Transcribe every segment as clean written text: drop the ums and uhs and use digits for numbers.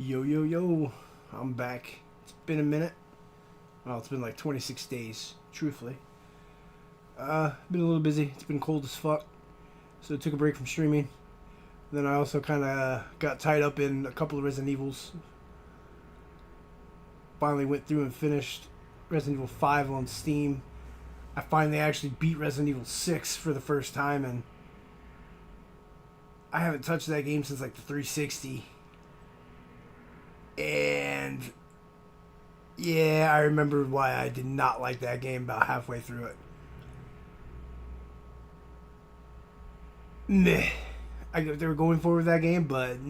Yo, yo, yo. I'm back. It's been a minute. Well, it's been like 26 days, truthfully. Been a little busy. It's been cold as fuck. So I took a break from streaming. Then I also kind of got tied up in a couple of Resident Evils. Finally went through and finished Resident Evil 5 on Steam. I finally actually beat Resident Evil 6 for the first time, and I haven't touched that game since like the 360. And yeah, I remember why I did not like that game about halfway through it. Meh. They were going forward with that game, but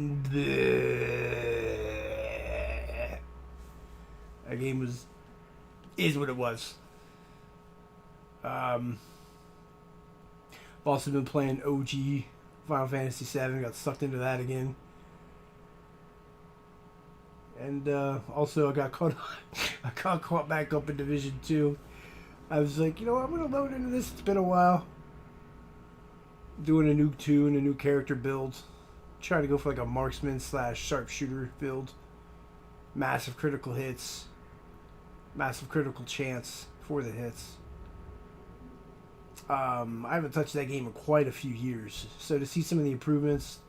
that game is what it was. I've also been playing OG Final Fantasy VII. Got sucked into that again. And also I got caught back up in Division 2. I was like, you know what, I'm going to load into this. It's been a while. Doing a new tune, a new character build. Trying to go for like a marksman / sharpshooter build. Massive critical hits. Massive critical chance for the hits. I haven't touched that game in quite a few years. So to see some of the improvements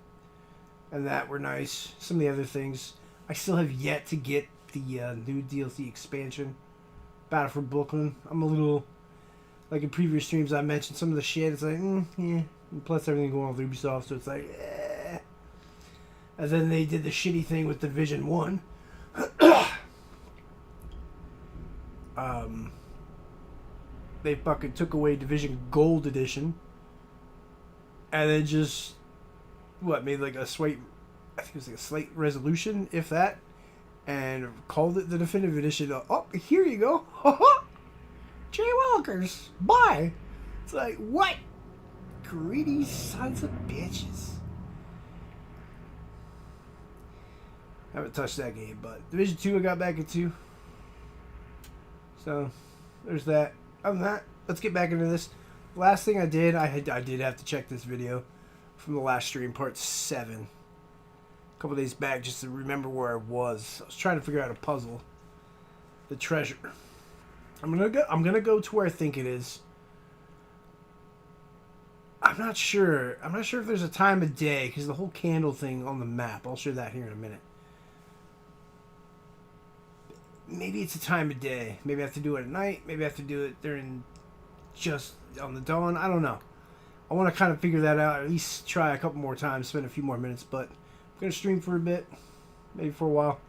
and that were nice. Some of the other things. I still have yet to get the new DLC expansion, Battle for Brooklyn. I'm a little, like in previous streams I mentioned some of the shit, it's like, yeah. And plus everything going on with Ubisoft, so it's like, eh. And then they did the shitty thing with Division 1. They fucking took away Division Gold Edition. And then just, made like a slight, I think it was like a slight resolution, if that, and called it the Definitive Edition. Oh, here you go. Jay Walkers, bye. It's like, what? Greedy sons of bitches. I haven't touched that game, but Division 2 I got back into. So, there's that. Other than that, let's get back into this. Last thing I did, I did have to check this video from the last stream, part 7. A couple days back, just to remember where I was. I was trying to figure out a puzzle. The treasure. I'm gonna go to where I think it is. I'm not sure. I'm not sure if there's a time of day, because the whole candle thing on the map. I'll show that here in a minute. Maybe it's a time of day. Maybe I have to do it at night. Maybe I have to do it during just on the dawn. I don't know. I want to kind of figure that out. At least try a couple more times. Spend a few more minutes. But I'm going to stream for a bit. Maybe for a while.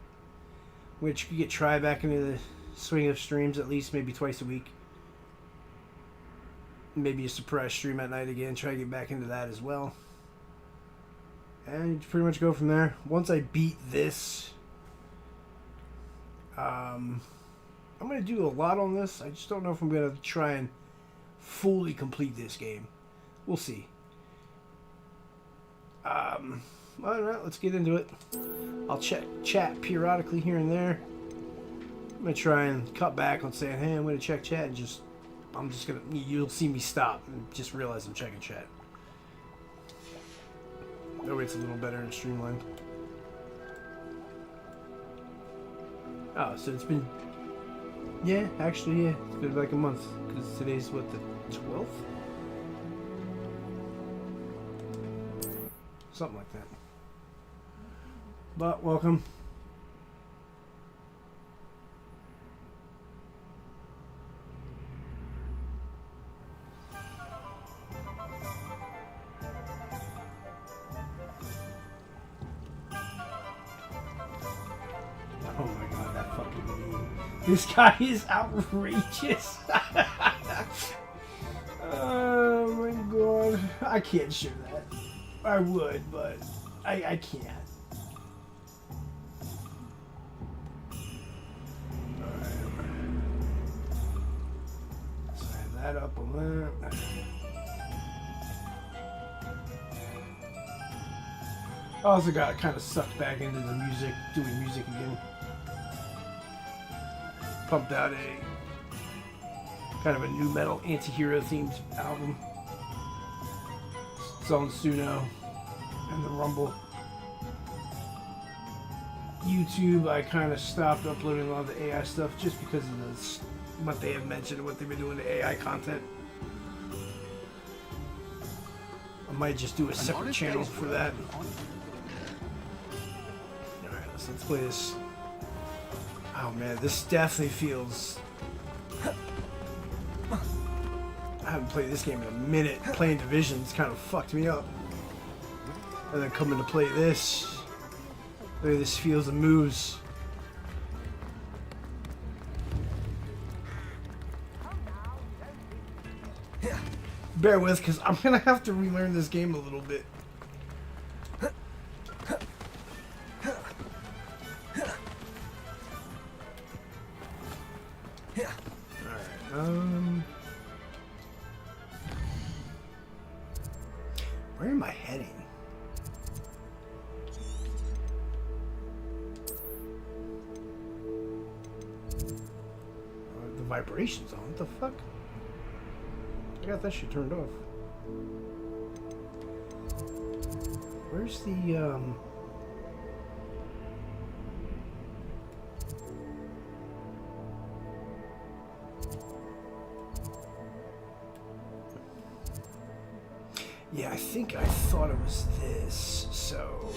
Which could get try back into the swing of streams at least maybe twice a week. Maybe a surprise stream at night again. Try to get back into that as well. And pretty much go from there. Once I beat this, I'm going to do a lot on this. I just don't know if I'm going to try and fully complete this game. We'll see. Alright, let's get into it. I'll chat periodically here and there. I'm going to try and cut back on saying, hey, I'm going to check chat, and you'll see me stop and just realize I'm checking chat. That way it's a little better and streamlined. Oh, so it's been, yeah, actually, yeah, it's been like a month, because today's, what, the 12th? Something like that. But, welcome. Oh my god, that fucking meme. This guy is outrageous. Oh my god. I can't show that. I would, but I can't. Alright. Let's add that up on that. I also got kind of sucked back into the music, doing music again. Pumped out a kind of a new metal anti-hero themed album. It's on Suno and the Rumble. YouTube, I kind of stopped uploading a lot of the AI stuff just because of this, what they have mentioned and what they've been doing to AI content. I might just do a separate channel for that. Alright, let's play this. Oh man, this definitely feels... I haven't played this game in a minute. Playing Division's kind of fucked me up. And then coming to play this. The way this feels and moves. Bear with, because I'm going to have to relearn this game a little bit. Alright, where am I heading? The vibrations on. What the fuck? I got that shit turned off. Where's the yeah, I think I thought it was this, so...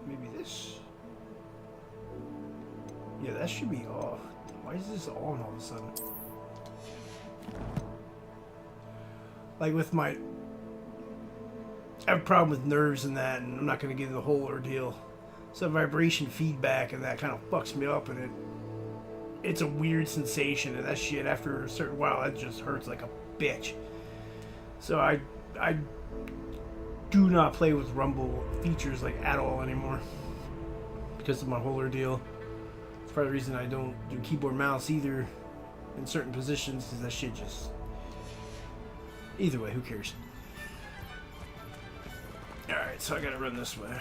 maybe this? Yeah, that should be off. Why is this on all of a sudden? Like with my... I have a problem with nerves and that, and I'm not going to get into the whole ordeal. So vibration feedback and that kind of fucks me up, and it's a weird sensation, and that shit after a certain while, that just hurts like a bitch. So I do not play with rumble features like at all anymore because of my whole ordeal. It's part of the reason I don't do keyboard mouse either in certain positions, because that shit just... Either way, who cares? Alright, so I gotta run this way.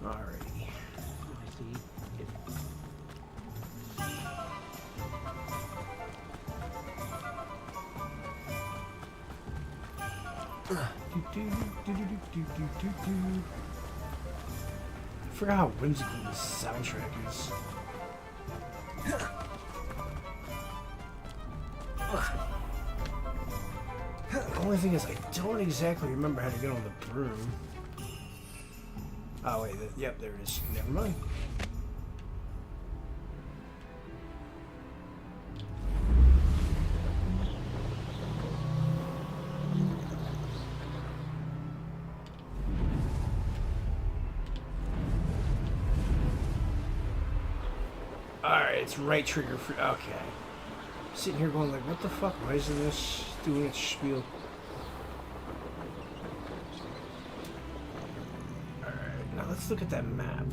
Alrighty. I forgot how whimsical this soundtrack is. The only thing is, I don't exactly remember how to get on the broom. Oh wait, yep, there it is. Never mind. Alright, it's right trigger for... Okay. Sitting here going like, what the fuck? Why isn't this doing its spiel? Alright, now let's look at that map.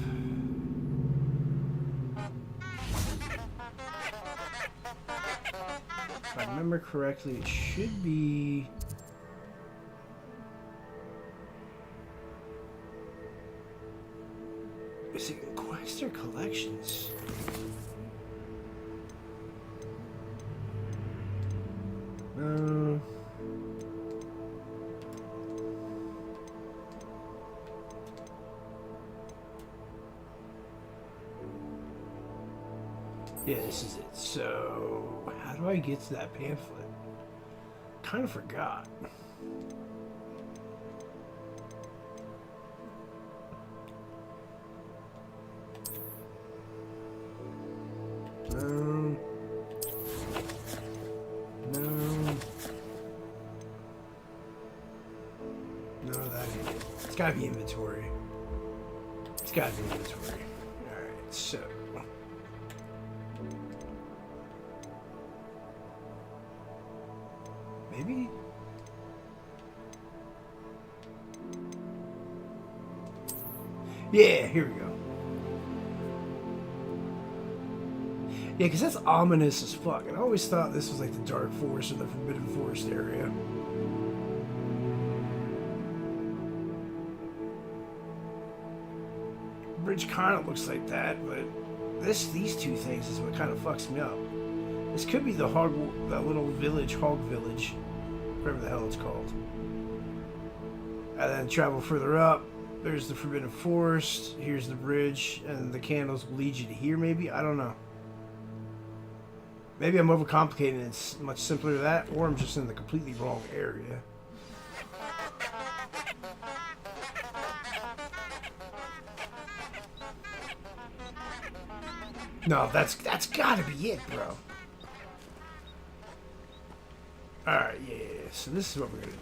If I remember correctly, it should be... Is it Quest or Collections? Yeah, this is it. So, how do I get to that pamphlet? Kind of forgot. No, that ain't it. It's gotta be inventory. It's gotta be inventory. Alright, so... Maybe? Yeah, here we go. Yeah, because that's ominous as fuck. And I always thought this was like the Dark Forest or the Forbidden Forest area. Bridge kind of looks like that, but these two things is what kind of fucks me up. This could be the that little village, Hog Village, whatever the hell it's called. And then travel further up. There's the Forbidden Forest. Here's the bridge, and the candles will lead you to here. Maybe, I don't know. Maybe I'm overcomplicating it. It's much simpler than that, or I'm just in the completely wrong area. No, that's gotta be it, bro. Alright, yeah. So this is what we're gonna do.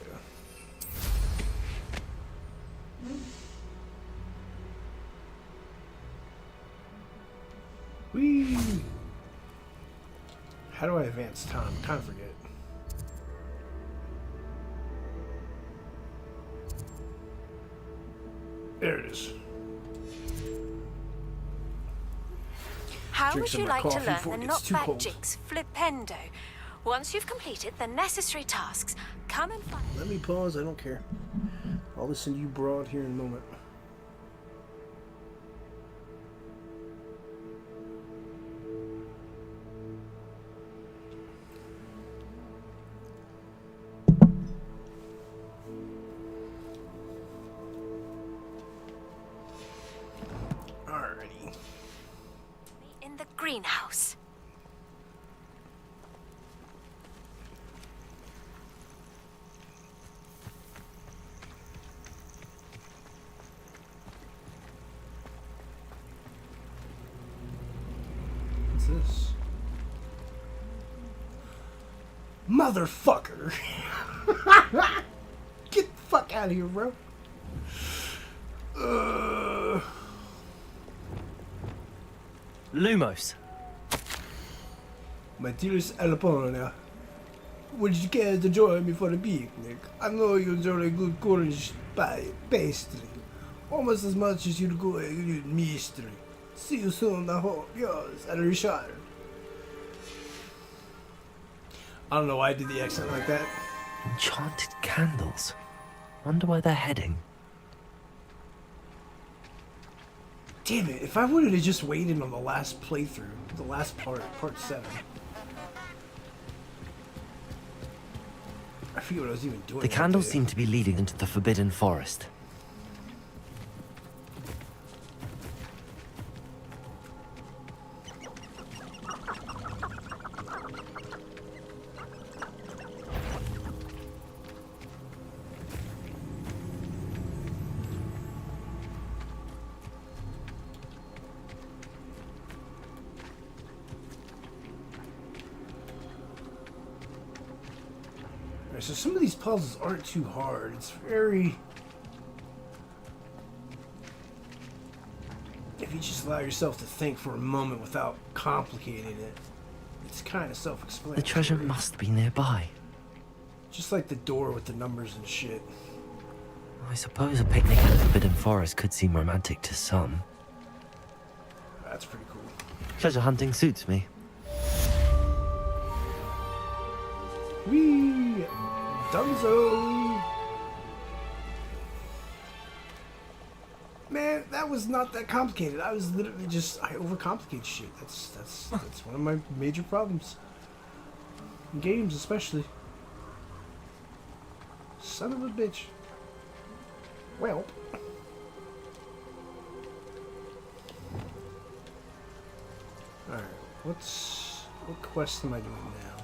Whee! How do I advance time? I kind of forget. There it is. How would you like to learn the knockback jigs flipendo? Once you've completed the necessary tasks, come and find... Let me pause, I don't care. I'll listen to you broad here in a moment. Alrighty. In the greenhouse. What's this? Motherfucker! Get the fuck out of here, bro. Lumos. My dearest Alapona, would you care to join me for a picnic? I know you enjoy a good Cornish pie pastry, almost as much as you'd go a good mystery. See you soon, I hope. Yours, Richard. I don't know why I did the accent like that. Enchanted candles. Wonder where they're heading. Damn it, if I would have just waited on the last playthrough, the last part 7. I forget what I was even doing. The candles seem to be leading into the Forbidden Forest. So some of these puzzles aren't too hard. It's very... If you just allow yourself to think for a moment without complicating it, it's kind of self-explanatory. The treasure must be nearby. Just like the door with the numbers and shit. I suppose a picnic in the Forbidden Forest could seem romantic to some. That's pretty cool. Treasure hunting suits me. Whee! Dunzo! Man, that was not that complicated. I was literally just... I overcomplicate shit. That's one of my major problems. In games, especially. Son of a bitch. Well... Alright, what quest am I doing now?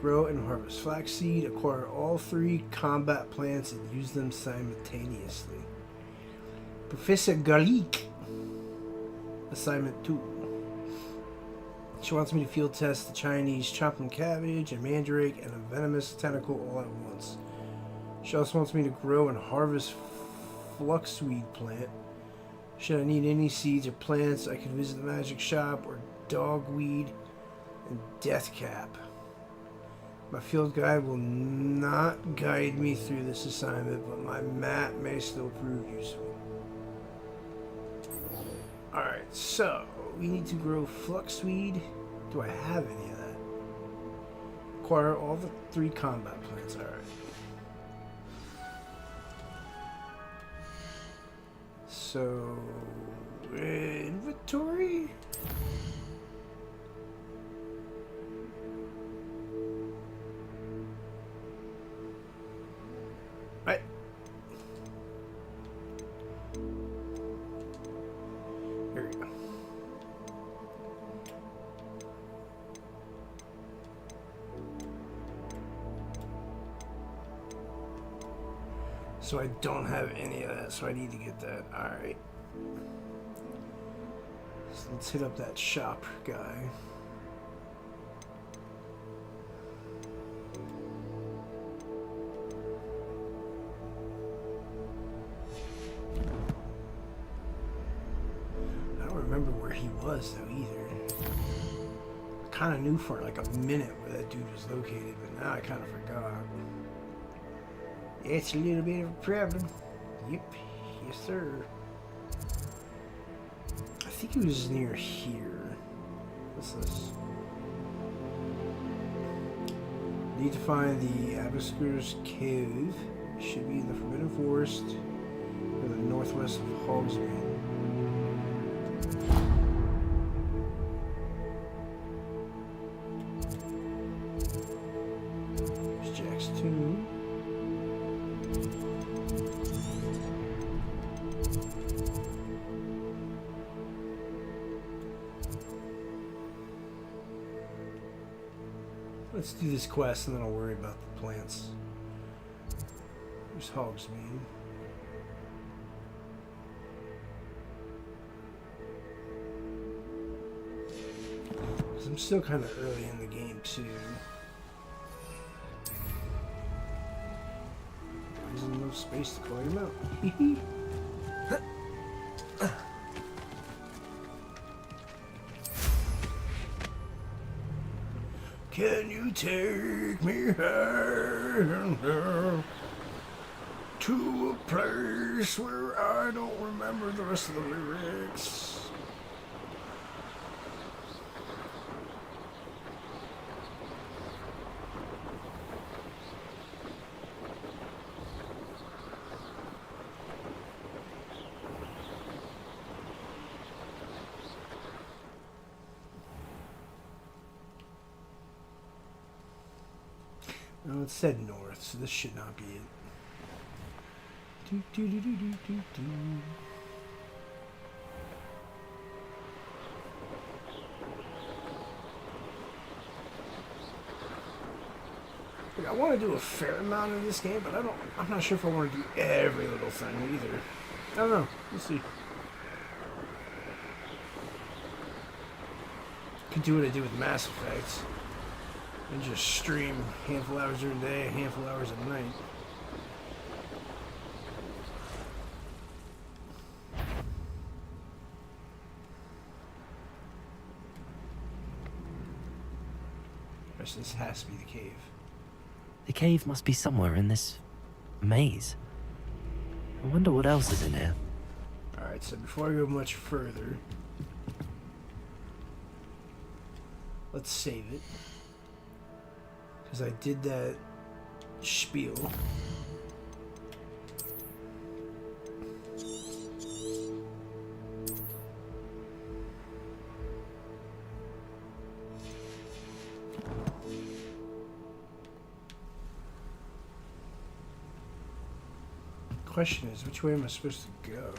Grow and harvest flaxseed, acquire all 3 combat plants and use them simultaneously. Professor Galik. Assignment 2. She wants me to field test the Chinese choplin cabbage, a mandrake, and a venomous tentacle all at once. She also wants me to grow and harvest fluxweed plant. Should I need any seeds or plants, I can visit the magic shop or dogweed and deathcap. My field guide will not guide me through this assignment, but my map may still prove useful. Alright, so we need to grow fluxweed. Do I have any of that? Acquire all the 3 combat plants. Alright. So, inventory? Right. Here we go. So I don't have any of that, so I need to get that. Alright. So let's hit up that shop guy. I don't remember where he was though either. I kind of knew for like a minute where that dude was located, but now I kind of forgot. It's a little bit of a problem. Yep. Yes, sir. I think he was near here. What's this? Need to find the Abasker's Cave. Should be in the Forbidden Forest or the northwest of Hogsmeade. There's Jack's tomb. Let's do this quest and then I'll worry about the plants. There's Hogsmeade. Because I'm still kind of early in the game too. There's enough space to call him out. Can you take me home to a place where I don't remember the rest of the lyrics? No, it said north, so this should not be it. Do, do, do, do, do, do, do. Look, I want to do a fair amount of this game, but I'm not sure if I want to do every little thing either. I don't know. We'll see. Could do what I do with Mass Effect. And just stream a handful of hours during the day, a handful of hours at night. This has to be the cave. The cave must be somewhere in this maze. I wonder what else is in here. Alright, so before I go much further, let's save it. Because I did that spiel. Question is, which way am I supposed to go?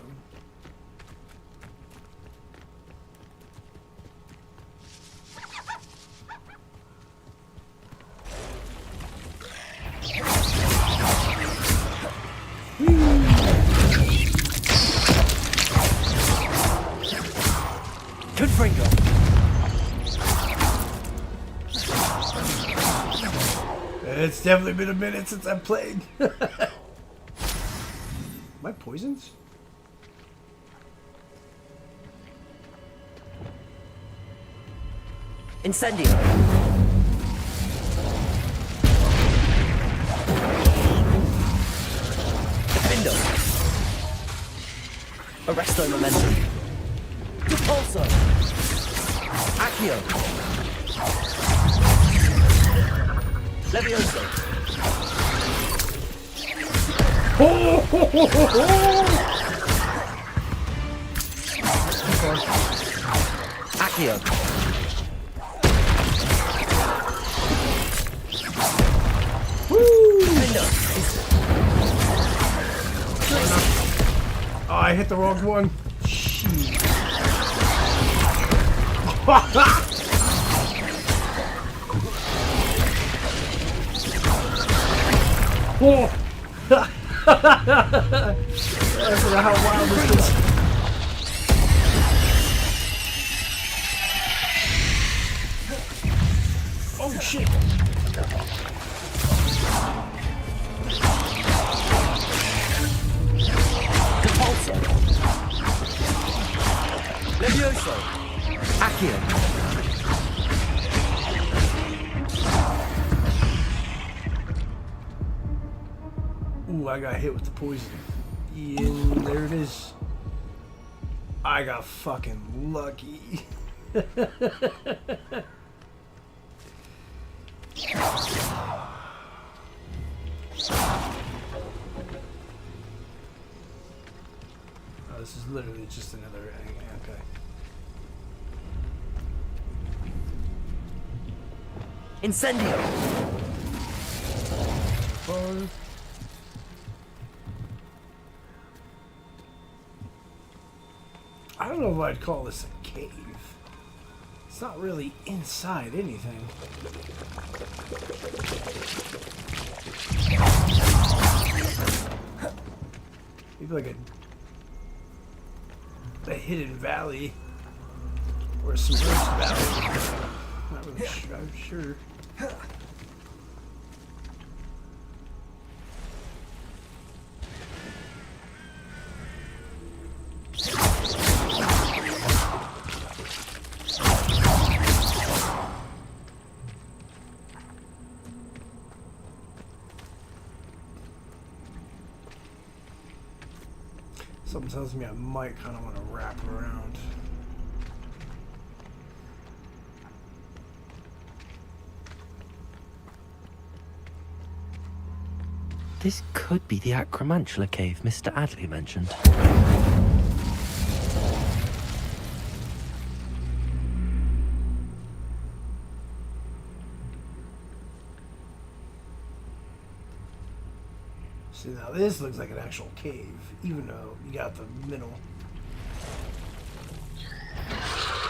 It's definitely been a minute since I've played. Am I poisoned? Incendio! Defender. Arresto Momentum. Repulsor. Accio. Levioso. Accio. Defender. Oh, I hit the wrong one. Shit. Oh. I forgot how wild this is. Oh shit. Repulsor. Levioso. Accio. Ooh, I got hit with the poison. Yeah, there it is. I got fucking lucky. Oh, this is literally just another. Okay. Incendio. I don't know if I'd call this a cave. It's not really inside anything. Maybe like a hidden valley or a submerged valley. Not really sure. I'm sure. Something tells me I might kind of want to wrap around. This could be the Acromantula cave Mr. Adley mentioned. See, now this looks like an actual cave, even though you got the middle.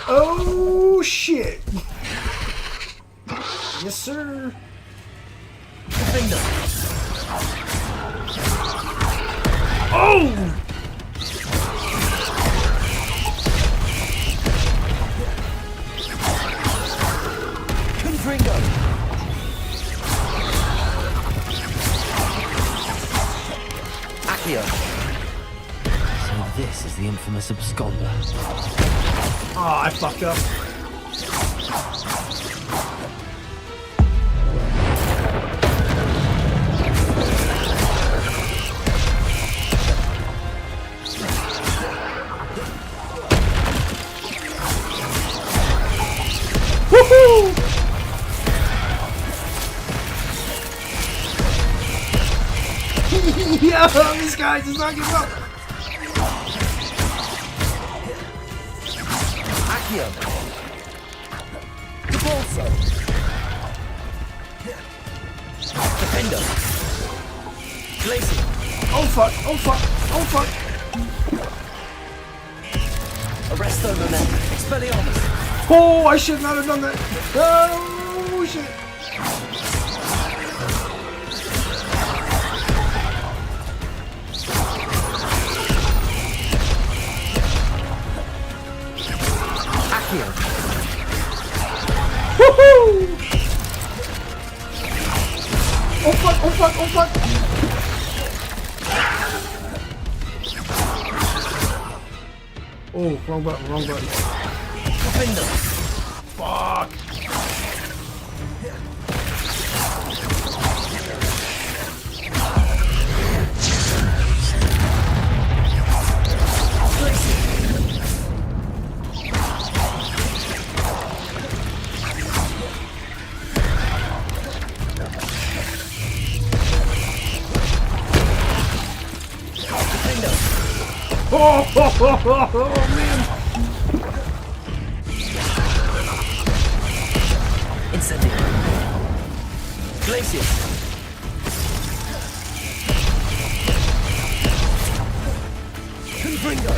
Oh, shit! Yes, sir! Defender. Oh! Confringo. Accio. So this is the infamous absconder. Oh, I fucked up. Woohoo! Yo, this guy does not give up. Accio. Repulsor. Defender. Glacier. Oh fuck, oh fuck, oh fuck. Arresto Momentum. Expelliarmus. Oh, I should not have done that. Oh shit. Accio. Woohoo! Oh fuck, oh fuck, oh fuck. Oh, wrong button, wrong button. Defender. Fuck. Oh, man. Incendio. Glacius. Confringo.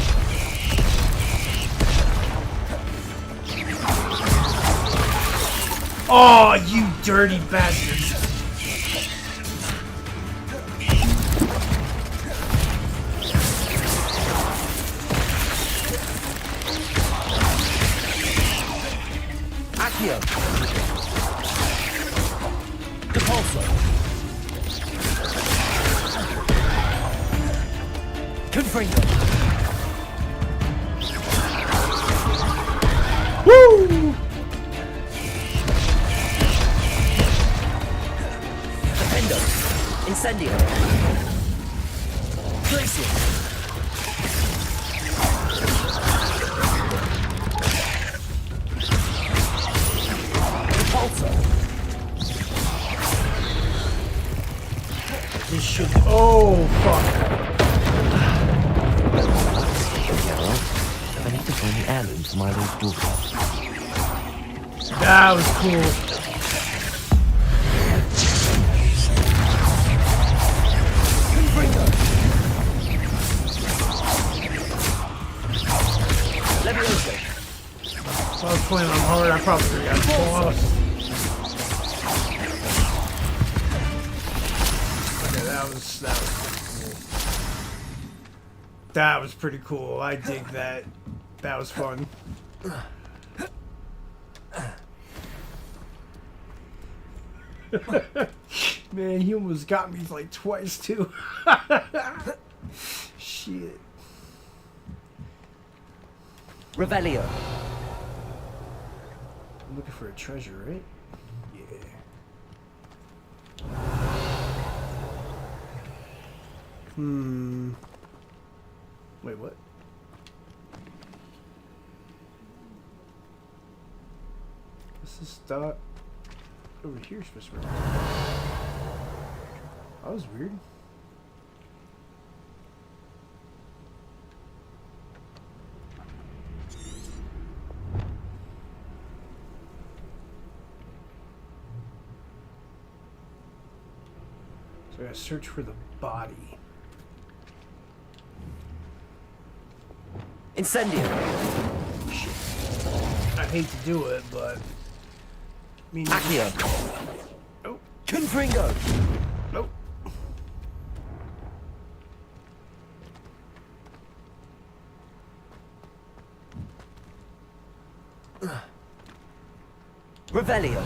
Oh, you dirty bastards. Accio. Depulso. Confringo. Woo! Defendo. Incendio. Glacius. This should. Oh, fuck. Well, I need to find the heirloom for my little daughter. That was cool. Levioso. If I was playing on hard, I probably would have got lost. Okay, that was pretty cool. That was pretty cool. I dig that. That was fun. Man, he almost got me like twice too. Shit. Revelio. I'm looking for a treasure, right? Yeah. Wait, what? This is dot over here supposed to be. That was weird. So I gotta search for the body. Incendio. Shit. I hate to do it, but. Accio. Nope. Confringo. Nope. Revelio.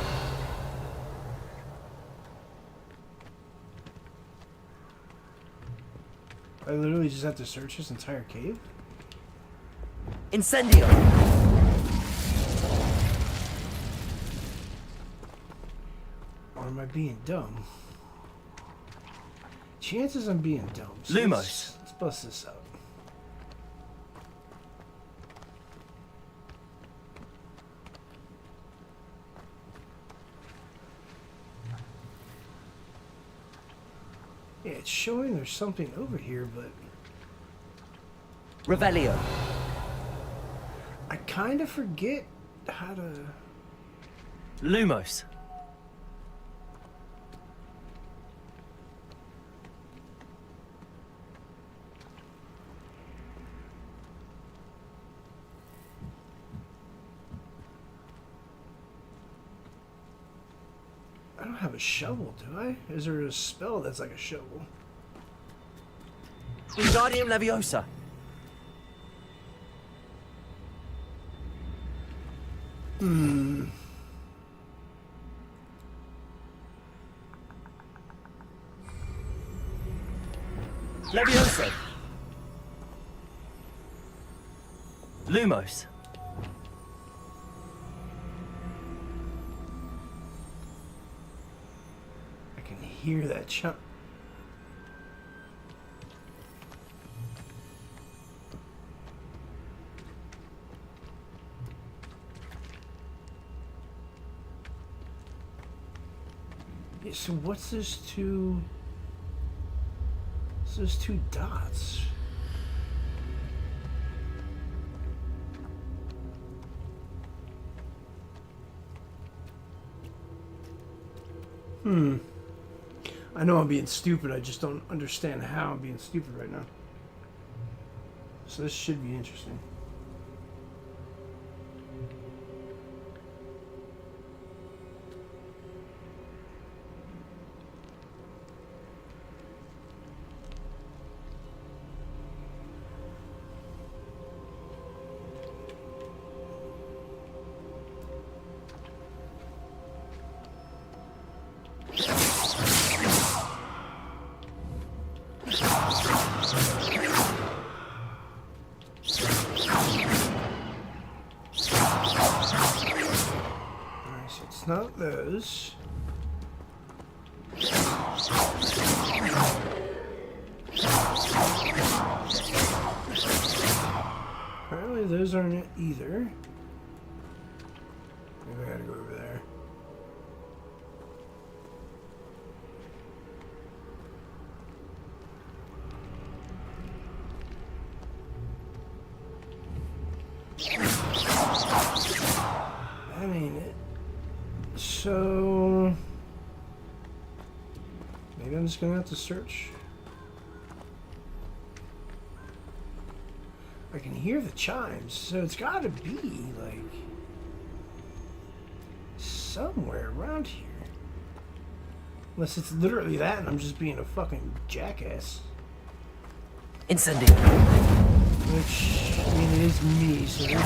I literally just have to search this entire cave? Incendio. Or am I being dumb? Chances I'm being dumb. So Lumos. Let's bust this out. Yeah, it's showing there's something over here, but Revelio. I kind of forget how to. Lumos. I don't have a shovel, do I? Is there a spell that's like a shovel? Wingardium Leviosa. Leviosa. Lumos. I can hear that chunk. Yeah, so what's this two? What's those two dots? I know I'm being stupid. I just don't understand how I'm being stupid right now. So this should be interesting. Not those. Apparently those aren't it either. Maybe I gotta go over there. That ain't it. So maybe I'm just gonna have to search. I can hear the chimes, so it's gotta be like somewhere around here. Unless it's literally that and I'm just being a fucking jackass. Incendiary. Which, I mean, it is me, so there's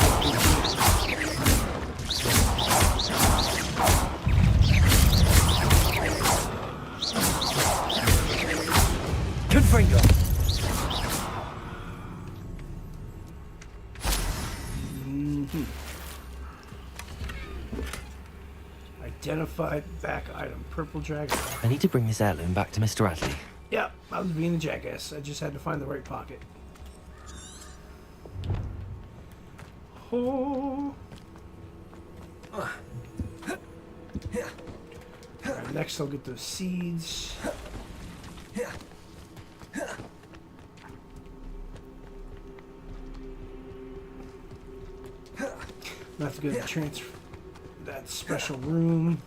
Confringo. Identified back item, purple dragon. I need to bring this heirloom back to Mr. Radley. Yeah, I was being a jackass. I just had to find the right pocket. Oh. Alright, next I'll get those seeds. I have to go to the transfer that special room.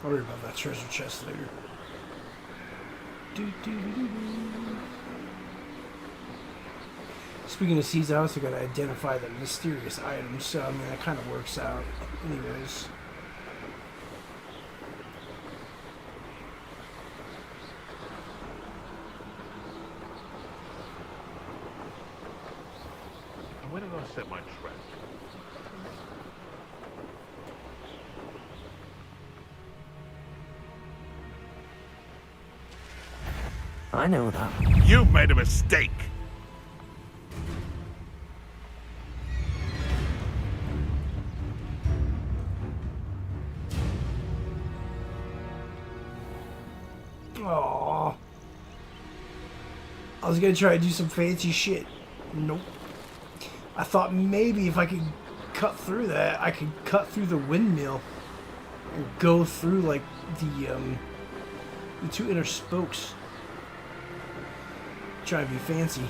I'll worry about that treasure chest later. Speaking of seeds, I also got to identify the mysterious items, so I mean that kind of works out anyways. Where did I set my trap? I know that. You made a mistake! Aww. I was gonna try to do some fancy shit. Nope. I thought maybe if I could cut through that, I could cut through the windmill and go through like the two inner spokes. Try to be fancy.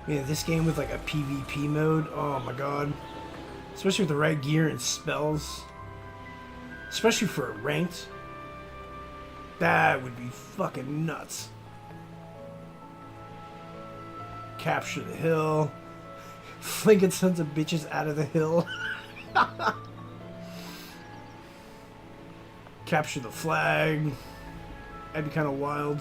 Yeah, this game with like a PvP mode, oh my god. Especially with the right gear and spells. Especially for a ranked. That would be fucking nuts. Capture the hill. Flinging sons of bitches out of the hill. Capture the flag. That'd be kind of wild.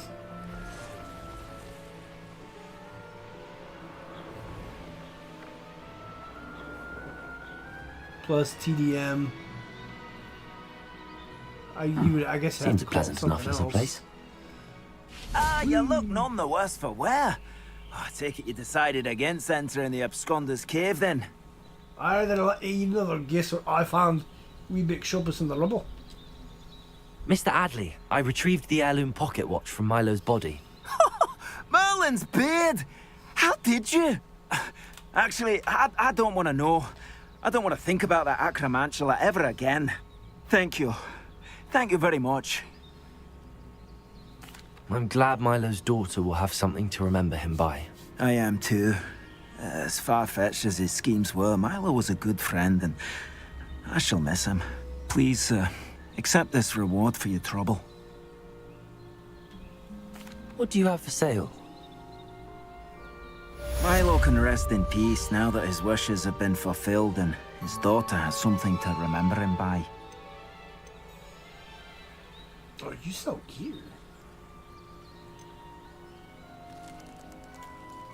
Plus TDM. I guess I have Seems to call it pleasant enough something in some else. place. Ah, you look none the worse for wear. I take it you decided against entering the Absconder's Cave, then? You never guess what I found. Wee bit shoppers in the rubble. Mr. Adley, I retrieved the heirloom pocket watch from Milo's body. Merlin's beard! How did you? Actually, I don't want to know. I don't want to think about that acromantula ever again. Thank you. Thank you very much. I'm glad Milo's daughter will have something to remember him by. I am too. As far-fetched as his schemes were, Milo was a good friend, and I shall miss him. Please, accept this reward for your trouble. What do you have for sale? Milo can rest in peace now that his wishes have been fulfilled and his daughter has something to remember him by. Oh, you sell gear?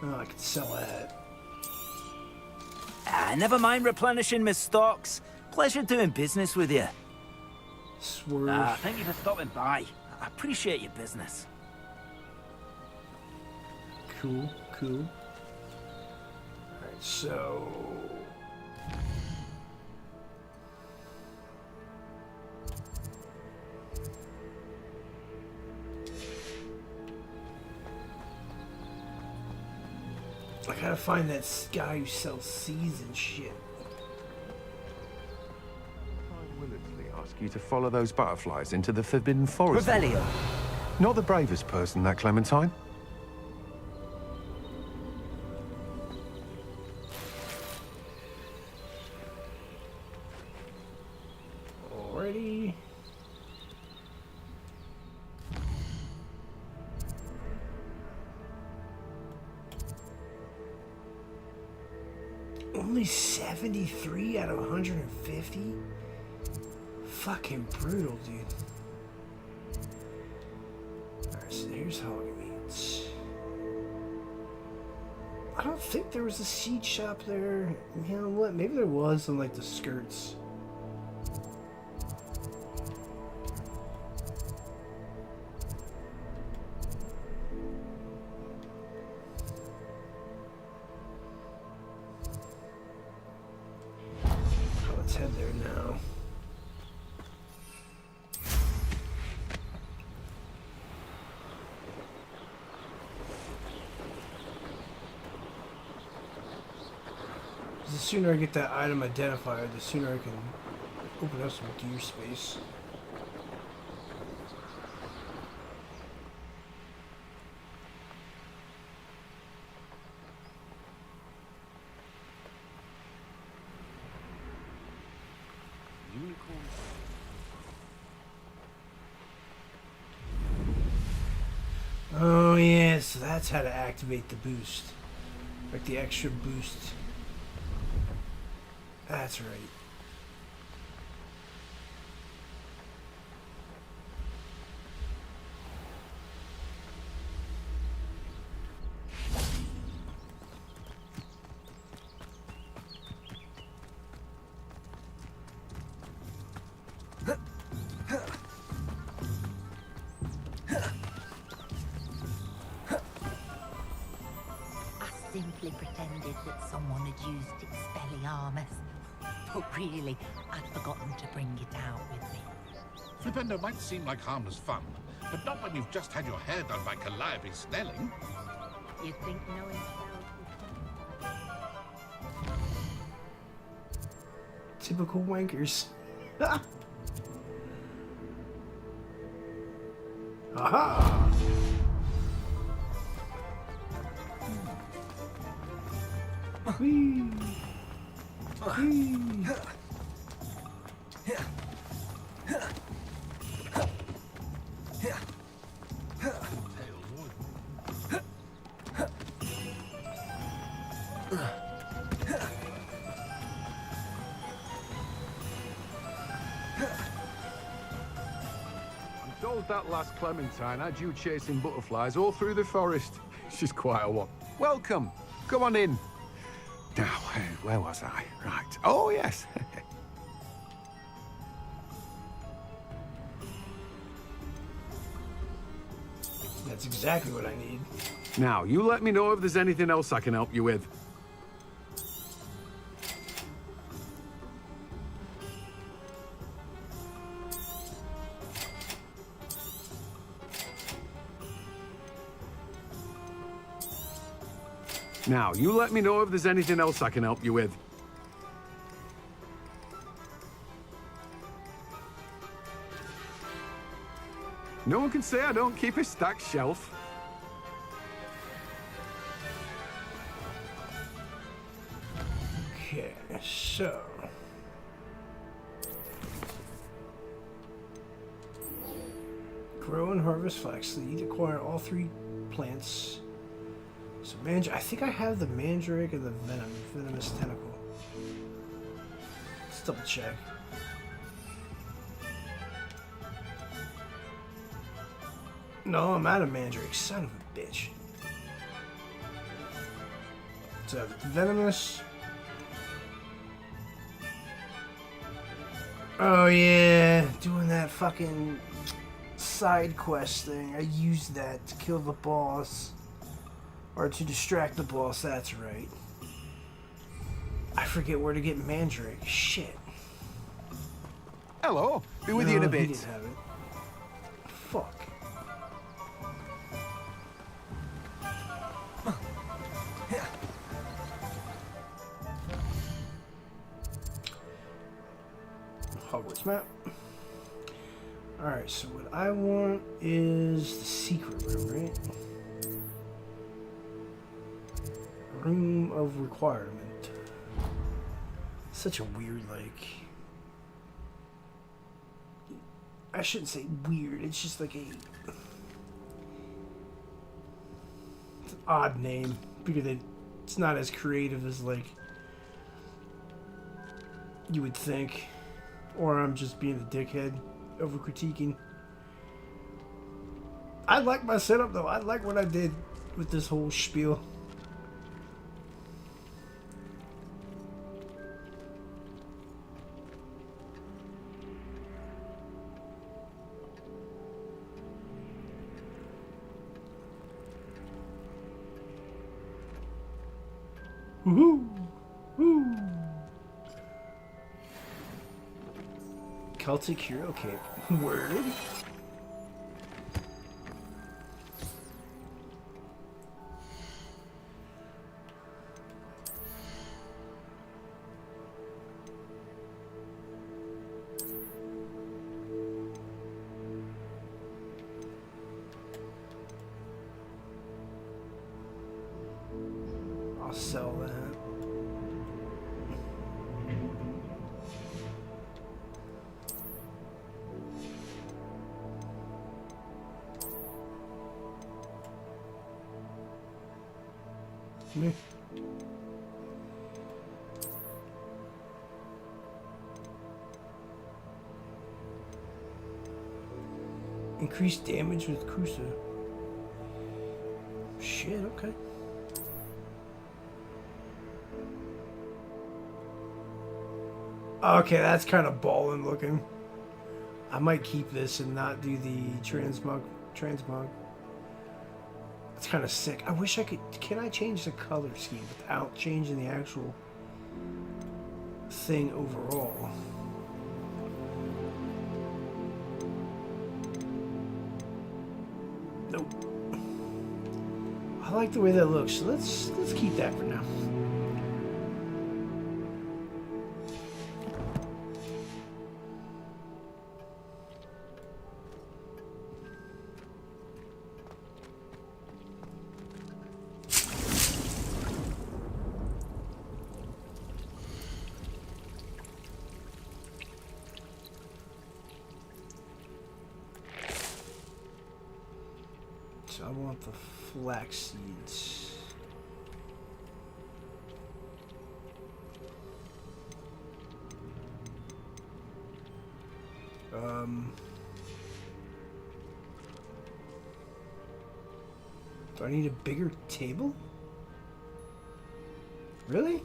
Oh, I could sell that. Never mind replenishing my stocks. Pleasure doing business with you. Swerve. Thank you for stopping by. I appreciate your business. Cool, cool. Alright, so... I gotta find that guy who sells seeds and shit. I willingly ask you to follow those butterflies into the Forbidden Forest. Revelio. Not the bravest person, that Clementine. Alrighty. Only 73 out of 150? Fucking brutal, dude. Alright, so here's Hogwarts. I don't think there was a seed shop there. You know what? Maybe there was on like the skirts. Let's head there now. The sooner I get that item identified, the sooner I can open up some gear space. Oh yeah, so that's how to activate the boost. Like the extra boost. That's right. Simply pretended that someone had used Expelliarmus. But really, I'd forgotten to bring it out with me. Flipendo might seem like harmless fun, but not when you've just had your hair done by Calliope Snelling. You'd think knowing spells Typical wankers. Aha! Whee! Whee! I'm told that last Clementine had you chasing butterflies all through the forest. She's quite a one. Welcome. Come on in. Now, where was I? Right. Oh, yes. That That's exactly what I need. Now, you let me know if there's anything else I can help you with. Now, you let me know if there's anything else I can help you with. No one can say I don't keep a stacked shelf. Okay, so... Grow and harvest flax seed. Acquire all 3 plants. So I think I have the mandrake and the venomous tentacle. Let's double check. No, I'm out of mandrake. Son of a bitch. So venomous. Oh yeah, doing that fucking side quest thing. I used that to kill the boss. Or to distract the boss, that's right. I forget where to get mandrake. Shit. Hello, be with you in a bit. He didn't have it. Fuck. Hogwarts map. Alright, so what I want is the secret room, right? Room of requirement. Such a weird, like... I shouldn't say weird, it's just like a... It's an odd name, because it's not as creative as, like... you would think. Or I'm just being a dickhead, over critiquing. I like my setup, though. I like what I did with this whole spiel. Woohoo! Woo! Celtic hero cape. Word. I'll sell that. Increased damage with Cruiser. Shit, okay. Okay, that's kind of ballin' looking. I might keep this and not do the transmog. It's kind of sick. I wish I could... Can I change the color scheme without changing the actual thing overall? Nope. I like the way that looks. So let's keep that for now. So I want the flax seeds. Do I need a bigger table? Really?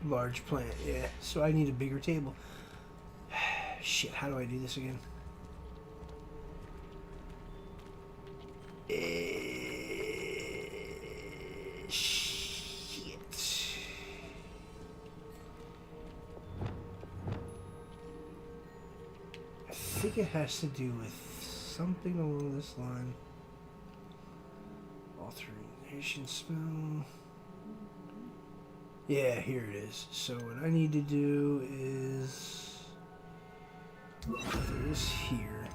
Large plant, yeah. So I need a bigger table. Shit, how do I do this again? Shit. I think it has to do with something along this line. Authorization spell. Yeah, here it is. So what I need to do is put this here.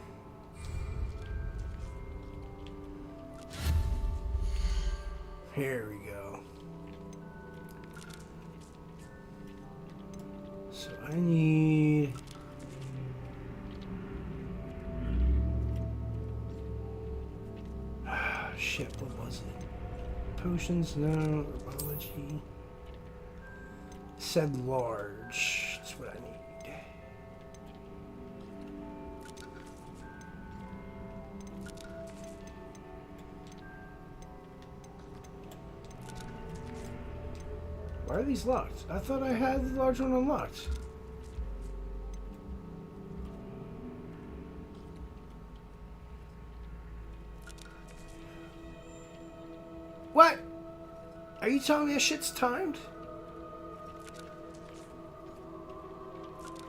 Here we go. So I need... shit, what was it? Potions? No. Herbology. Said large. That's what I need. Why are these locked? I thought I had the large one unlocked. What? Are you telling me that shit's timed?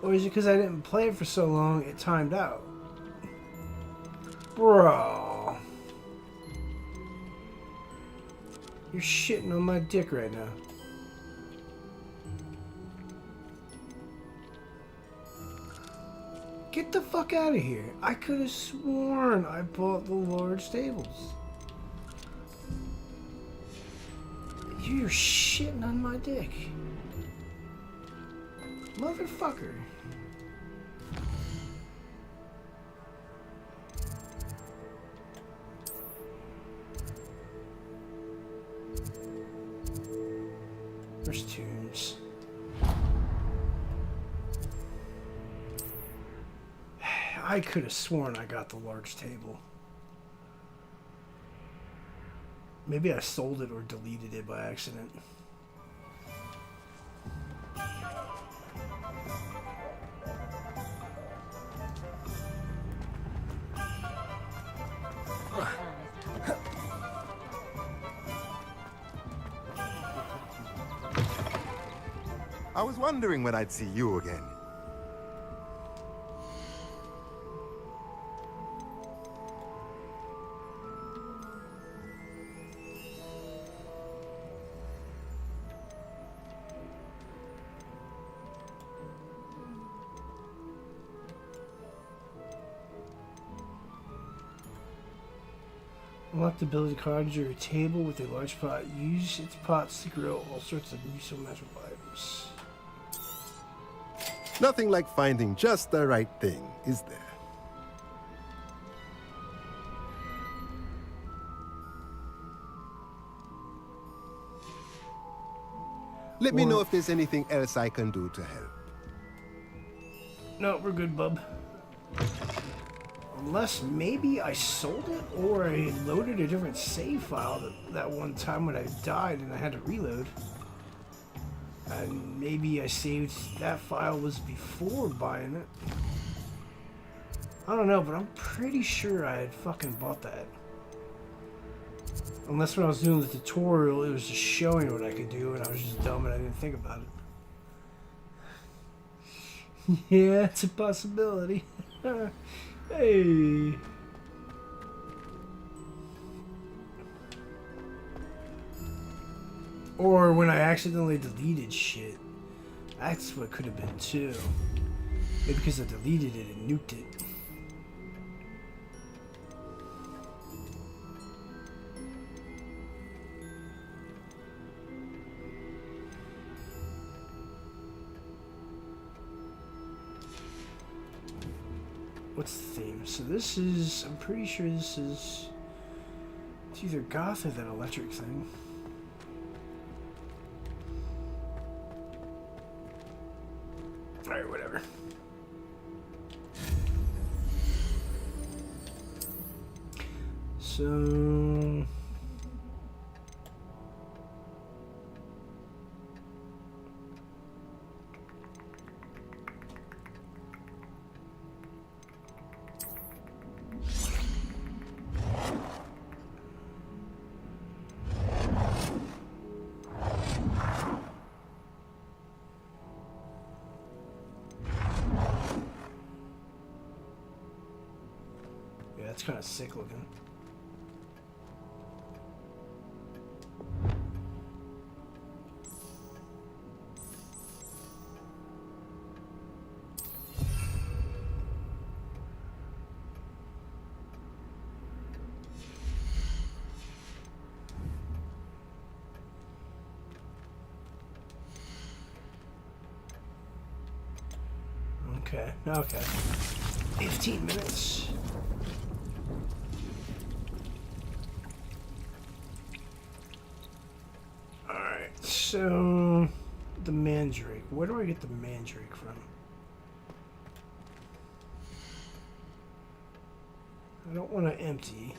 Or is it because I didn't play it for so long, it timed out? Bro. You're shitting on my dick right now. Get the fuck out of here. I could have sworn I bought the large tables. You're shitting on my dick. Motherfucker. There's tunes. I could have sworn I got the large table. Maybe I sold it or deleted it by accident. I was wondering when I'd see you again. Unlock the ability to conjure a table with a large pot. Use its pots to grow all sorts of useful magical items. Nothing like finding just the right thing, is there? Let me know if there's anything else I can do to help. No, we're good, bub. Unless maybe I sold it or I loaded a different save file that one time when I died and I had to reload. And maybe I saved that file was before buying it. I don't know, but I'm pretty sure I had fucking bought that. Unless when I was doing the tutorial, it was just showing what I could do and I was just dumb and I didn't think about it. Yeah, it's a possibility. Hey. Or when I accidentally deleted shit. That's what could have been too. Maybe because I deleted it and nuked it. What's the theme? So this is, I'm pretty sure this is, it's either goth or that electric thing. Alright, whatever. So... kind of sick looking. Okay. 15 minutes. Alright, so the mandrake. Where do I get the mandrake from? I don't want to empty,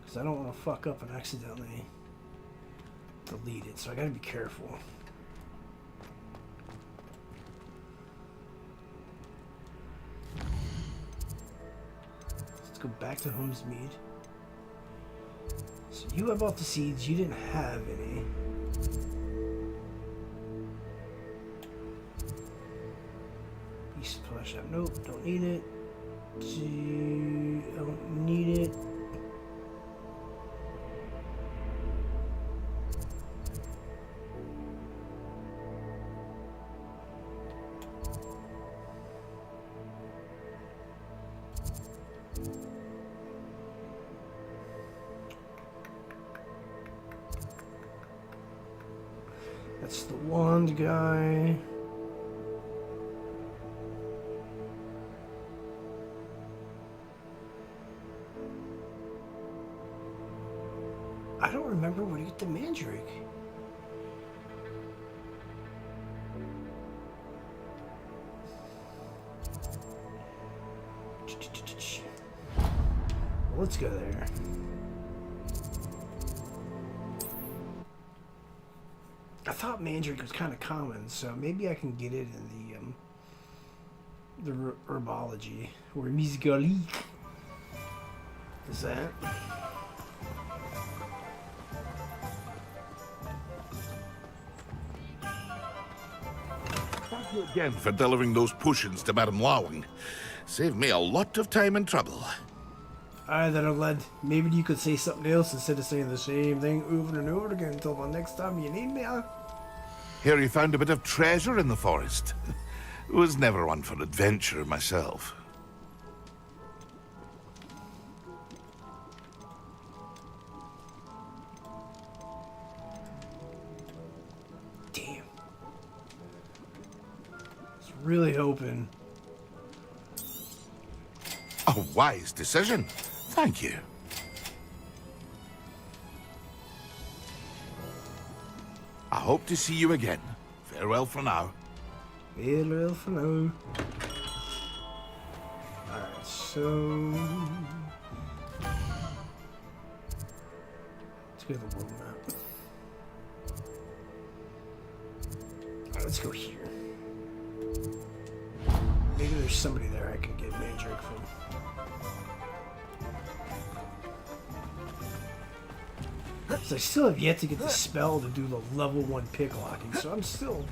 because I don't want to fuck up and accidentally delete it, so I gotta be careful. Go back to Homesmeade. So you have all the seeds. You didn't have any. Beast flesh up. Nope, don't need it. Don't need it. That's the wand guy. I don't remember where to get the mandrake. Well, let's go there. I thought mandrake was kind of common, so maybe I can get it in the herbology or musicalique. Is that? Thank you again for delivering those potions to Madame Lawing. Saved me a lot of time and trouble. Alright, then I'm glad. Maybe you could say something else instead of saying the same thing over and over again until the next time you need me, huh? Here you found a bit of treasure in the forest. Was never one for adventure myself. Damn. I was really hoping. A wise decision. Thank you. I hope to see you again. Farewell for now. Farewell for now. Alright, so... let's go to the world map. Alright, let's go here. Maybe there's somebody there I can get mandrake from. So I still have yet to get the spell to do the level 1 pick locking, so I'm still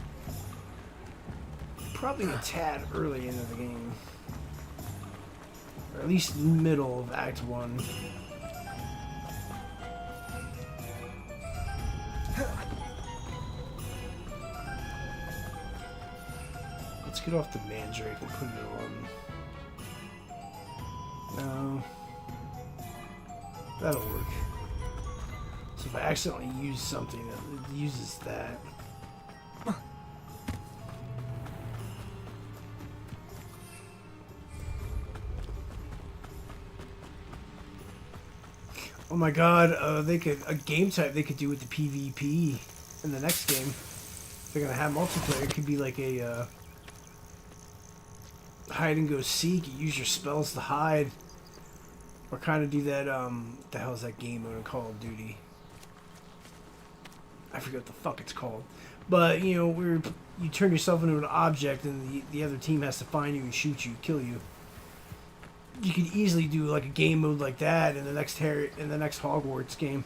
probably a tad early into the game. Or at least middle of Act 1. Let's get off the mandrake and put it on. No. That'll work. So if I accidentally use something, it uses that. Oh my god, they could, a game type they could do with the PvP in the next game. If they're gonna have multiplayer, it could be like a hide and go seek, you use your spells to hide. Or kind of do that, what the hell is that game mode in Call of Duty? I forget what the fuck it's called. But, you know, where you turn yourself into an object and the other team has to find you and shoot you, kill you. You could easily do like a game mode like that in the next Hogwarts game.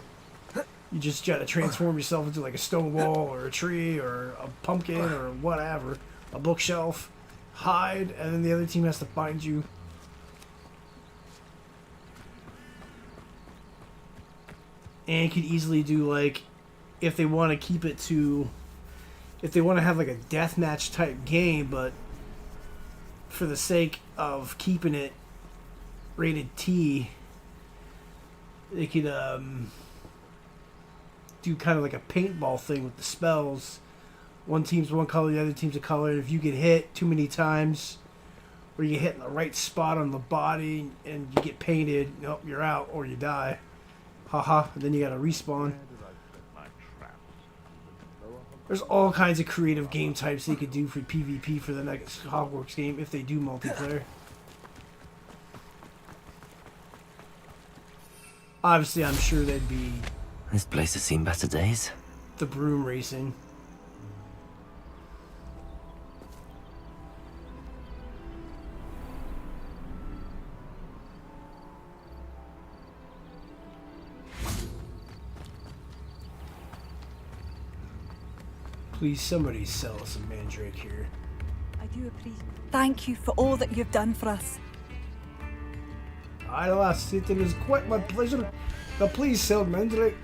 You just gotta transform yourself into like a stone wall or a tree or a pumpkin or whatever, a bookshelf, hide, and then the other team has to find you. and could easily do like, if they want to keep it to, if they want to have like a deathmatch type game, but for the sake of keeping it rated T, they could do kind of like a paintball thing with the spells. One team's one color, the other team's a color. And if you get hit too many times, or you get hit in the right spot on the body and you get painted, nope, you're out or you die. Haha, and then you gotta respawn. There's all kinds of creative game types they could do for PvP for the next Hogwarts game if they do multiplayer. Obviously, I'm sure there'd be This place has seen better days. the broom racing. Please, somebody sell us a mandrake here. I do appreciate. Thank you for all that you've done for us. Alas, it is quite my pleasure. Now please sell mandrake.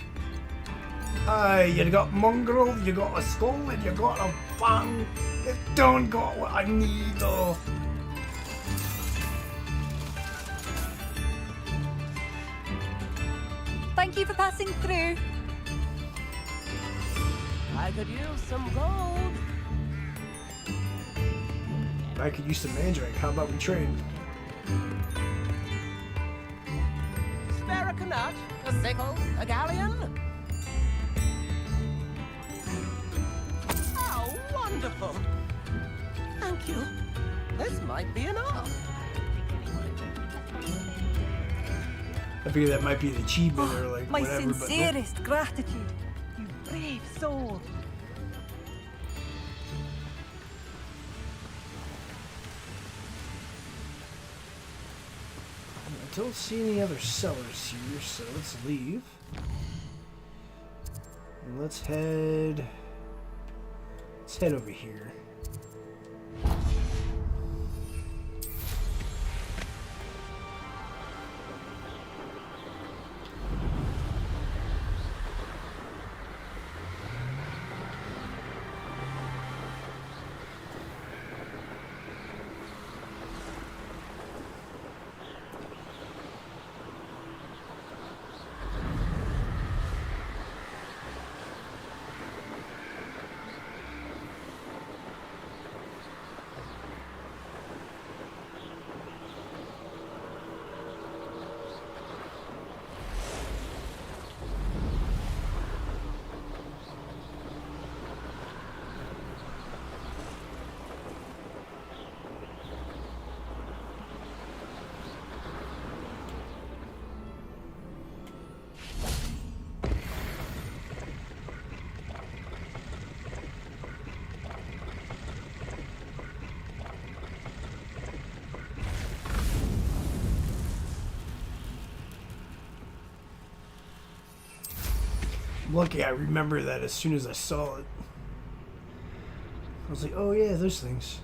Aye, you got mongrel, you got a skull, and you got a fang. You don't got what I need though. Thank you for passing through. I could use some gold. I could use some mandrake. How about we trade? Spare a knut, a sickle, a galleon. Oh, wonderful. Thank you. This might be enough. I figure that might be an achievement or like My whatever. sincerest gratitude, you brave soul. I don't see any other sellers here, so let's leave. And let's head over here. Lucky I remember that as soon as I saw it. I was like, oh yeah, those things.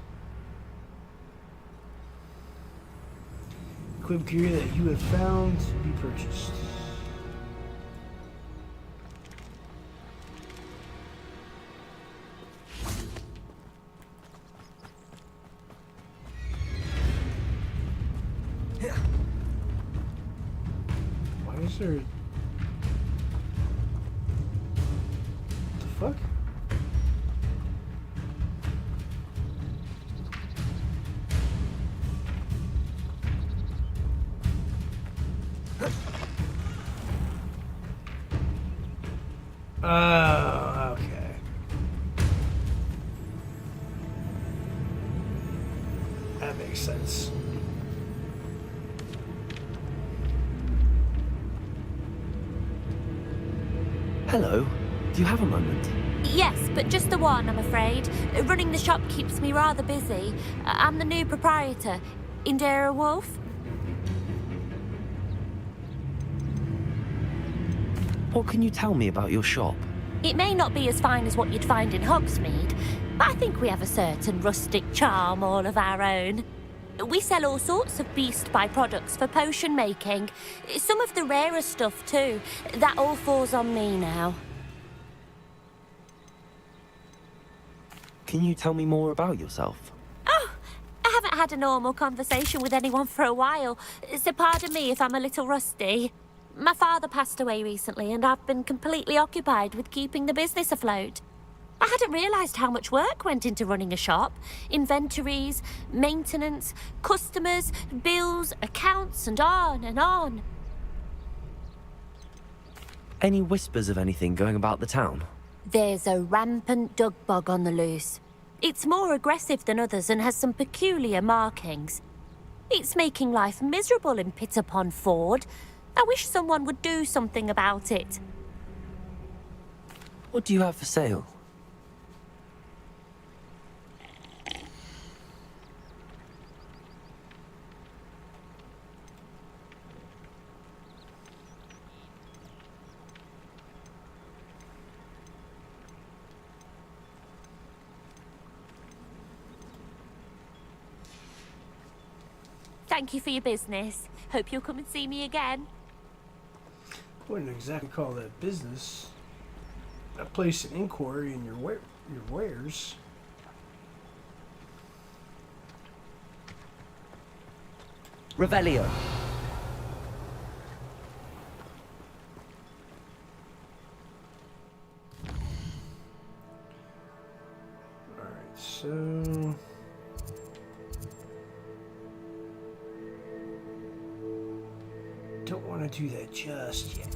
Equip gear that you have found to be purchased. Why is there... Fuck? Oh, okay. That makes sense. Hello. Do you have a moment? Yes, but just the one, I'm afraid. Running the shop keeps me rather busy. I'm the new proprietor, Indira Wolf. What can you tell me about your shop? It may not be as fine as what you'd find in Hogsmeade, but I think we have a certain rustic charm all of our own. We sell all sorts of beast byproducts for potion making. Some of the rarer stuff, too. That all falls on me now. Can you tell me more about yourself? Oh, I haven't had a normal conversation with anyone for a while, so pardon me if I'm a little rusty. My father passed away recently, and I've been completely occupied with keeping the business afloat. I hadn't realised how much work went into running a shop. Inventories, maintenance, customers, bills, accounts, and on and on. Any whispers of anything going about the town? There's a rampant dug bug on the loose. It's more aggressive than others and has some peculiar markings. It's making life miserable in Pitterpond Ford. I wish someone would do something about it. What do you have for sale? Thank you for your business. Hope you'll come and see me again. Wouldn't exactly call that business. I place an inquiry in your wares. Revelio. Alright, so... don't want to do that just yet.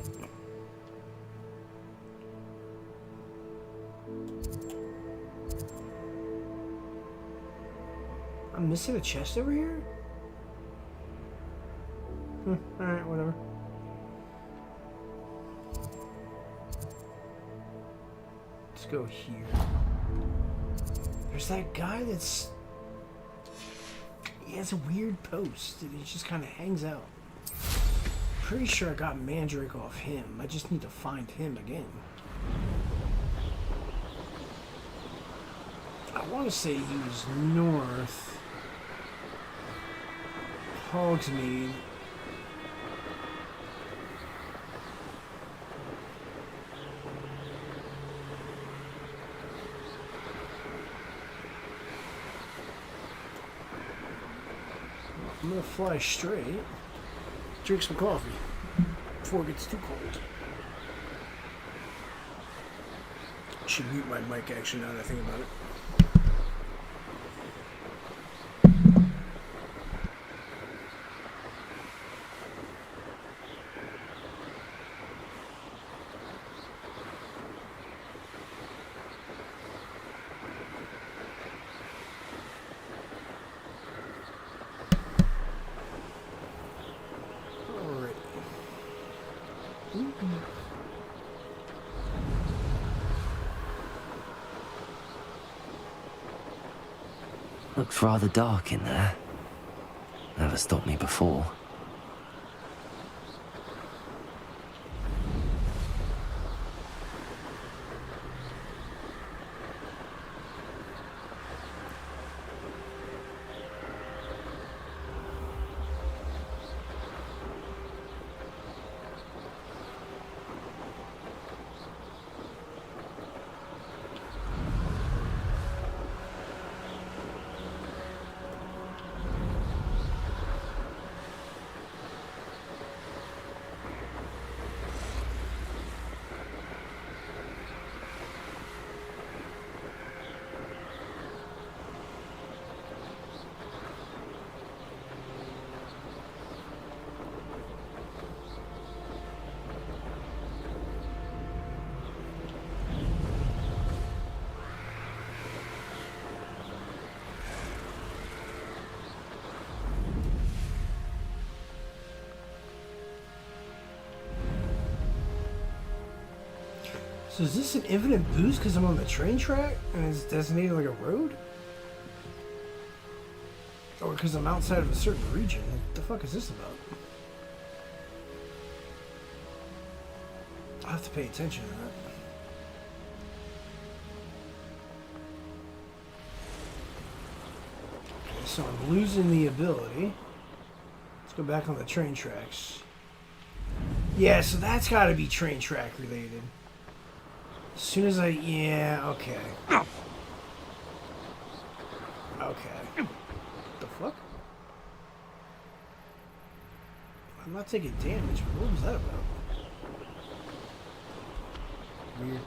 I'm missing a chest over here? Alright, whatever. Let's go here. There's that guy that's... he has a weird post and he just kind of hangs out. Pretty sure I got Mandrake off him. I just need to find him again. I want to say he was north. Hogsmeade. I'm gonna fly straight. Drink some coffee before it gets too cold. Should mute my mic actually now that I think about it. Looks rather dark in there. Never stopped me before. So is this an infinite boost because I'm on the train track and it's designated like a road? Or because I'm outside of a certain region? What the fuck is this about? I'll have to pay attention to that. Okay, So I'm losing the ability. Let's go back on the train tracks. Yeah, so that's got to be train track related. As soon as yeah, okay. Okay. The fuck? I'm not taking damage, but what was that about? Weird.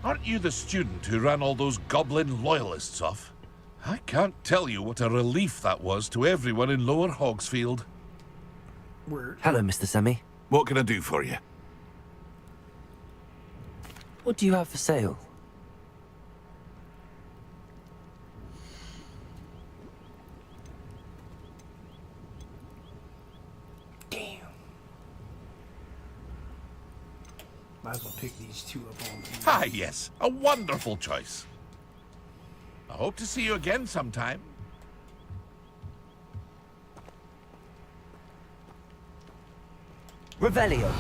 Aren't you the student who ran all those goblin loyalists off? I can't tell you what a relief that was to everyone in Lower Hogsfield. Word. Hello, Mr. Semi. What can I do for you? What do you have for sale? Damn. Might as well pick these two up on. Ah, yes. A wonderful choice. I hope to see you again sometime. Revelio.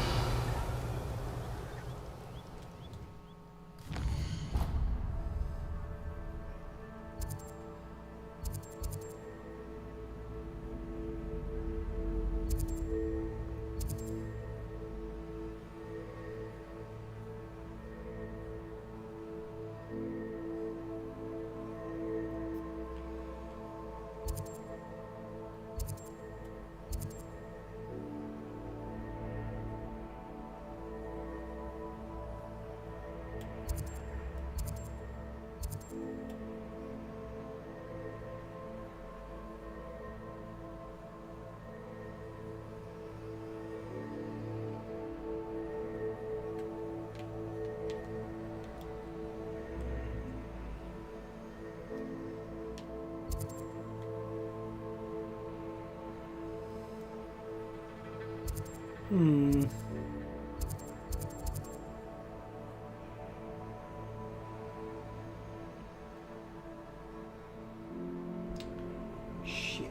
Shit.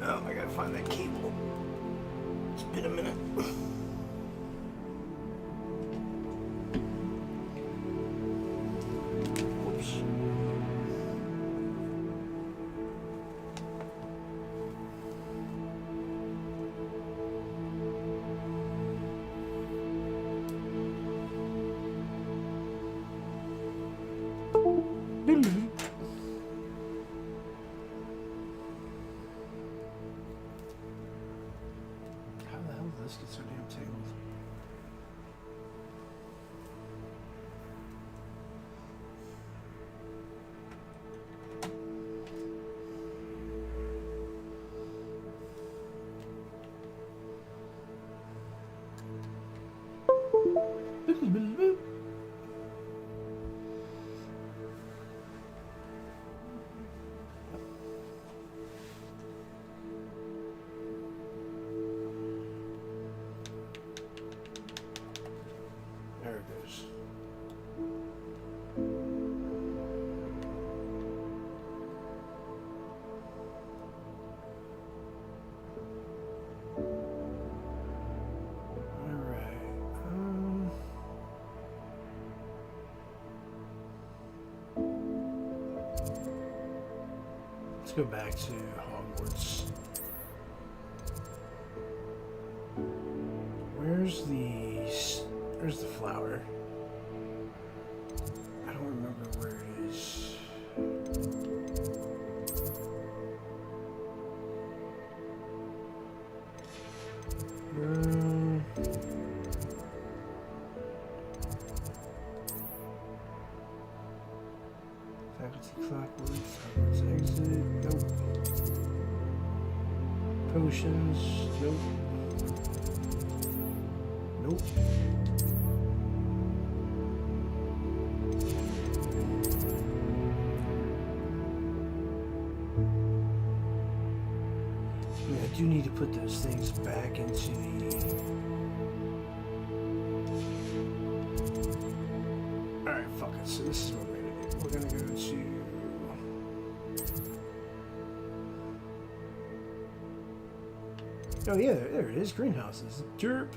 Oh, I gotta find that cable. It's been a minute. Whoops. How the hell did this get so damn tangled? There it goes. Alright. Let's go back to Hogwarts. Where's the flower? I don't remember where it is. Faculty clockwork, Hogwarts exit, nope. Potions, nope. Nope. I mean, I do need to put those things back into the... Alright, fuck it. So this is what we're gonna do. We're Oh yeah, there it is. Greenhouses. Derp.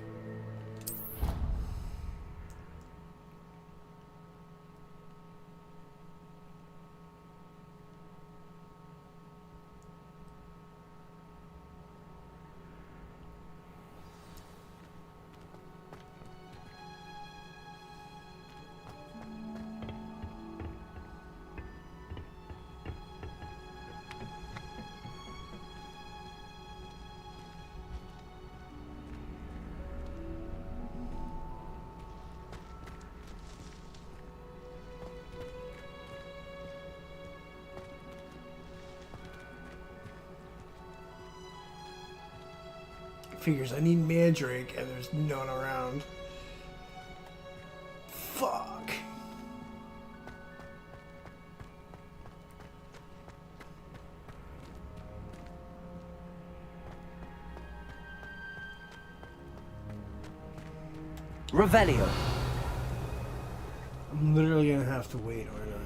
Figures I need Mandrake and there's none around. Fuck. Revelio. I'm literally gonna have to wait, aren't I?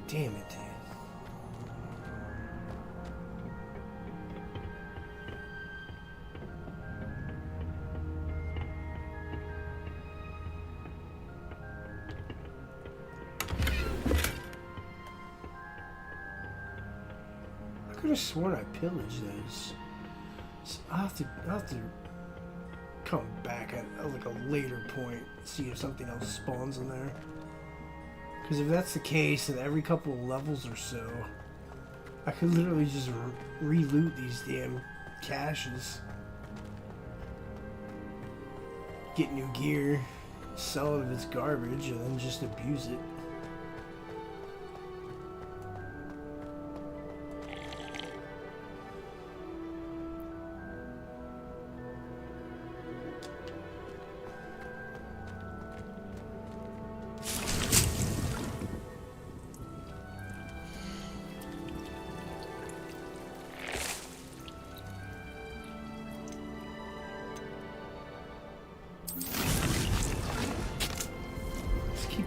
Damn it, dude. I could have sworn I pillaged those. So I'll have to come back at like a later point, see if something else spawns in there. Because if that's the case, then every couple of levels or so, I could literally just re-loot these damn caches. Get new gear, sell it if it's garbage, and then just abuse it.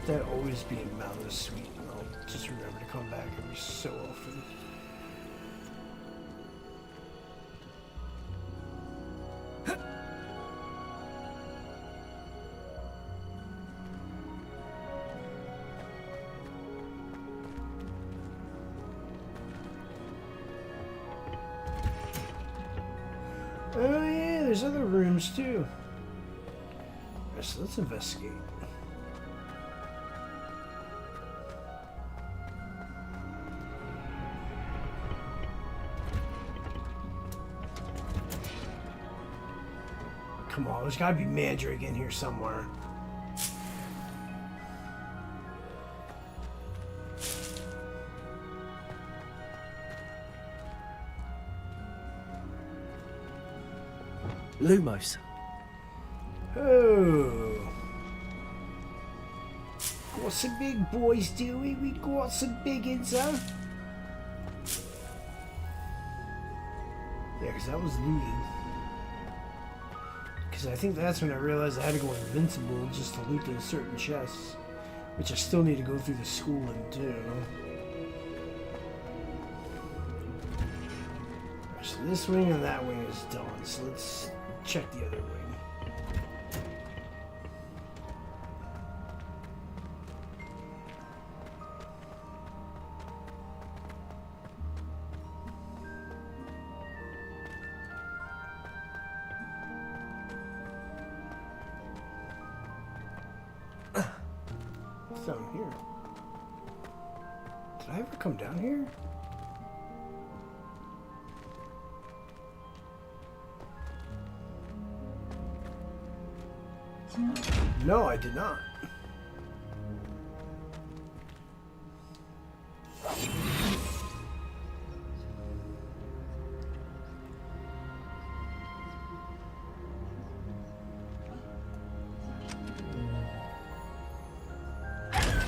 That always be a Mallow Sweet, and I'll just remember to come back every so often. Oh yeah, there's other rooms too. Alright, so let's investigate. Come on, there's gotta be Mandrake in here somewhere. Lumos. Oh. What's some big boys doing? We got some biggins, huh? Yeah, because that was looted. Because I think that's when I realized I had to go invincible just to loot those certain chests. Which I still need to go through the schooling too. So this wing and that wing is done. So let's check the other wing. Down here. Did I ever come down here? No, I did not.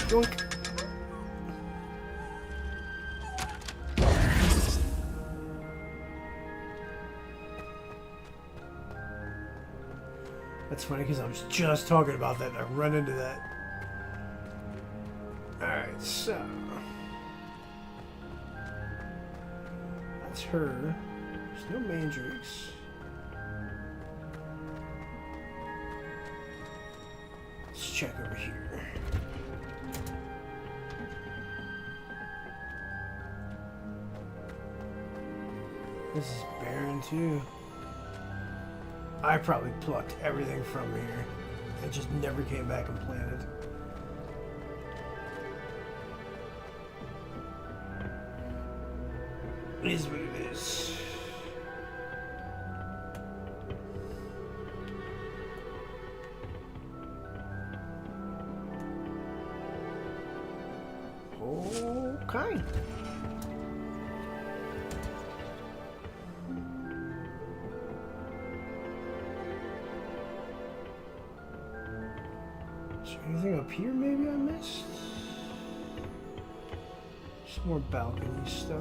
Doink. That's funny because I was just talking about that and I run into that. Alright, so. That's her. There's no mandrakes. Let's check over here. This is barren too. I probably plucked everything from here and just never came back and planted. It is what it is. Okay. Is there anything up here maybe I missed? Some more balcony stuff.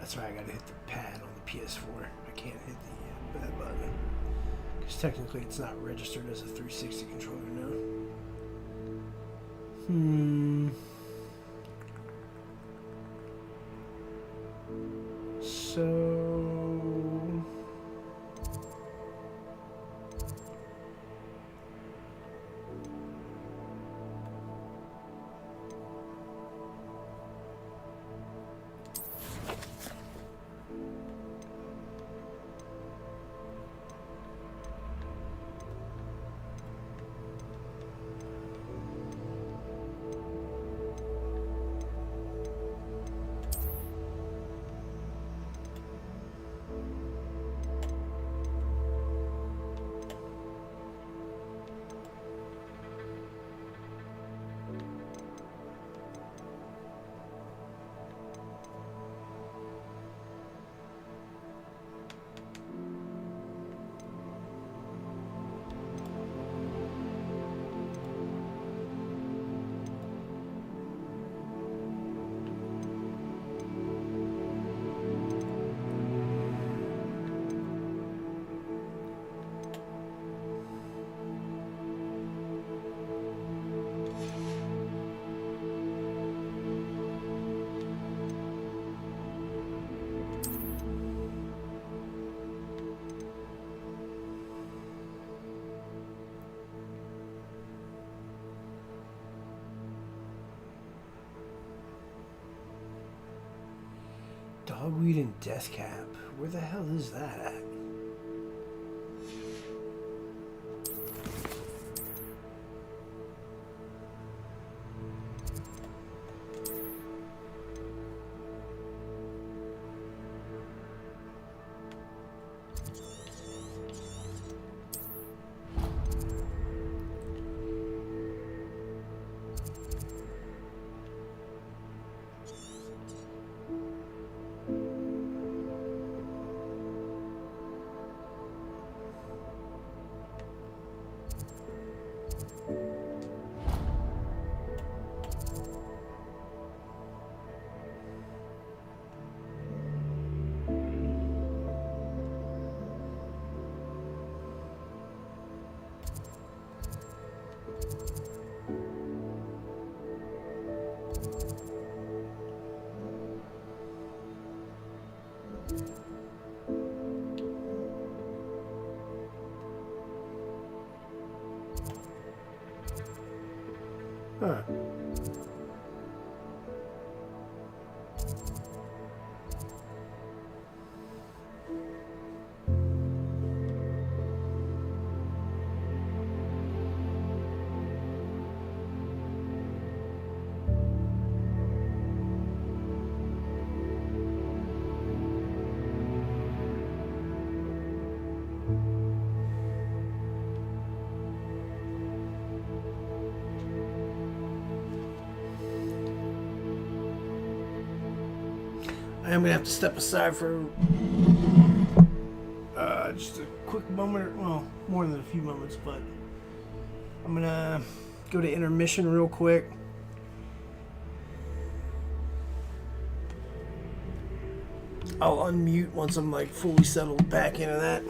That's right, I gotta hit the pad on the PS4. I can't hit the that button. Because technically it's not registered as a 360 controller now. So... Dogweed and Death Cap. Where the hell is that at? Huh. I am gonna have to step aside for just a quick moment, well, more than a few moments, but I'm gonna go to intermission real quick. I'll unmute once I'm like fully settled back into that.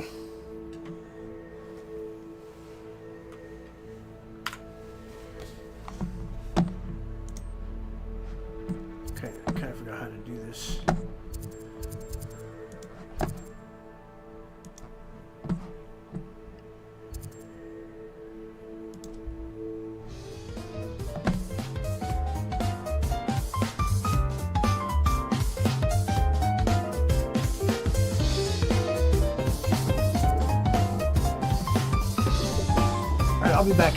Okay, I kind of forgot how to do this. I'll be back.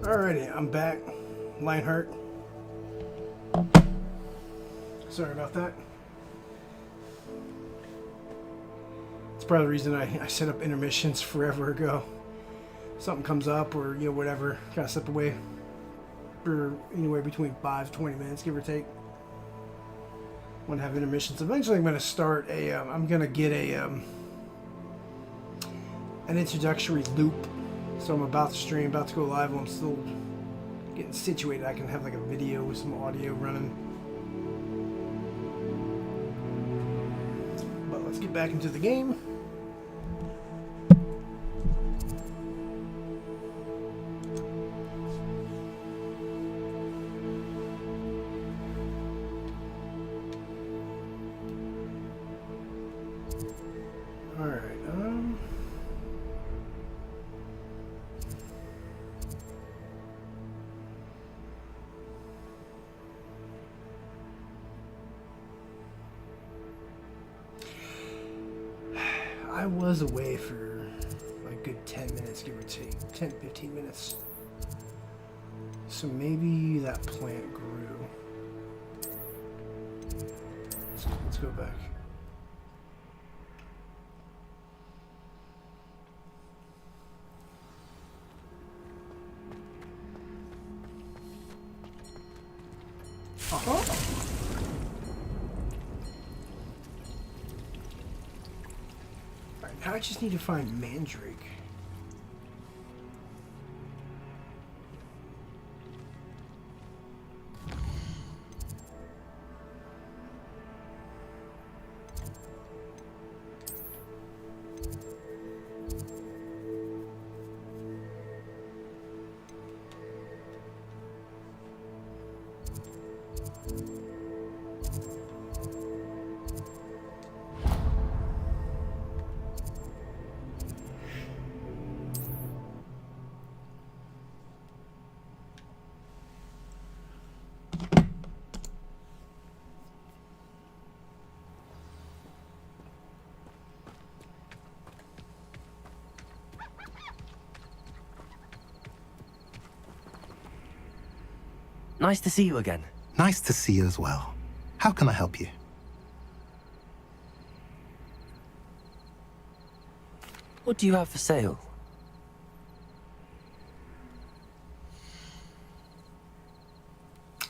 Alrighty, I'm back. Lionheart. Sorry about that. It's probably the reason I set up intermissions forever ago. Something comes up or, you know, whatever. Gotta step away for anywhere between 5-20 minutes, give or take. Want to have intermissions. Eventually I'm going to start a, I'm going to get a, an introductory loop. So I'm about to stream, about to go live while I'm still getting situated. I can have like a video with some audio running. But let's get back into the game. I was away for a good 10 minutes, give or take. 10-15 minutes. So maybe that plant grew. Let's go back. Uh-huh. Now I just need to find Mandrake. Nice to see you again. Nice to see you as well. How can I help you? What do you have for sale?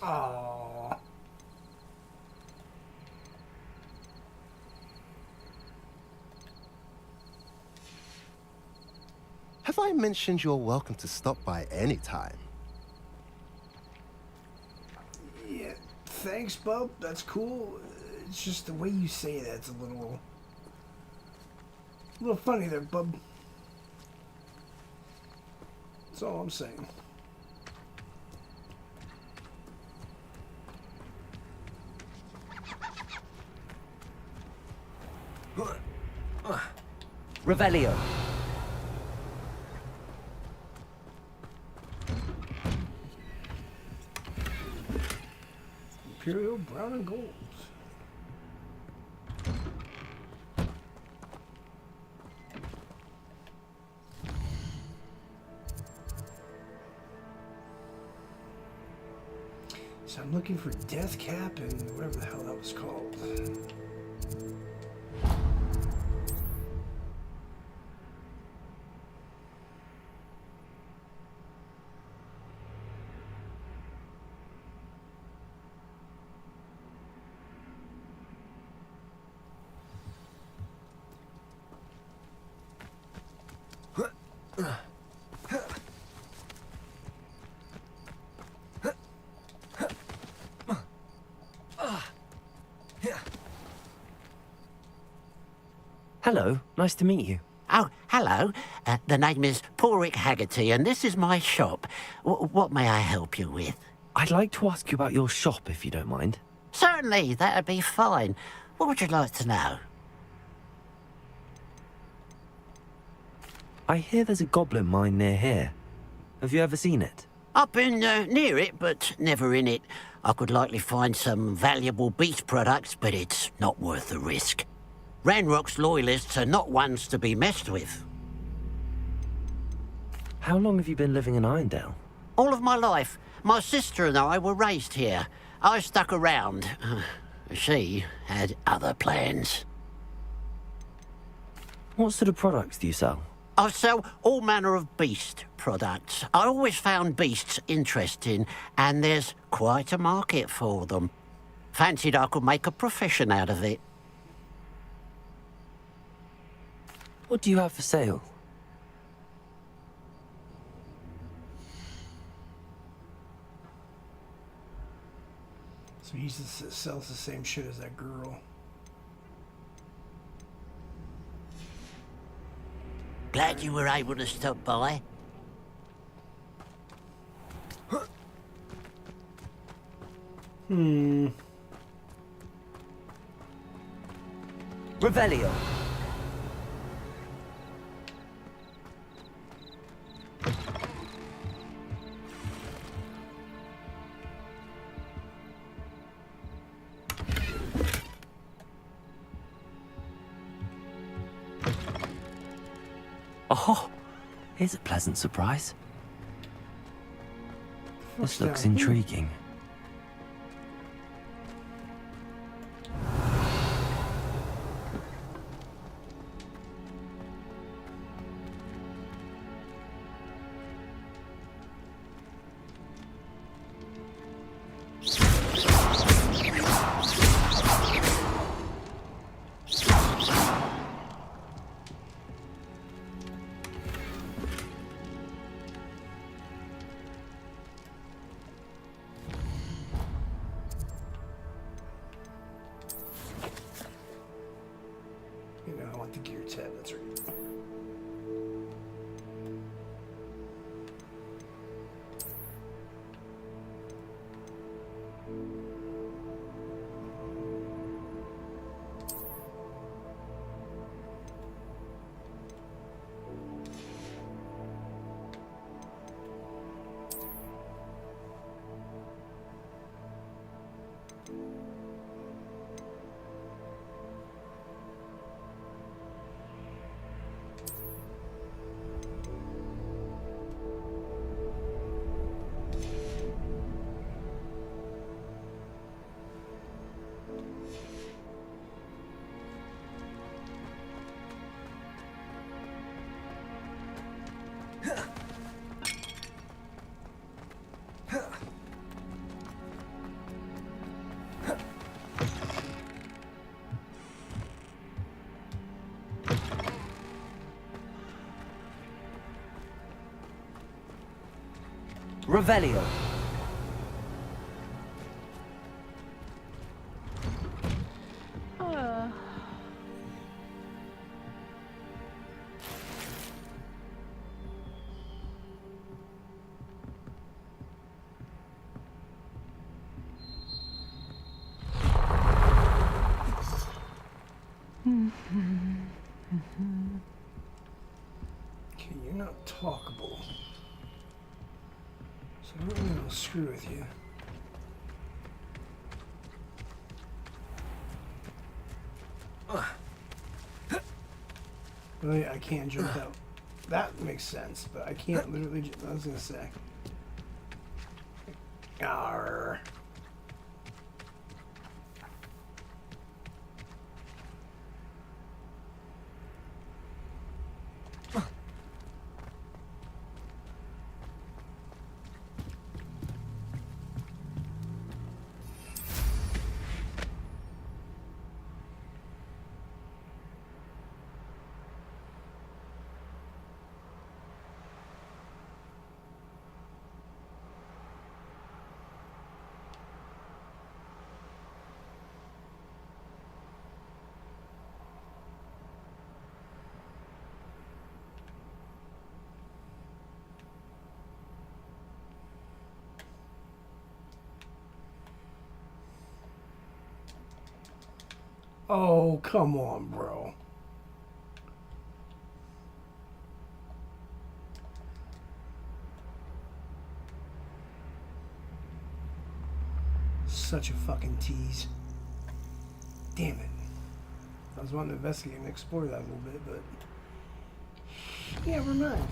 Aww. Have I mentioned you're welcome to stop by any time? Yeah, thanks, bub. That's cool. It's just the way you say that's a little funny there, bub. That's all I'm saying. Revelio. Imperial brown and gold. So I'm looking for Death Cap and whatever the hell that was called. Hello, nice to meet you. Oh, hello. The name is Porrick Haggerty, and this is my shop. What may I help you with? I'd like to ask you about your shop, if you don't mind. Certainly, that'd be fine. What would you like to know? I hear there's a goblin mine near here. Have you ever seen it? I've been near it, but never in it. I could likely find some valuable beast products, but it's not worth the risk. Ranrock's loyalists are not ones to be messed with. How long have you been living in Irondale? All of my life. My sister and I were raised here. I stuck around. She had other plans. What sort of products do you sell? I sell all manner of beast products. I always found beasts interesting, and there's quite a market for them. Fancied I could make a profession out of it. What do you have for sale? So he sells the same shit as that girl. Glad you were able to stop by. Revelio. Oh, here's a pleasant surprise. This looks intriguing. I want the gear tab, that's right. Revelio. Okay, you're not talkable. So I don't really want to screw with you. Really, I can't jump out. That makes sense, but I can't literally. I was gonna say. Arr. Oh, come on, bro. Such a fucking tease. Damn it. I was wanting to investigate and explore that a little bit, but... Yeah, never mind.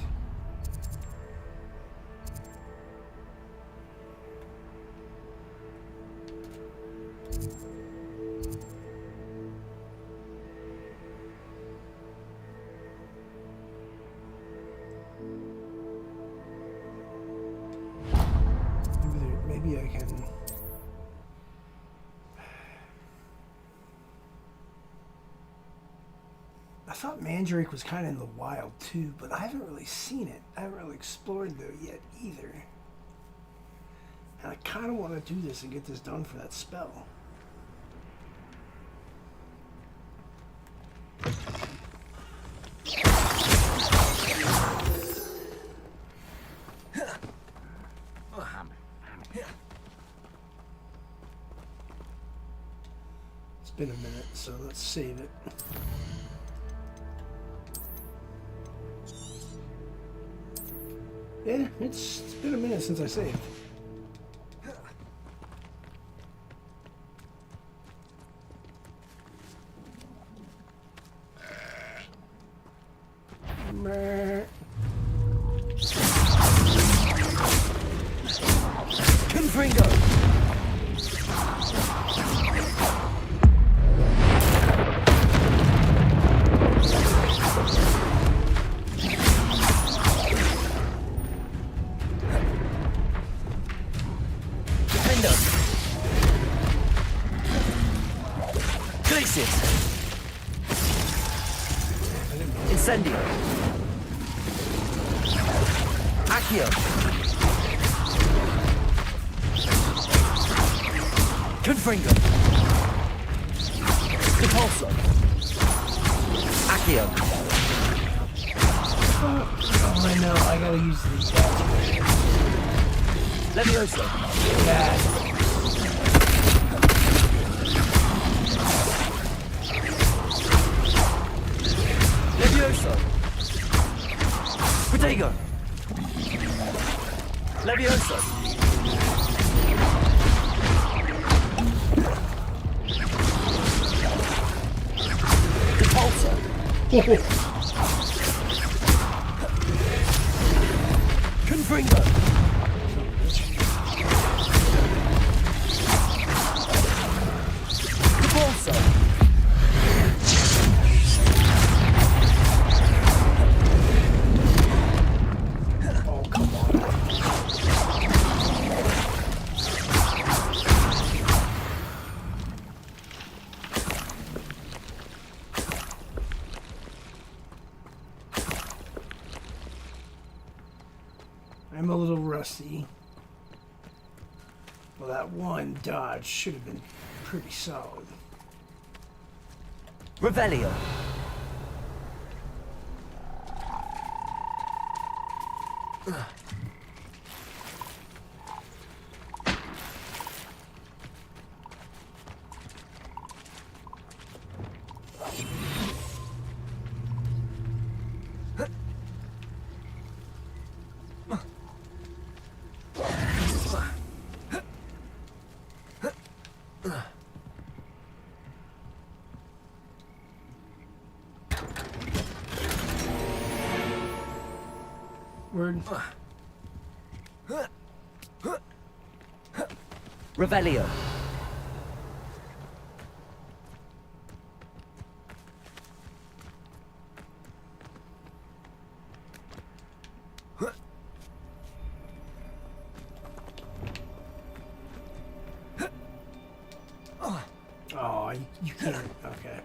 maybe I can... I thought Mandrake was kind of in the wild too, but I haven't really seen it. I haven't really explored there yet either. And I kind of want to do this and get this done for that spell. It's been a minute, so let's save it. Yeah, it's been a minute since I saved. Confringo! Incendio. Accio. Confringo. Repulso. Accio. Oh, I know. I gotta use these. Levioso. Yeah. Levioso. Protego. Levioso. Repulsor. Confringo. Repulsor. I'm a little rusty. Well, that one dodge should have been pretty solid. Revelio. Word. Revelio. Oh, you can't. Okay.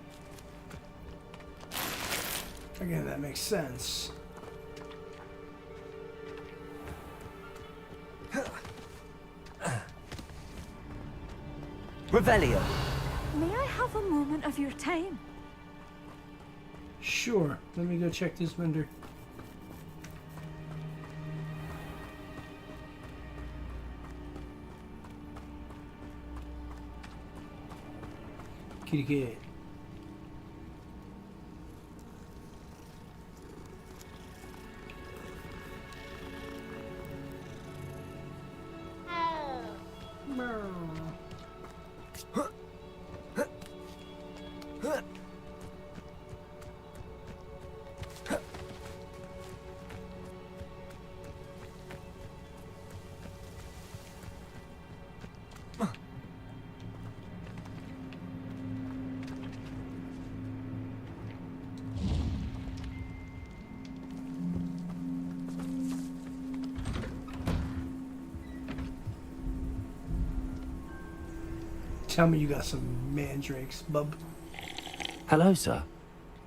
Again, that makes sense. Revelio. May I have a moment of your time? Sure. Let me go check this vendor. Kitty cat. tell me you got some mandrakes, bub. Hello, sir.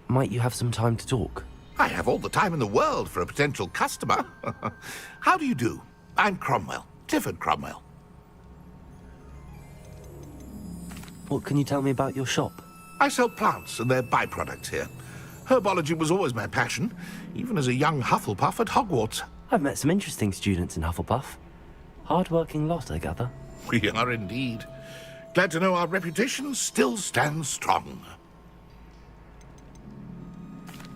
Might you have some time to talk? I have all the time in the world for a potential customer. How do you do? I'm Cromwell, Clifford Cromwell. What can you tell me about your shop? I sell plants and their byproducts here. Herbology was always my passion, even as a young Hufflepuff at Hogwarts. I've met some interesting students in Hufflepuff. Hard-working lot, I gather. We are indeed. Glad to know our reputation still stands strong.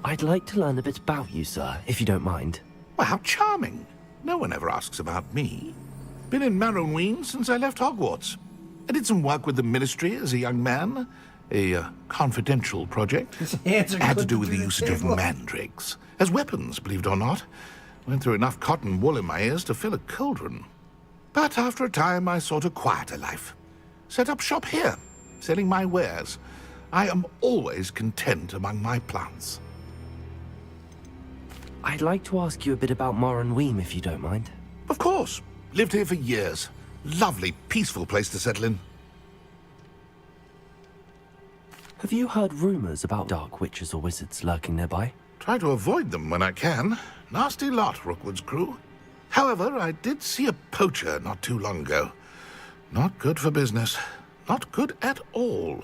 I'd like to learn a bit about you, sir, if you don't mind. Well, how charming. No one ever asks about me. Been in Marrowween since I left Hogwarts. I did some work with the Ministry as a young man. A confidential project. Had to do with the usage of mandrakes. As weapons, believe it or not. Went through enough cotton wool in my ears to fill a cauldron. But after a time, I sought a quieter life. Set up shop here, selling my wares. I am always content among my plants. I'd like to ask you a bit about Marrowween, if you don't mind. Of course. Lived here for years. Lovely, peaceful place to settle in. Have you heard rumors about dark witches or wizards lurking nearby? Try to avoid them when I can. Nasty lot, Rookwood's crew. However, I did see a poacher not too long ago. Not good for business. Not good at all.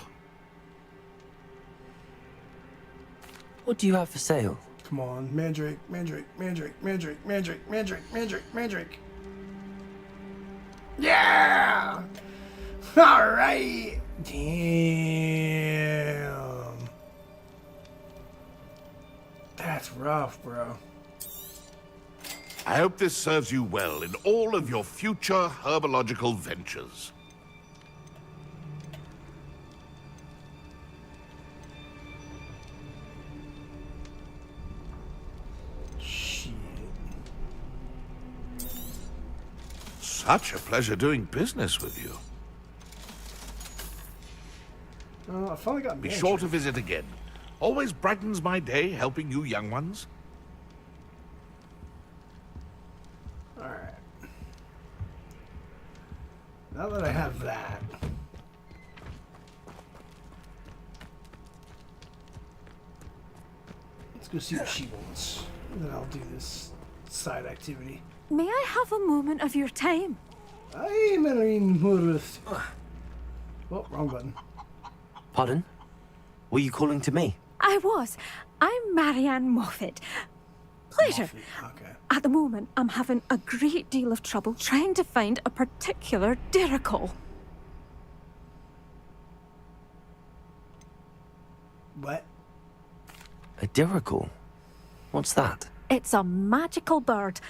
What do you have for sale? Come on, mandrake, mandrake, mandrake, mandrake, mandrake, mandrake, mandrake, mandrake. Yeah! All right. Damn. That's rough, bro. I hope this serves you well in all of your future herbological ventures. Such a pleasure doing business with you. I finally got Be sure to visit again. Always brightens my day helping you young ones. Alright. Now that I have that. Let's go see what she wants. And then I'll do this side activity. May I have a moment of your time? Aye, Marine Morris. Well, wrong button. Pardon? Were you calling to me? I was. I'm Marianne Moffat. Pleasure. Okay. At the moment, I'm having a great deal of trouble trying to find a particular diricle. What? A diricle? What's that? It's a magical bird.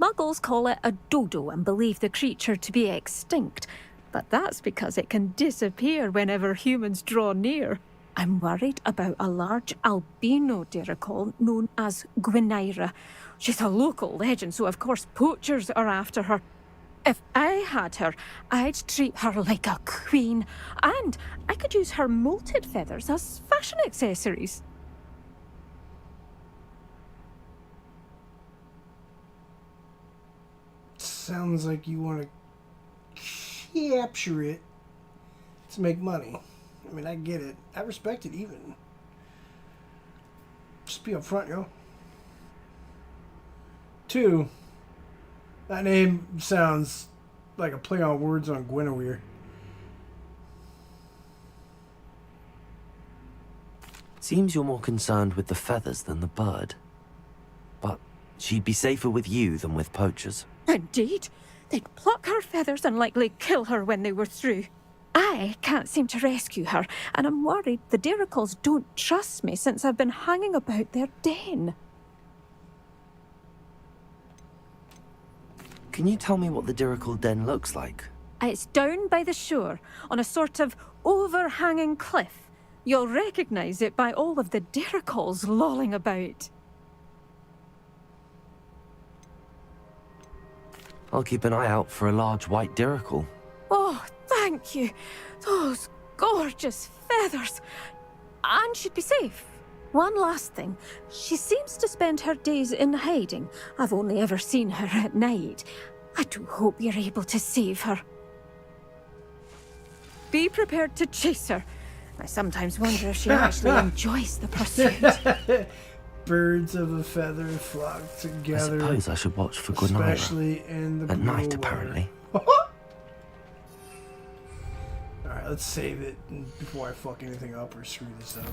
Muggles call it a dodo and believe the creature to be extinct. But that's because it can disappear whenever humans draw near. I'm worried about a large albino diricle known as Gwynaira. She's a local legend, so of course poachers are after her. If I had her, I'd treat her like a queen. And I could use her molted feathers as fashion accessories. Sounds like you want to capture it to make money. I mean, I get it. I respect it even. Just be upfront, yo. 2, that name sounds like a play on words on Guinevere. Seems you're more concerned with the feathers than the bird. But she'd be safer with you than with poachers. Indeed. They'd pluck her feathers and likely kill her when they were through. I can't seem to rescue her, and I'm worried the diricles don't trust me since I've been hanging about their den. Can you tell me what the diricle den looks like? It's down by the shore, on a sort of overhanging cliff. You'll recognise it by all of the diricles lolling about. I'll keep an eye out for a large white diricle. Oh, thank you. Those gorgeous feathers. And she'd be safe. One last thing. She seems to spend her days in hiding. I've only ever seen her at night. I do hope you're able to save her. Be prepared to chase her. I sometimes wonder if she actually enjoys the pursuit. Birds of a feather flock together. I suppose I should watch for Gwynaira. Especially in the at blue night, weather. apparently. Alright, let's save it before I fuck anything up or screw this up.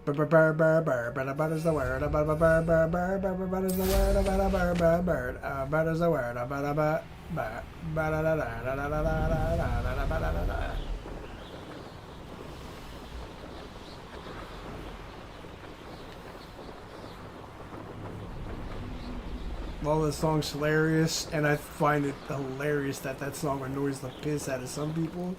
Bird is the word. Bird is the word. Bird is the word. Well, this song's hilarious, and I find it hilarious that that song annoys the piss out of some people.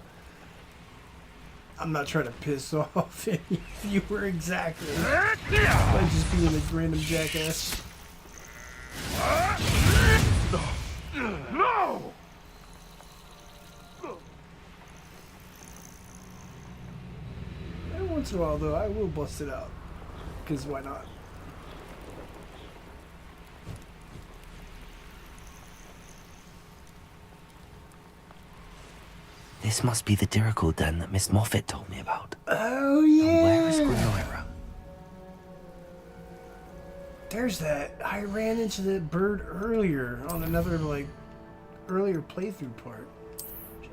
I'm not trying to piss off any viewer exactly. I'm just being a random jackass. No! Every once in a while, though, I will bust it out. Because why not? This must be the Dirical den that Miss Moffat told me about. Oh, yeah. Now, where is Gwynaira? There's that. I ran into the bird earlier on another, like, earlier playthrough part.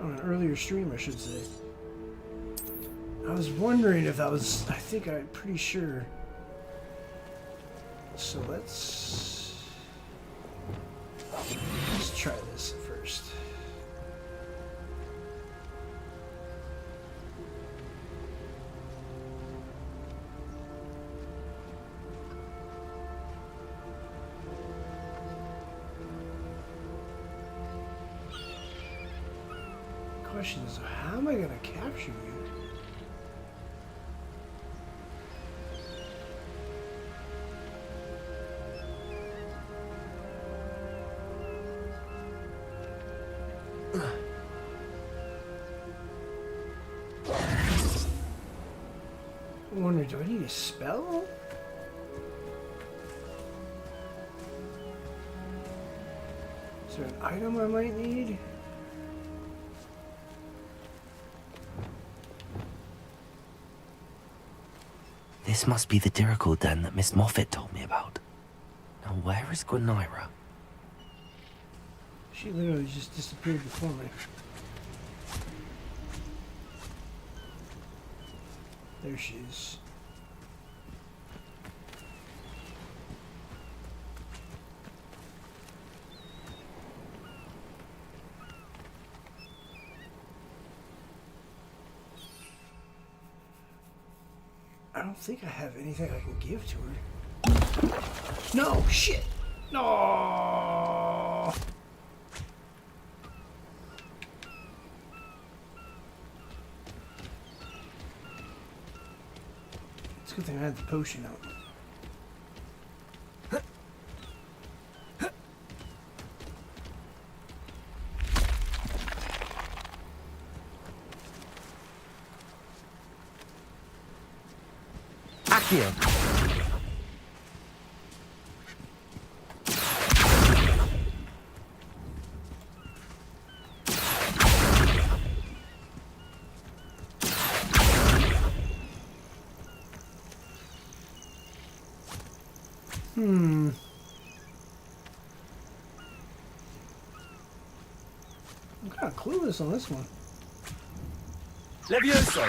On an earlier stream, I should say. I was wondering if that was... I'm pretty sure. So let's try this first. Question is, how am I going to capture you? I wonder, do I need a spell? Is there an item I might need? This must be the Dirical den that Miss Moffat told me about. Now, where is Gwynaira? She literally just disappeared before me. There she is. I don't think I have anything I can give to her. No, shit! No! It's a good thing I had the potion out. Accio. I'm kind of clueless on this one. Levioso!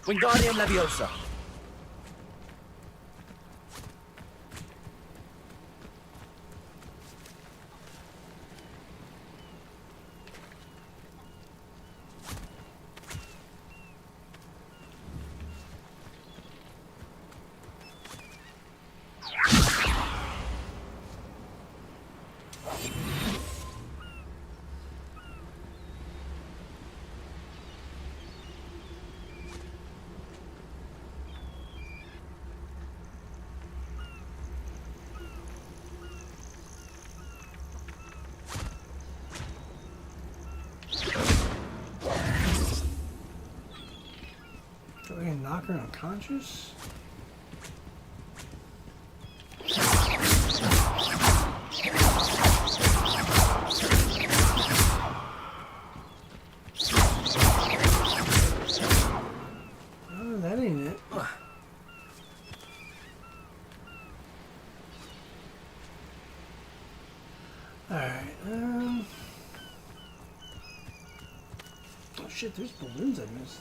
Wingardium Leviosa. her unconscious? Oh, that ain't it. Alright, oh shit, there's balloons I missed.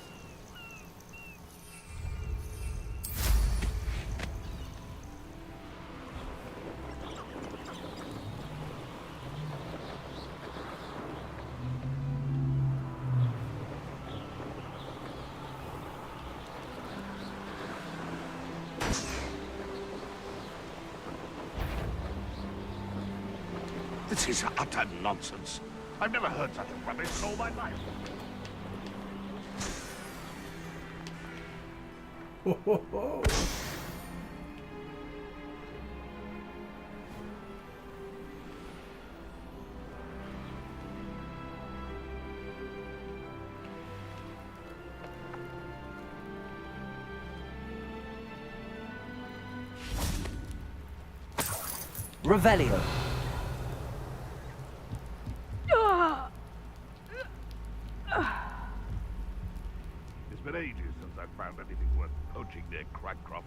This is utter nonsense. I've never heard such rubbish in all my life. Ho, ho, ho. Revelio. It's been ages since I've found anything worth poaching near Cragcroft.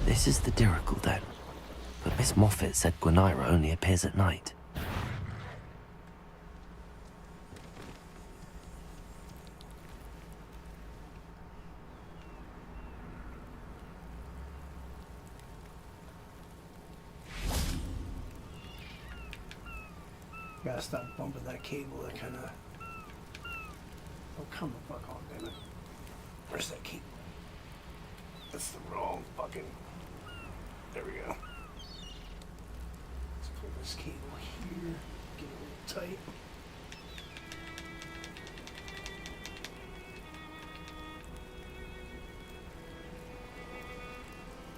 This is the Dirical Den. But Miss Moffat said Gwynaira only appears at night. Gotta stop bumping that cable, that kinda... Oh, come the fuck on, damn it. Where's that cable? That's the wrong fucking... There we go. Let's pull this cable here, get it a little tight.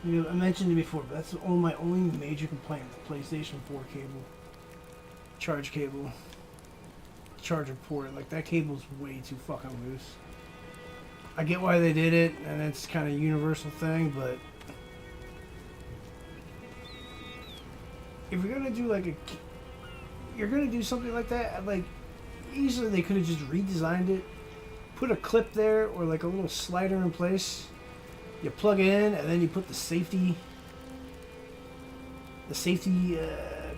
You know, I mentioned it before, but that's my only major complaint with the PlayStation 4 cable. Charge cable. Charger port. Like, that cable's way too fucking loose. I get why they did it, and it's kind of a universal thing, but... If you're gonna do, like, you're gonna do something like that, like, easily they could have just redesigned it. Put a clip there, or, like, a little slider in place. You plug it in, and then you put the safety...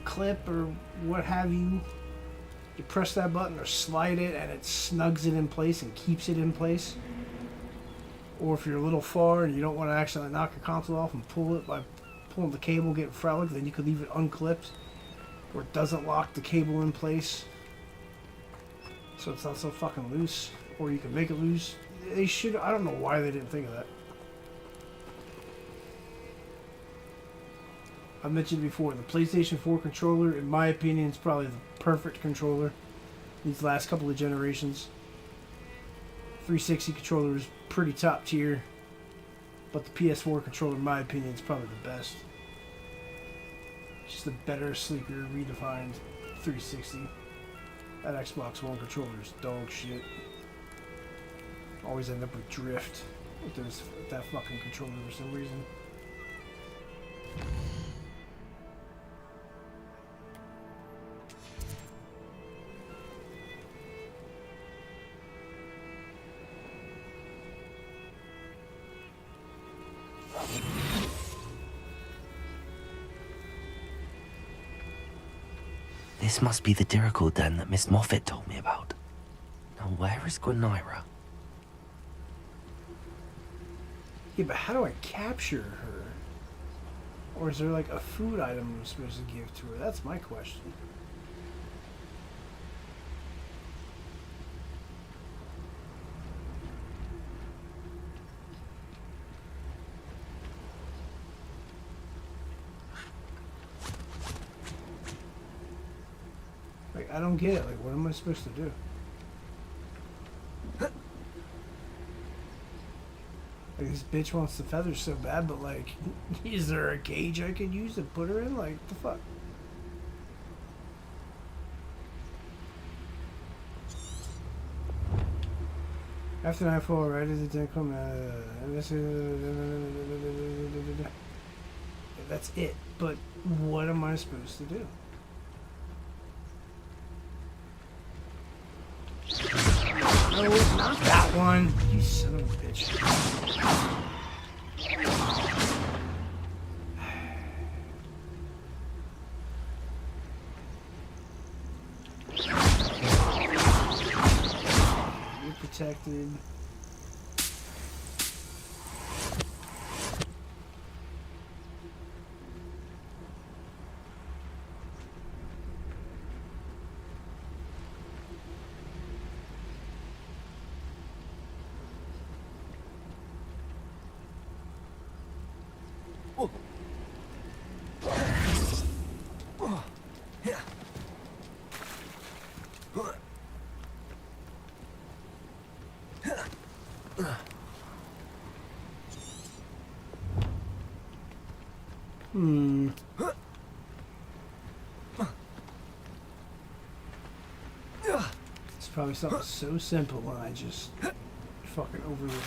clip or what have you. You press that button or slide it and it snugs it in place and keeps it in place. Or if you're a little far and you don't want to actually knock your console off and pull it by pulling the cable, get frolic, then you could leave it unclipped where it doesn't lock the cable in place so it's not so fucking loose. Or you can make it loose. They should, I don't know why they didn't think of that. I mentioned before, the PlayStation 4 controller, in my opinion, is probably the perfect controller these last couple of generations. 360 controller is pretty top tier, but the PS4 controller, in my opinion, is probably the best. Just a better, sleeker, redefined 360. That Xbox One controller is dog shit. Always end up with drift with that fucking controller for some reason. This must be the Dirical Den that Miss Moffat told me about. Now where is Gwynaira? Yeah, but how do I capture her? Or is there like a food item I'm supposed to give to her? That's my question. Like, I don't get it. Like, what am I supposed to do? Like, this bitch wants the feathers so bad, but like, is there a cage I could use to put her in? Like, the fuck? After nightfall, right as it didn't come. That's it. But what am I supposed to do? No, not that one. You son of a bitch. You're protected. It's probably something so simple and I just fucking overlook it.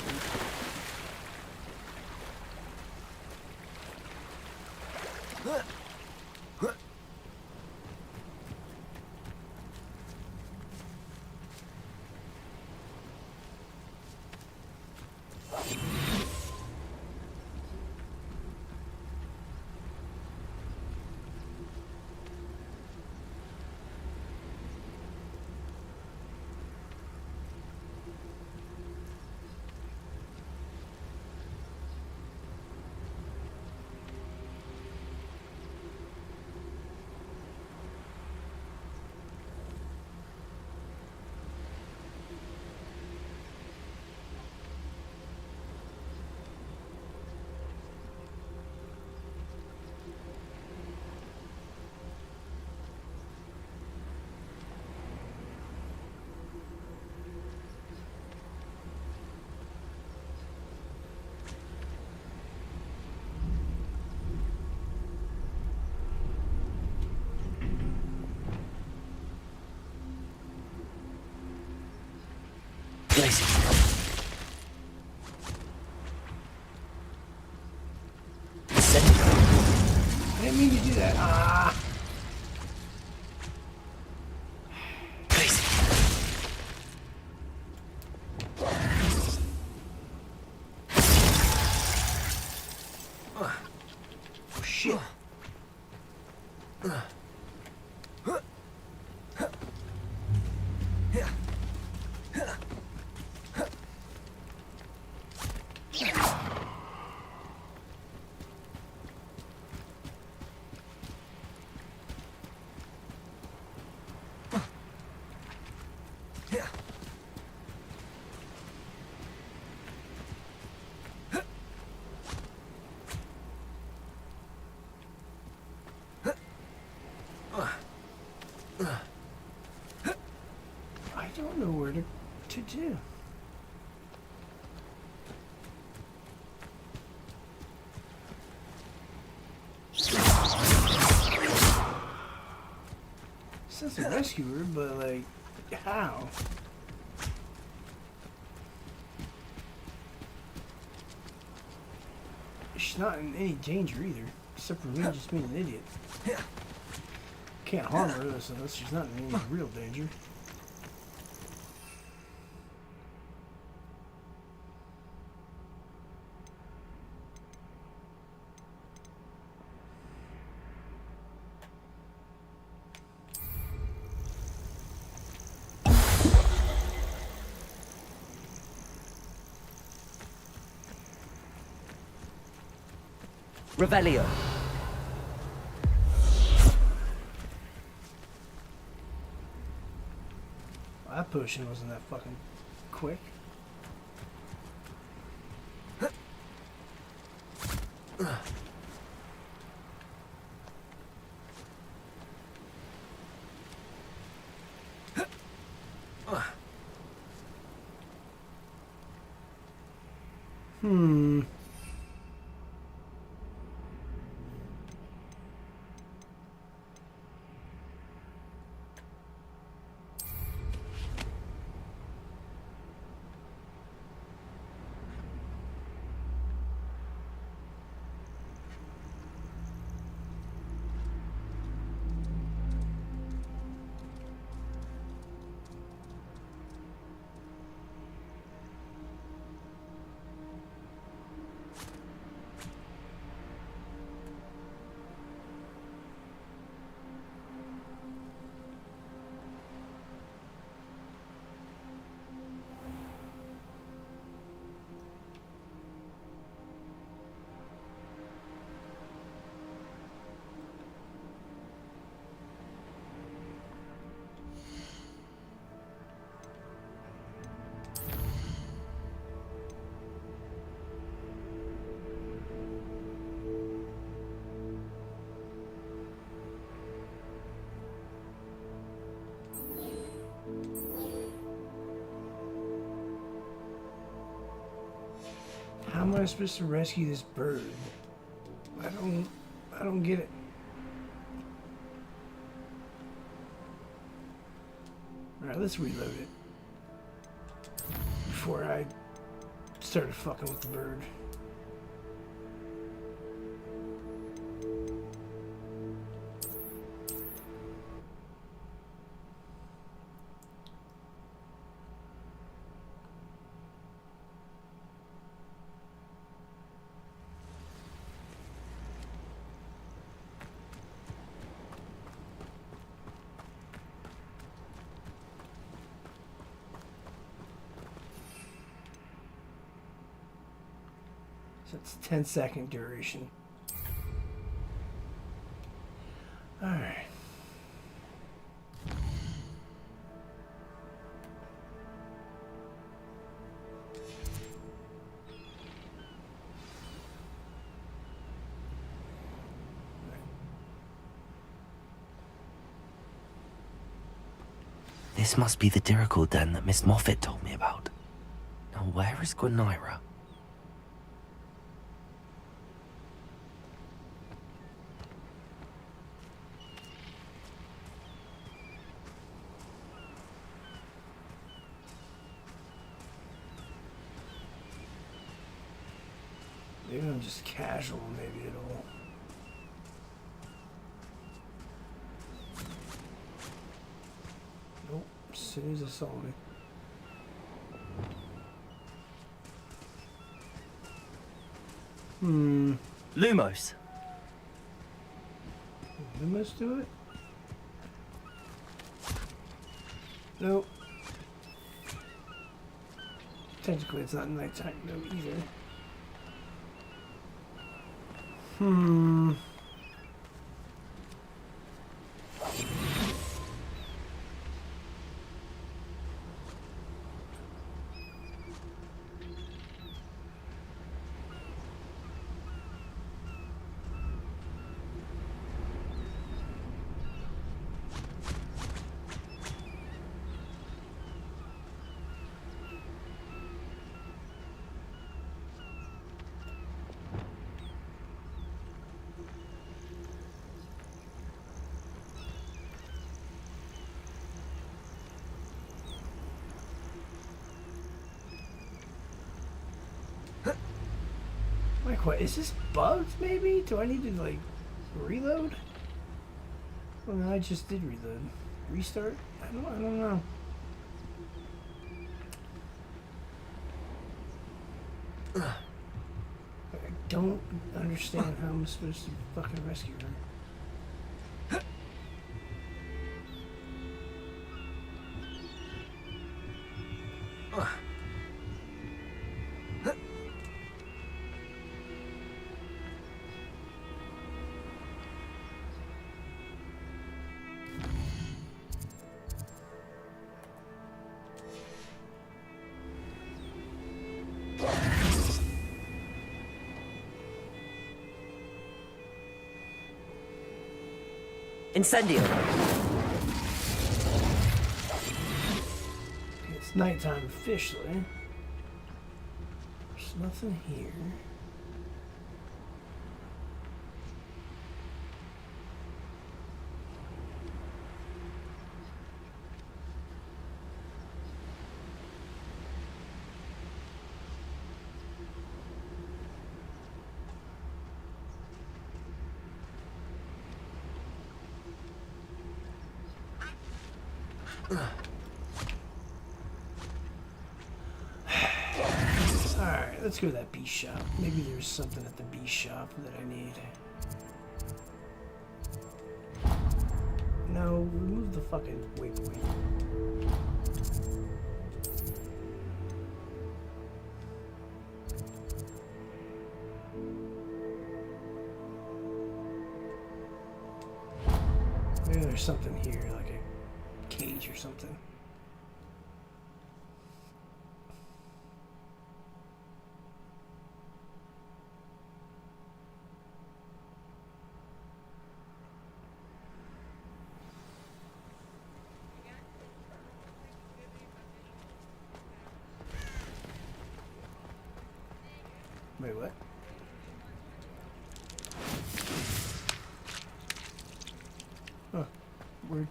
I didn't mean to do that. Ah. Oh shit. I don't know where to do. Says a rescuer, but like, how? She's not in any danger either, except for me just being an idiot. Can't harm her, so she's not in any real danger. Revelio. That potion wasn't that fucking quick. How am I supposed to rescue this bird? I don't get it. Alright, let's reload it. Before I started fucking with the bird. So it's 10-second duration. Alright. This must be the Dirical den that Miss Moffat told me about. Now where is Gwenira? Maybe I'm just casual, maybe it'll... Nope, as soon as I saw me. Lumos. Lumos do it? Nope. Technically it's not nighttime, no, either. Like, what? Is this bugged, maybe? Do I need to, like, reload? Well, no, I just did reload. Restart? I don't know. I don't understand how I'm supposed to fucking rescue her. Incendio. It's nighttime officially. There's nothing here. Alright, let's go to that bee shop. Maybe there's something at the bee shop that I need. No, remove the fucking waypoint. Maybe there's something here, like a cage or something. Wait, what? Oh, weird.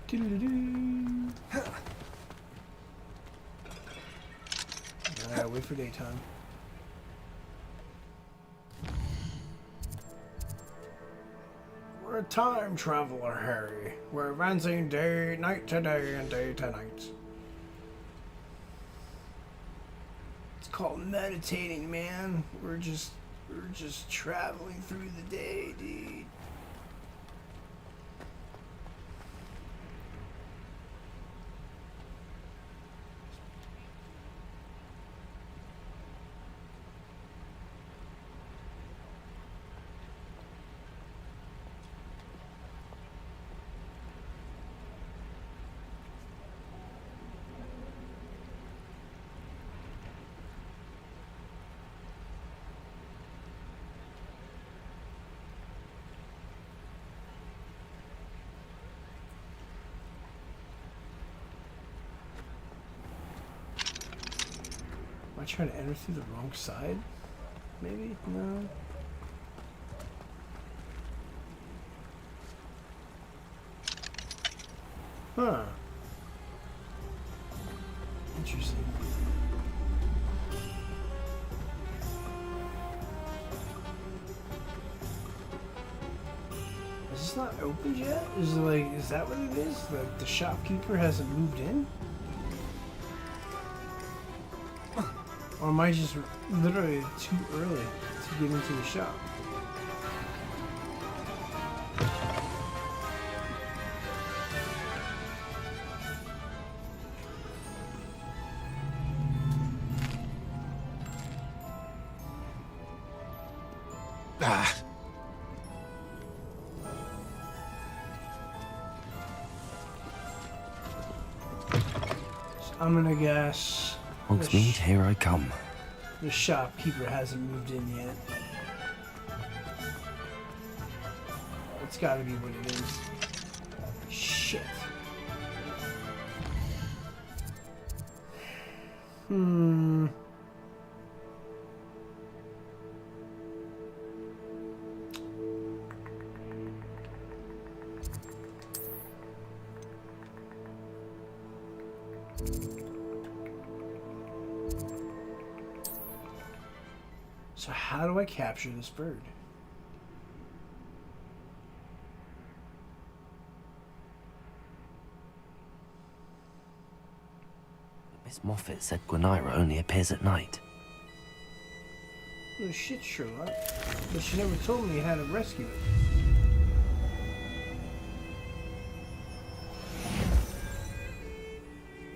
Doo-doo-doo. Alright, wait for daytime. We're a time traveler, Harry. We're advancing night to day and day to night. It's called meditating, man. We're just traveling through the day, dude. Am I trying to enter through the wrong side? Maybe? No. Huh. Interesting. Is this not open yet? Is it like, is that what it is? The shopkeeper hasn't moved in? Or am I just literally too early to get into the shop? So I'm gonna guess. Hogsmeade, here I come. The shopkeeper hasn't moved in yet. It's gotta be what it is. Shit. So how do I capture this bird? Miss Moffat said Gwenira only appears at night. No shit, Sherlock. But she never told me how to rescue it.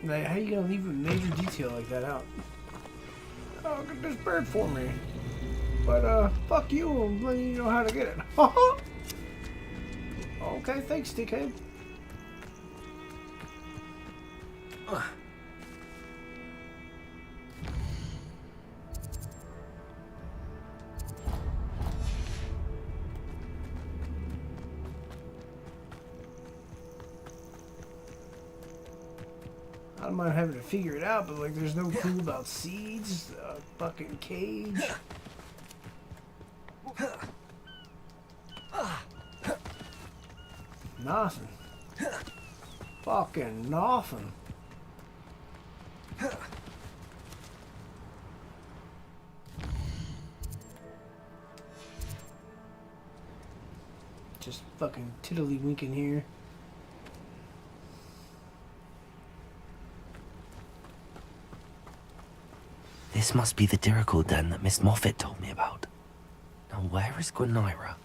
Like, how you gonna leave a major detail like that out? Oh, get this bird for me. But, fuck you, I'm letting you know how to get it. Okay, thanks, dickhead. I don't mind having to figure it out, but like, there's no clue about seeds, fucking cage. Nothing. Fucking nothing. Just fucking tiddly-winking here. This must be the Dirical den that Miss Moffat told me about. Now where is Gwenira?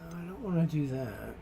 I don't want to do that.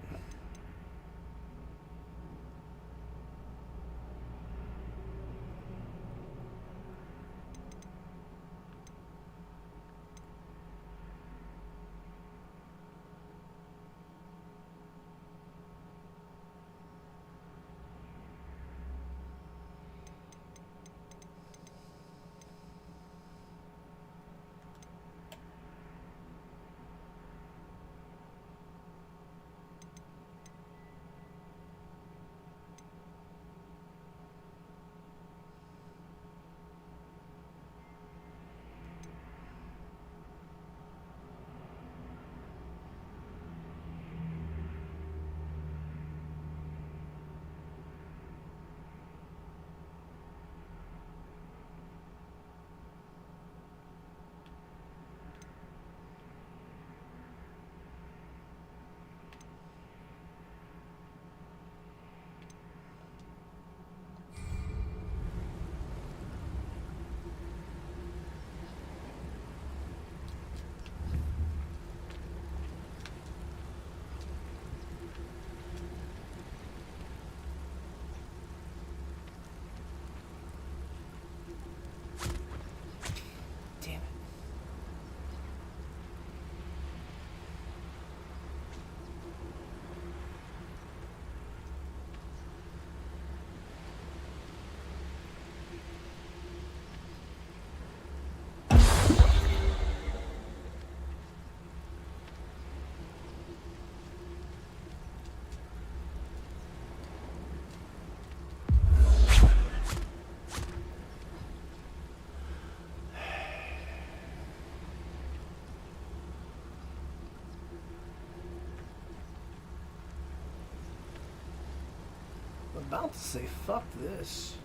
I'm about to say, fuck this.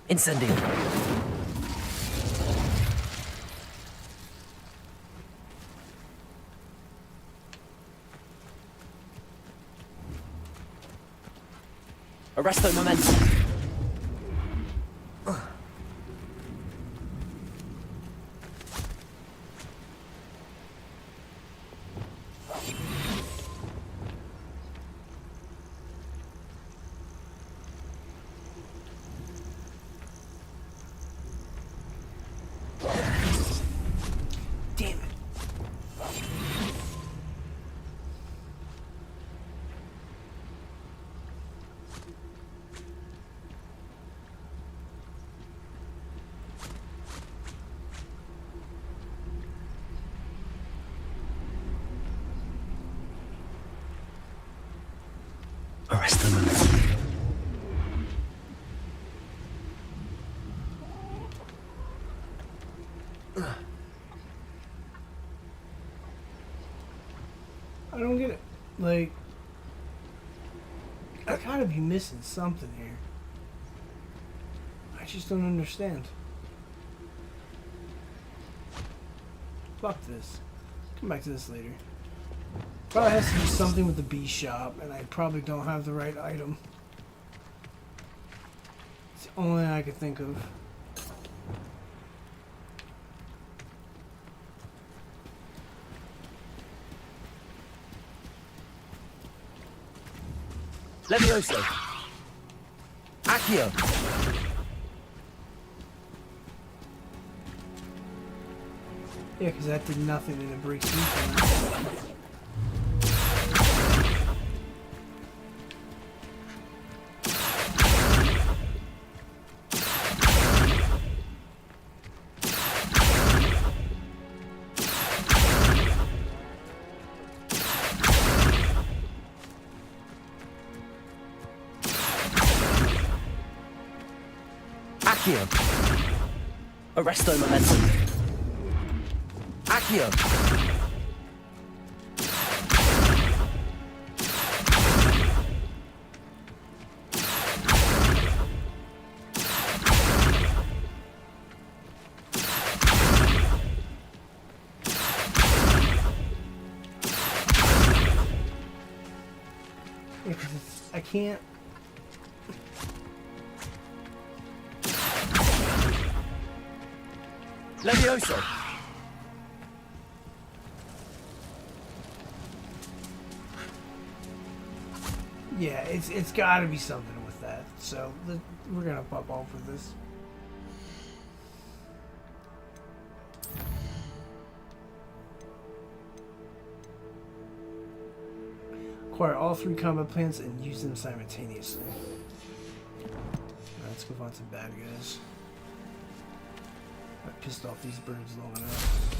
Incendiary. Arresto momentum. Damn it. Arrest the momentum. I don't get it. Like, I gotta be missing something here. I just don't understand. Fuck this. Come back to this later. Probably has to be something with the bee shop, and I probably don't have the right item. It's the only thing I could think of. Levioso. Accio. Yeah, because that did nothing and it breaks me. Accio. Arresto momentum. Accio. I can't. Levioso. Yeah, it's got to be something with that. So we're gonna pop off with this. Acquire all 3 combat plants and use them simultaneously. Alright, let's go find some bad guys. I pissed off these birds long enough.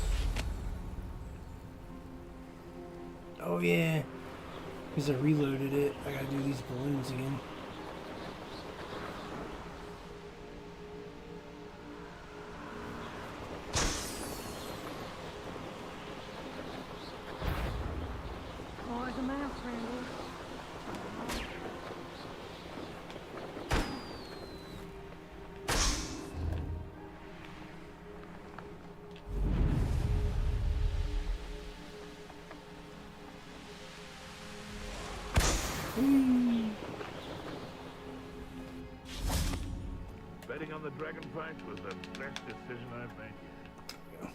Oh yeah, because I reloaded it. I gotta do these balloons again. Betting on the dragon fight was the best decision I've made yet.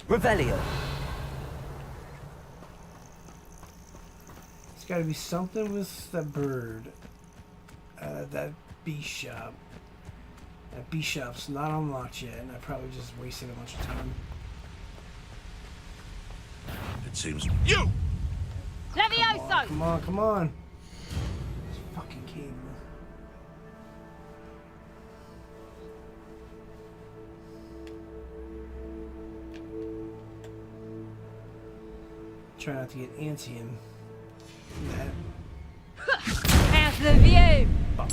Revelio. It's got to be something with that bird. That bee shop. That bee shop's not unlocked yet, and I probably just wasted a bunch of time. It seems you! Levioso! Come on, come on. This fucking cable. Try not to get antsy him. How's the view? Fuck.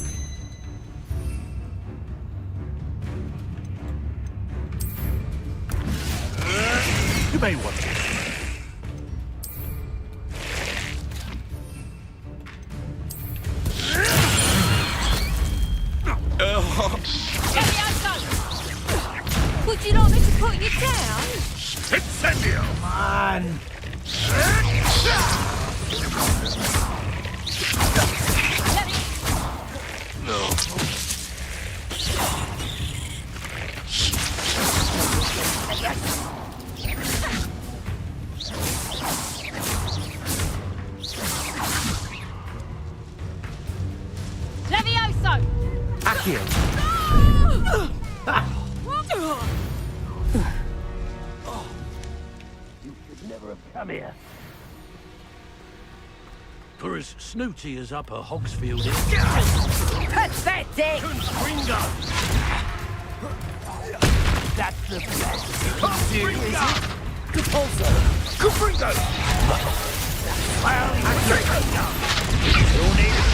You may want to. Would you like me to put you down? Incendio! Come on! No. Levioso! Accio. You should never have come here. For as snooty as Upper Hogsfield is... Pathetic! Confringo! That's the best. Confringo! Capulso! Confringo! Well, Confringo! You'll need it.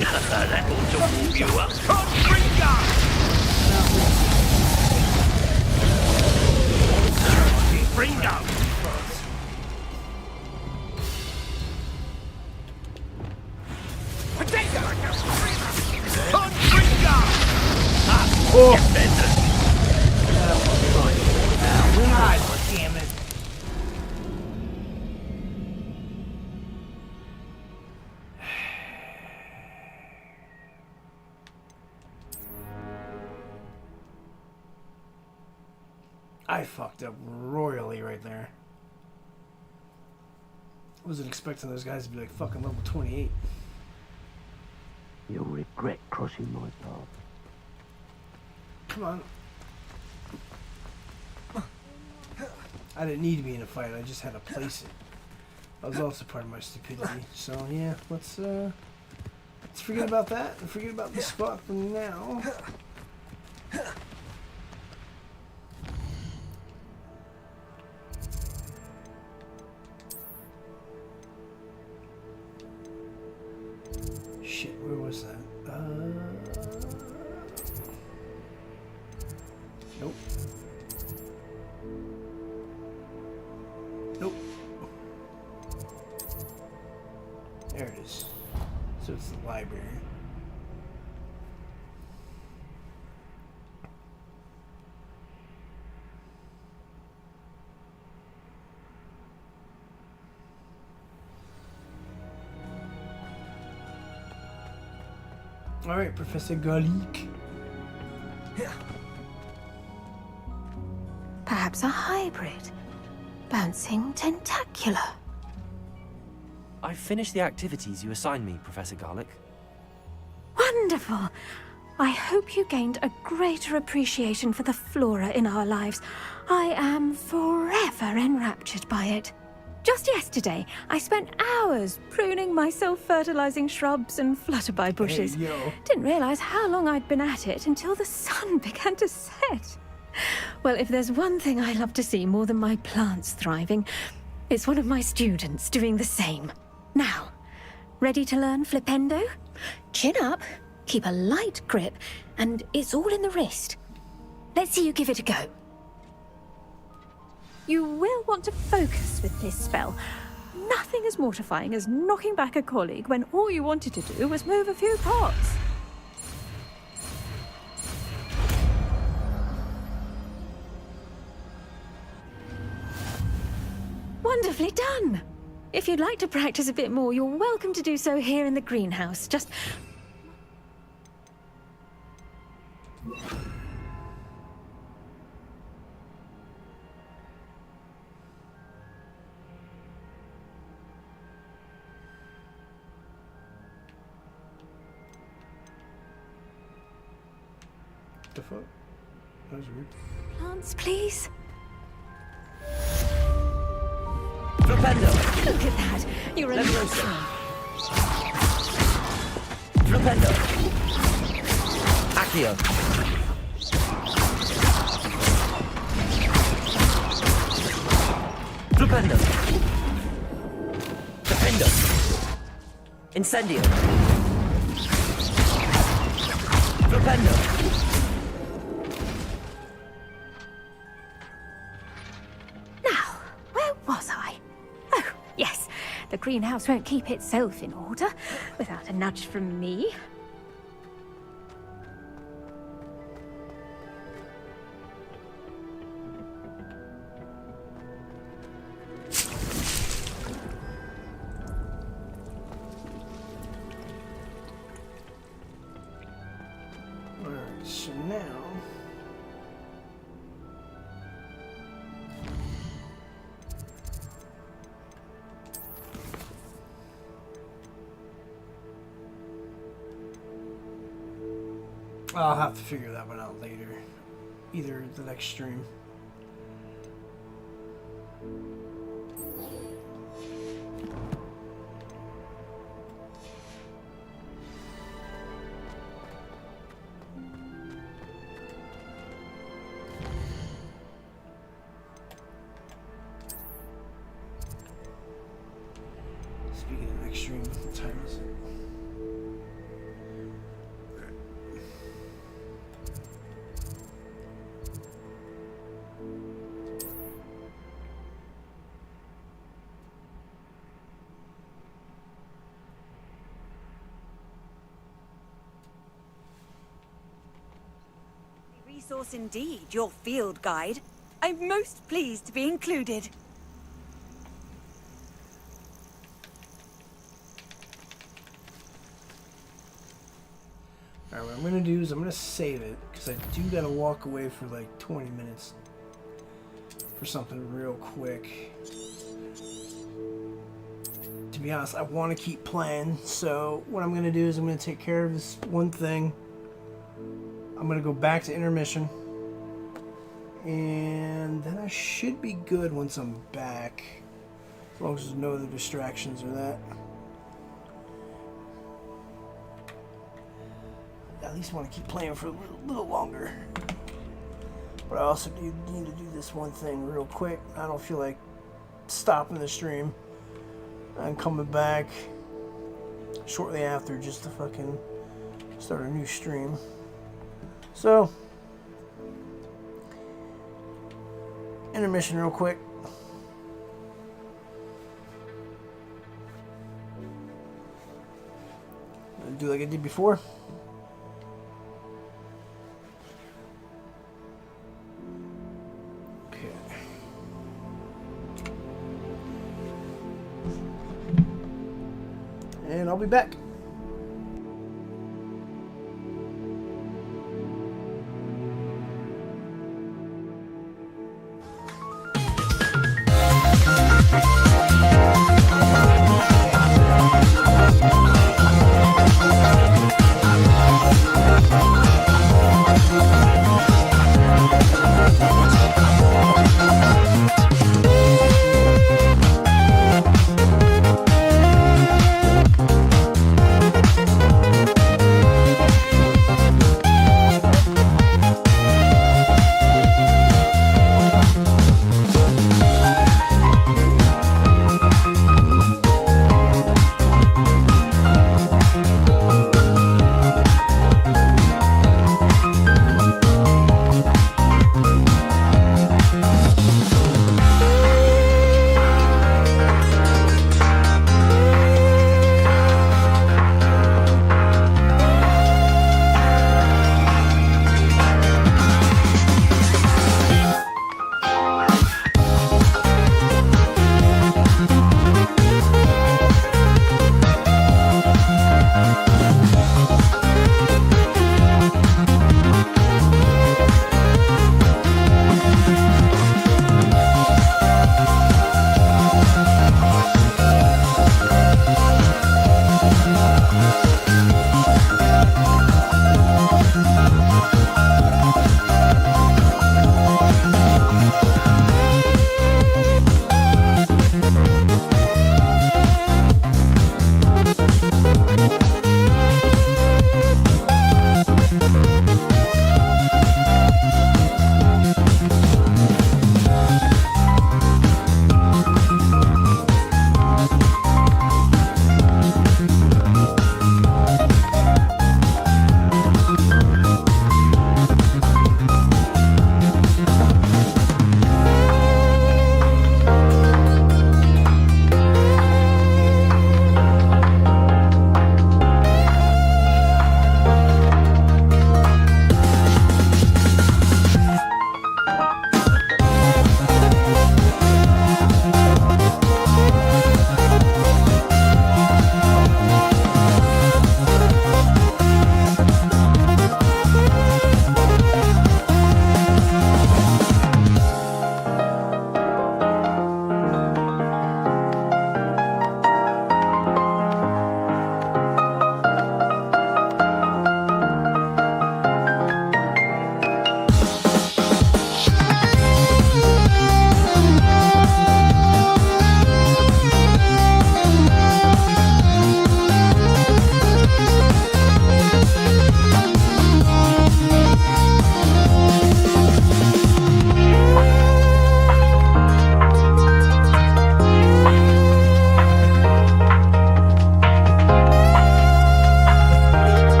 That ought to warm you up. Confringo! Confringo! Potato! Confringo! Oh! God damn it. I fucked up royally right there. I wasn't expecting those guys to be like fucking level 28. You'll regret crossing my path. Come on. I didn't need to be in a fight, I just had to place it. That was also part of my stupidity. So yeah, let's forget about that and forget about this spot for now. Shit, where was that? Nope. Nope. There it is. So it's the library. All right, Professor Garlic. Perhaps a hybrid. Bouncing tentacular. I've finished the activities you assigned me, Professor Garlic. Wonderful. I hope you gained a greater appreciation for the flora in our lives. I am forever enraptured by it. Just yesterday, I spent hours pruning my self-fertilizing shrubs and flutterby bushes. Hey, yo. Didn't realize how long I'd been at it until the sun began to set. Well, if there's one thing I love to see more than my plants thriving, it's one of my students doing the same. Now, ready to learn Flipendo? Chin up, keep a light grip, and it's all in the wrist. Let's see you give it a go. You will want to focus with this spell. Nothing as mortifying as knocking back a colleague when all you wanted to do was move a few pots. Wonderfully done! If you'd like to practice a bit more, you're welcome to do so here in the greenhouse. Just... The fuck? That was weird. Plants, please? Flipendo! Look at that! You're a Leviosa! Flipendo! Accio! Flipendo! Defendo! Incendio! Flipendo! Now, where was I? Oh, yes. The greenhouse won't keep itself in order without a nudge from me. Alright, so now... I'll have to figure that one out later. Either the next stream. next stream. What time is it? Resource indeed, your field guide. I'm most pleased to be included. Alright, what I'm gonna do is I'm gonna save it, because I do gotta walk away for like 20 minutes for something real quick. To be honest, I want to keep playing, so what I'm gonna do is I'm gonna take care of this one thing. I'm gonna go back to intermission, and then I should be good once I'm back, as long as there's no other distractions or that. I at least want to keep playing for a little longer, but I also do need to do this one thing real quick. I don't feel like stopping the stream and coming back shortly after just to fucking start a new stream. So, intermission real quick. I'll do like I did before. Okay. And I'll be back.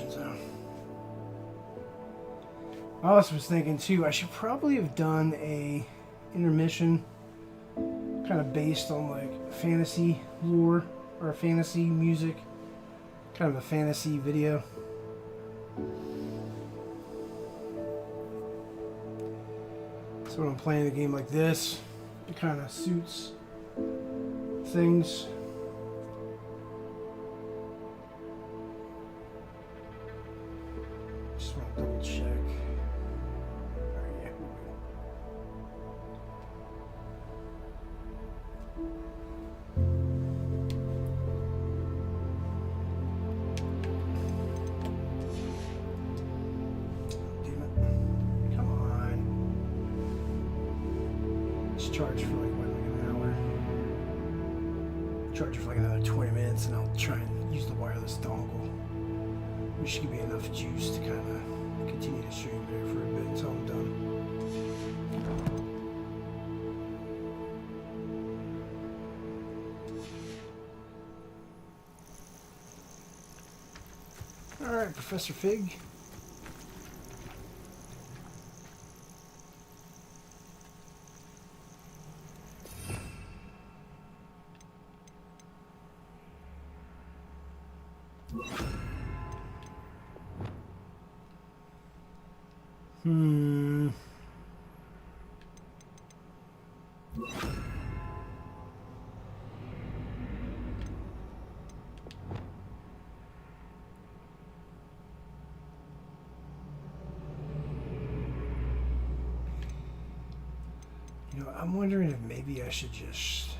intermission zone. I also was thinking too, I should probably have done a intermission kind of based on like fantasy lore or fantasy music, kind of a fantasy video. So when I'm playing a game like this, it kind of suits things. Just want to double check. Charge for like an hour. Charge for like another 20 minutes, and I'll try and use the wireless dongle, which should give me enough juice to kind of continue to stream there for a bit until I'm done. All right, Professor Fig. You know, I'm wondering if maybe I should just...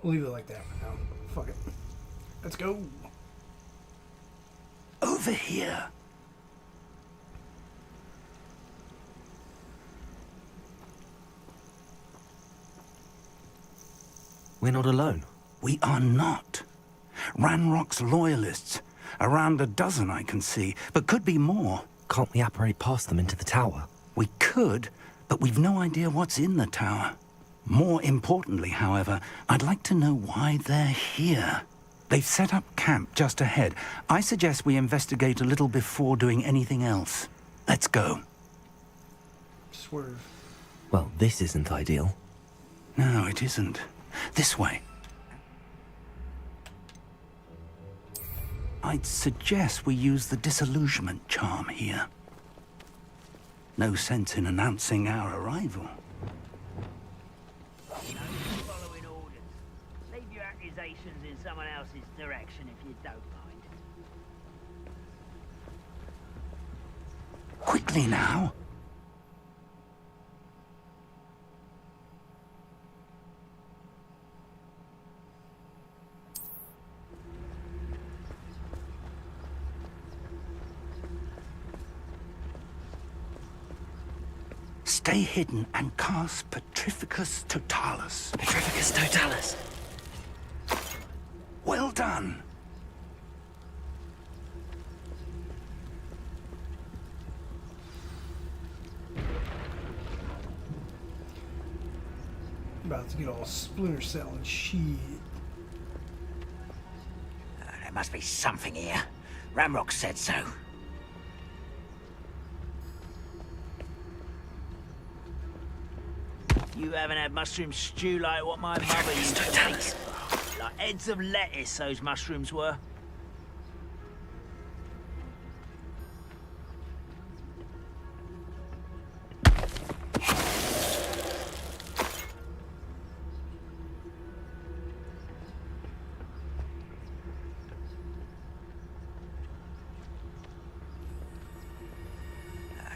We'll leave it like that for now. Fuck it. Let's go. Over here. We're not alone. We are not. Ranrock's loyalists. Around a dozen I can see, but could be more. Can't we apparate past them into the tower? We could, but we've no idea what's in the tower. More importantly, however, I'd like to know why they're here. They've set up camp just ahead. I suggest we investigate a little before doing anything else. Let's go. Swerve. Well, this isn't ideal. No, it isn't. This way. I'd suggest we use the disillusionment charm here. No sense in announcing our arrival. Following orders. Leave your accusations in someone else's direction if you don't mind. Quickly now. Stay hidden and cast Petrificus Totalis. Petrificus Totalis. Well done. About to get all Splinter Cell and shit. There must be something here. Ramrock said so. You haven't had mushroom stew like what my mother used to make. Like heads of lettuce, those mushrooms were.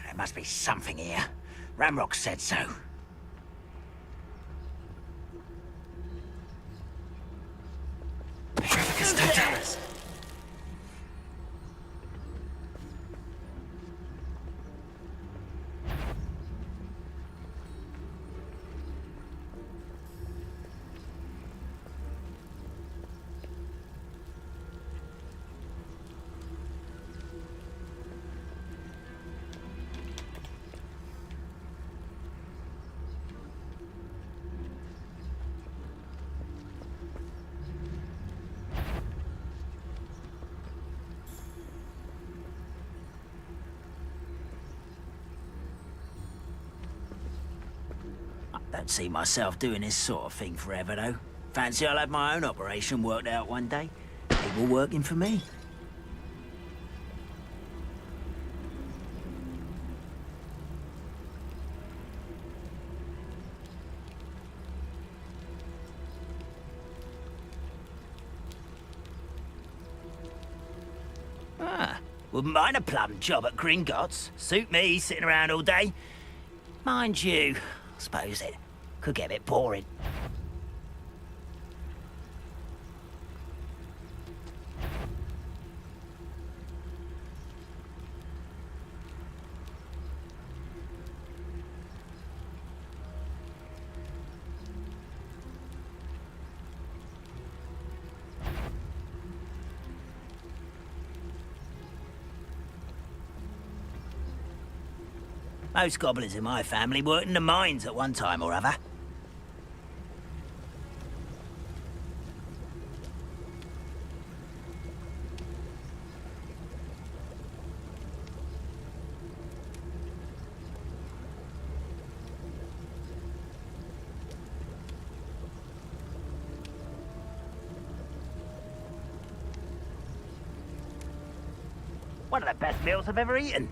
There must be something here. Ramrock said so. Petrificus Totalis. Don't see myself doing this sort of thing forever, though. Fancy I'll have my own operation worked out one day. People working for me. Wouldn't mind a plum job at Gringotts. Suit me, sitting around all day. Mind you, I suppose it could get a bit boring. Most goblins in my family worked in the mines at one time or other. One of the best meals I've ever eaten.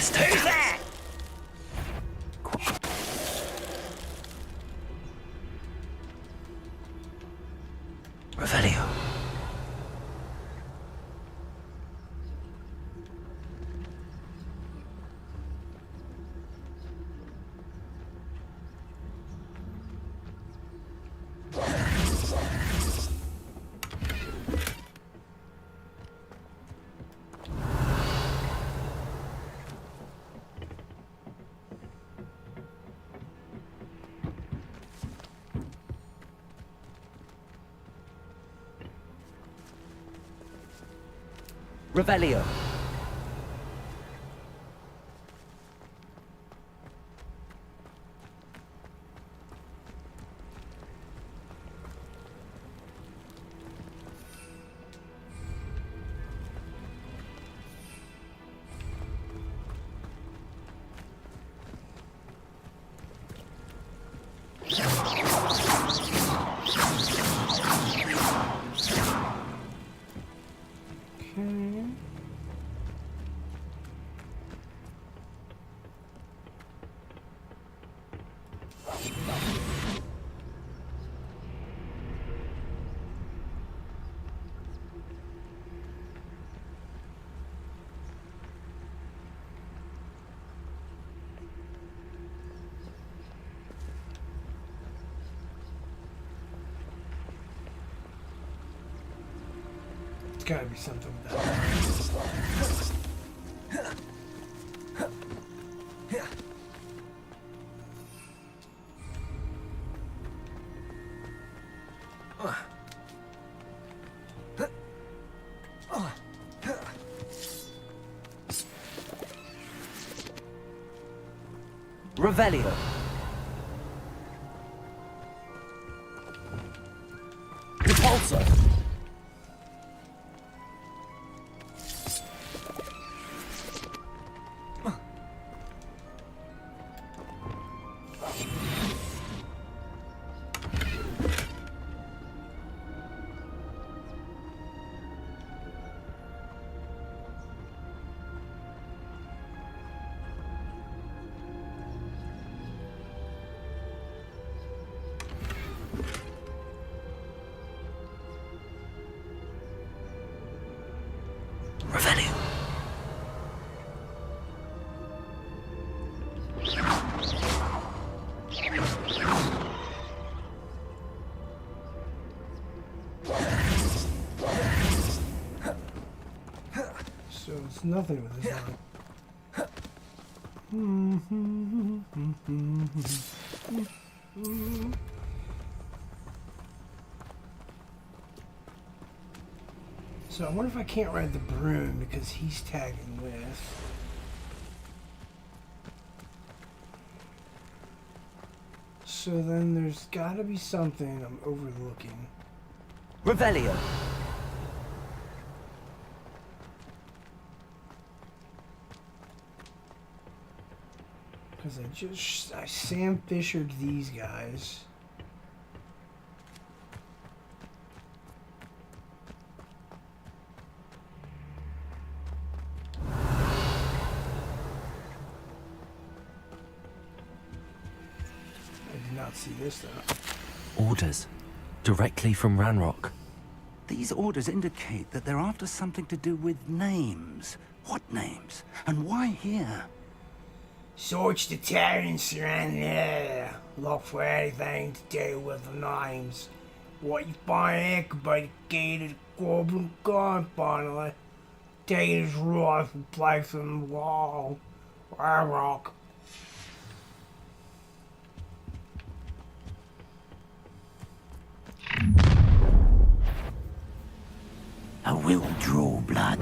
Who's there? Revelio. Revelio. It's gotta be something with that. Revelio. Repulsor. Revelio. There's nothing with this one. So I wonder if I can't ride the broom because he's tagging with. So then there's gotta be something I'm overlooking. Revelio. Because I Sam Fishered these guys. See this though. Orders. Directly from Ranrock. These orders indicate that they're after something to do with names. What names? And why here? Search the towns around there. Look for anything to do with the names. What you find here could be the key to the Goblin gun finally. Take his rifle, place on the wall. Ranrock. I will draw blood.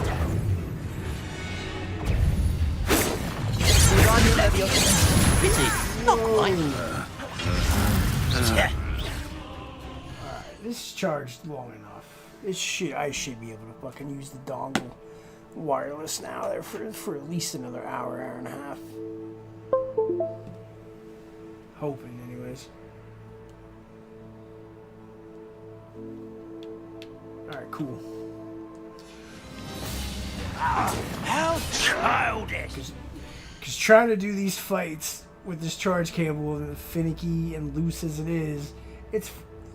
Pity, not quite. Alright, this is charged long enough. I should be able to fucking use the dongle wireless now there for at least another hour and a half. Hoping, anyways. Alright, cool. How childish! Because trying to do these fights with this charge cable, and finicky and loose as it is,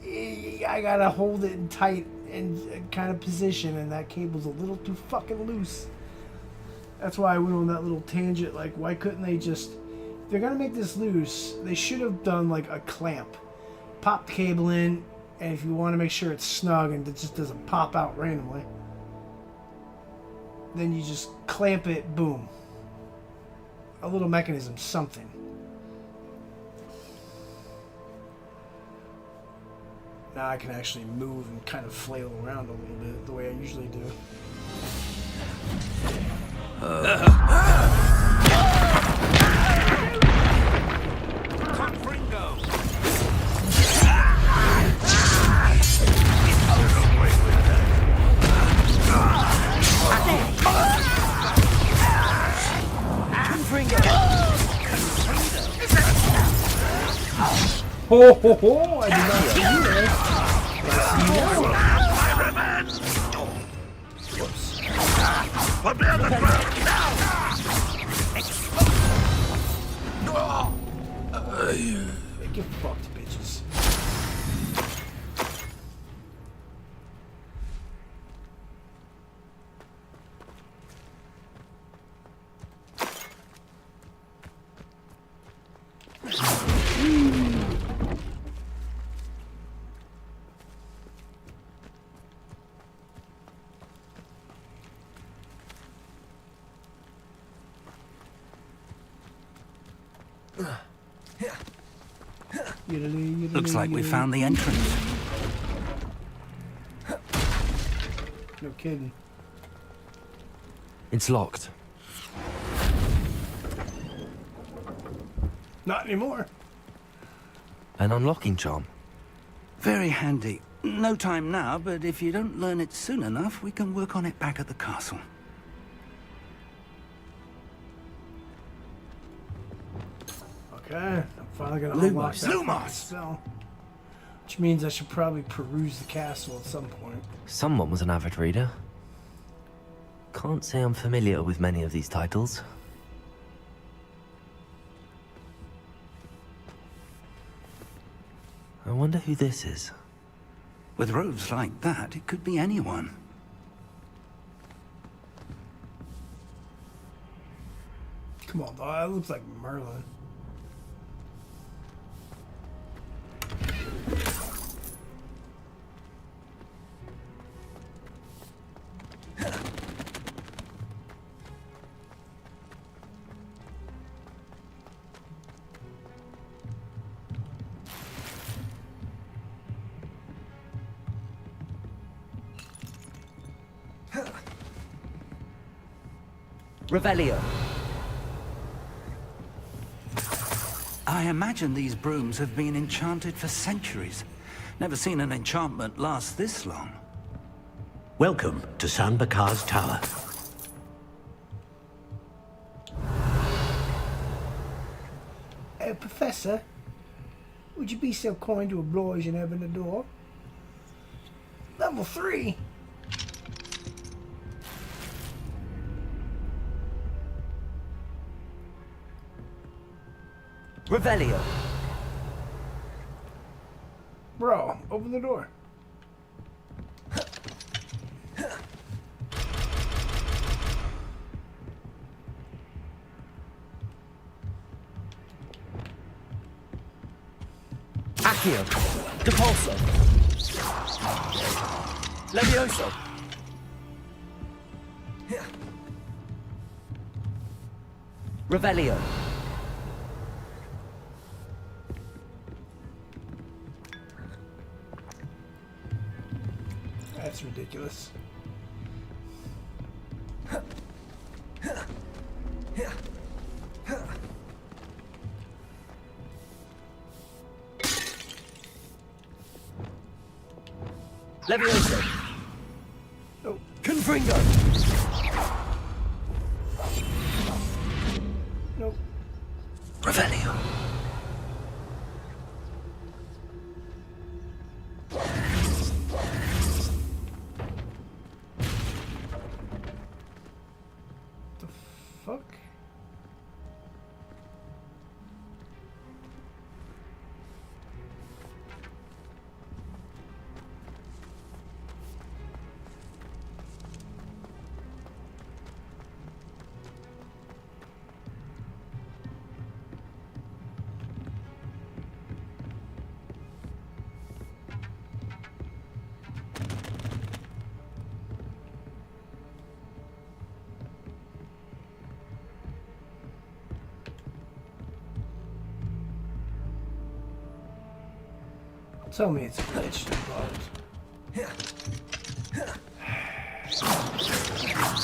I gotta hold it in tight and kind of position, and that cable's a little too fucking loose. That's why I went on that little tangent. Like, why couldn't they just? If they're gonna make this loose, they should have done like a clamp. Pop the cable in, and if you want to make sure it's snug and it just doesn't pop out randomly, then you just clamp it, boom. A little mechanism, something. Now I can actually move and kind of flail around a little bit the way I usually do. Ho ho ho! I did not see you there. Whoops. Get fucked, bitches. Looks like we found the entrance. No kidding. It's locked. Not anymore. An unlocking charm. Very handy. No time now, but if you don't learn it soon enough, we can work on it back at the castle. Okay, I'm finally gonna unlock that spell. Which means I should probably peruse the castle at some point. Someone was an avid reader. Can't say I'm familiar with many of these titles. I wonder who this is. With robes like that, it could be anyone. Come on, dog. That looks like Merlin. Revelio. I imagine these brooms have been enchanted for centuries. Never seen an enchantment last this long. Welcome to San Bakar's Tower. Professor, would you be so kind to oblige in having the door? Level 3? Revelio. Bro, open the door. Accio. Depulso. Levioso. Revelio. That's ridiculous. Levioso. Oh. Confringo. Nope. Revelio. The fuck? Tell me it's a glitch involved.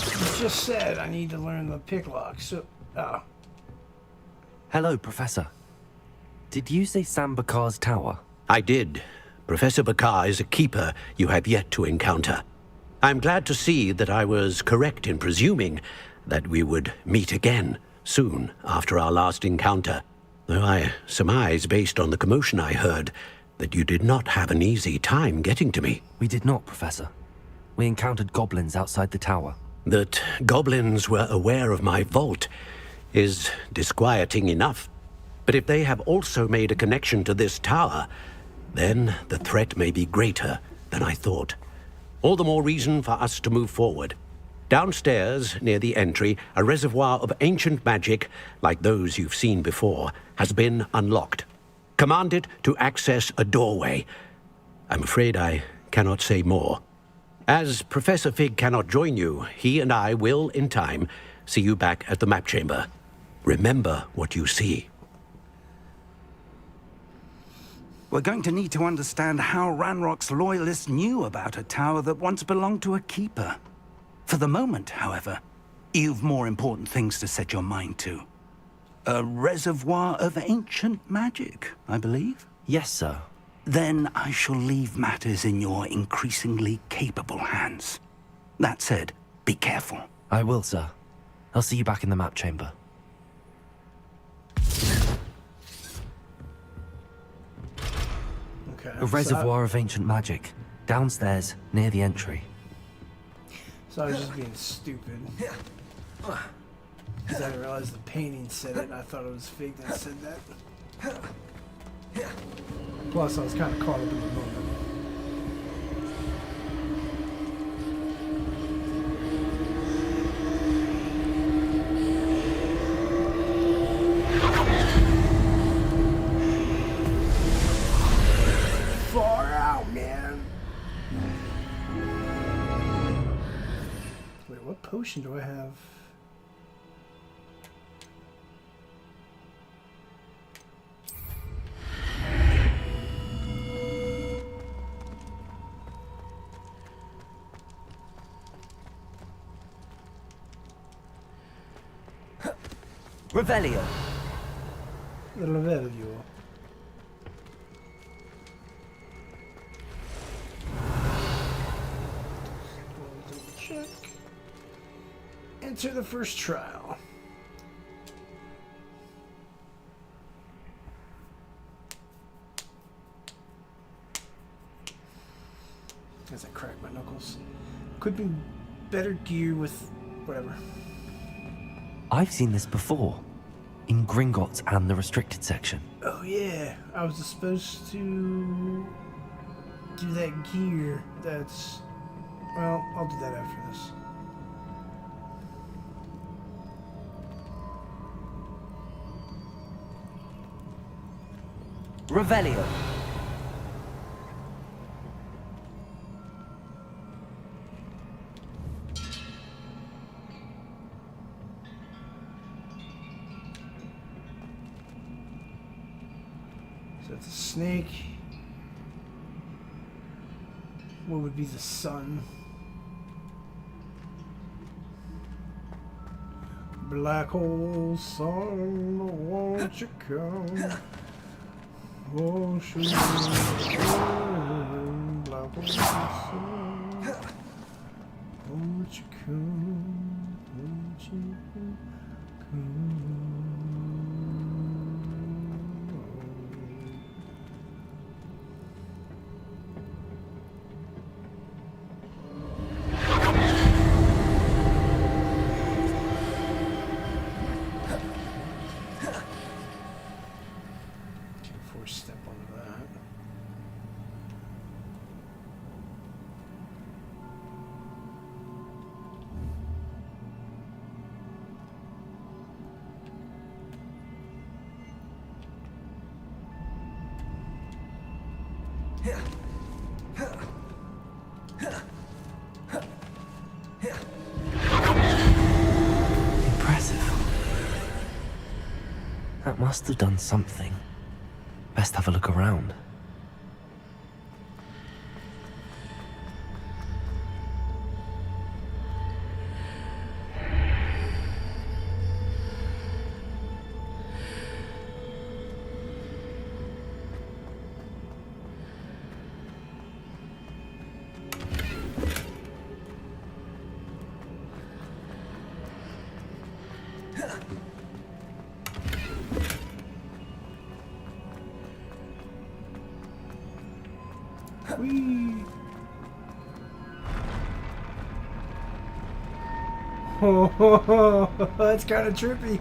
You just said I need to learn the pick lock, so... Oh. Hello, Professor. Did you say San Bakar's Tower? I did. Professor Bakar is a keeper you have yet to encounter. I'm glad to see that I was correct in presuming that we would meet again soon after our last encounter, though I surmise, based on the commotion I heard, that you did not have an easy time getting to me. We did not, Professor. We encountered goblins outside the tower. That goblins were aware of my vault is disquieting enough. But if they have also made a connection to this tower, then the threat may be greater than I thought. All the more reason for us to move forward. Downstairs, near the entry, a reservoir of ancient magic, like those you've seen before, has been unlocked. Command it to access a doorway. I'm afraid I cannot say more. As Professor Fig cannot join you, he and I will, in time, see you back at the map chamber. Remember what you see. We're going to need to understand how Ranrock's loyalists knew about a tower that once belonged to a keeper. For the moment, however, you've more important things to set your mind to. A reservoir of ancient magic, I believe? Yes, sir. Then I shall leave matters in your increasingly capable hands. That said, be careful. I will, sir. I'll see you back in the map chamber. Okay. A reservoir of ancient magic. Downstairs, near the entry. So I was just being stupid. Because I didn't realize the painting said it, and I thought it was Fig that said that. Plus, I was kind of caught up in the moment. Far out, man. Wait, what potion do I have? Revelio. Revelio. Check. Enter the first trial. As I crack my knuckles. Equipping better gear with whatever. I've seen this before. In Gringotts and the restricted section. Oh yeah, I was supposed to do that gear. That's... Well, I'll do that after this. Revelio. So it's a snake. What would be the sun? Black hole sun, won't you come? Won't you come? Black hole sun, won't you come? Won't you come? Step onto that. Impressive. That must have done something. Best have a look around. Whee! Oh, that's kind of trippy.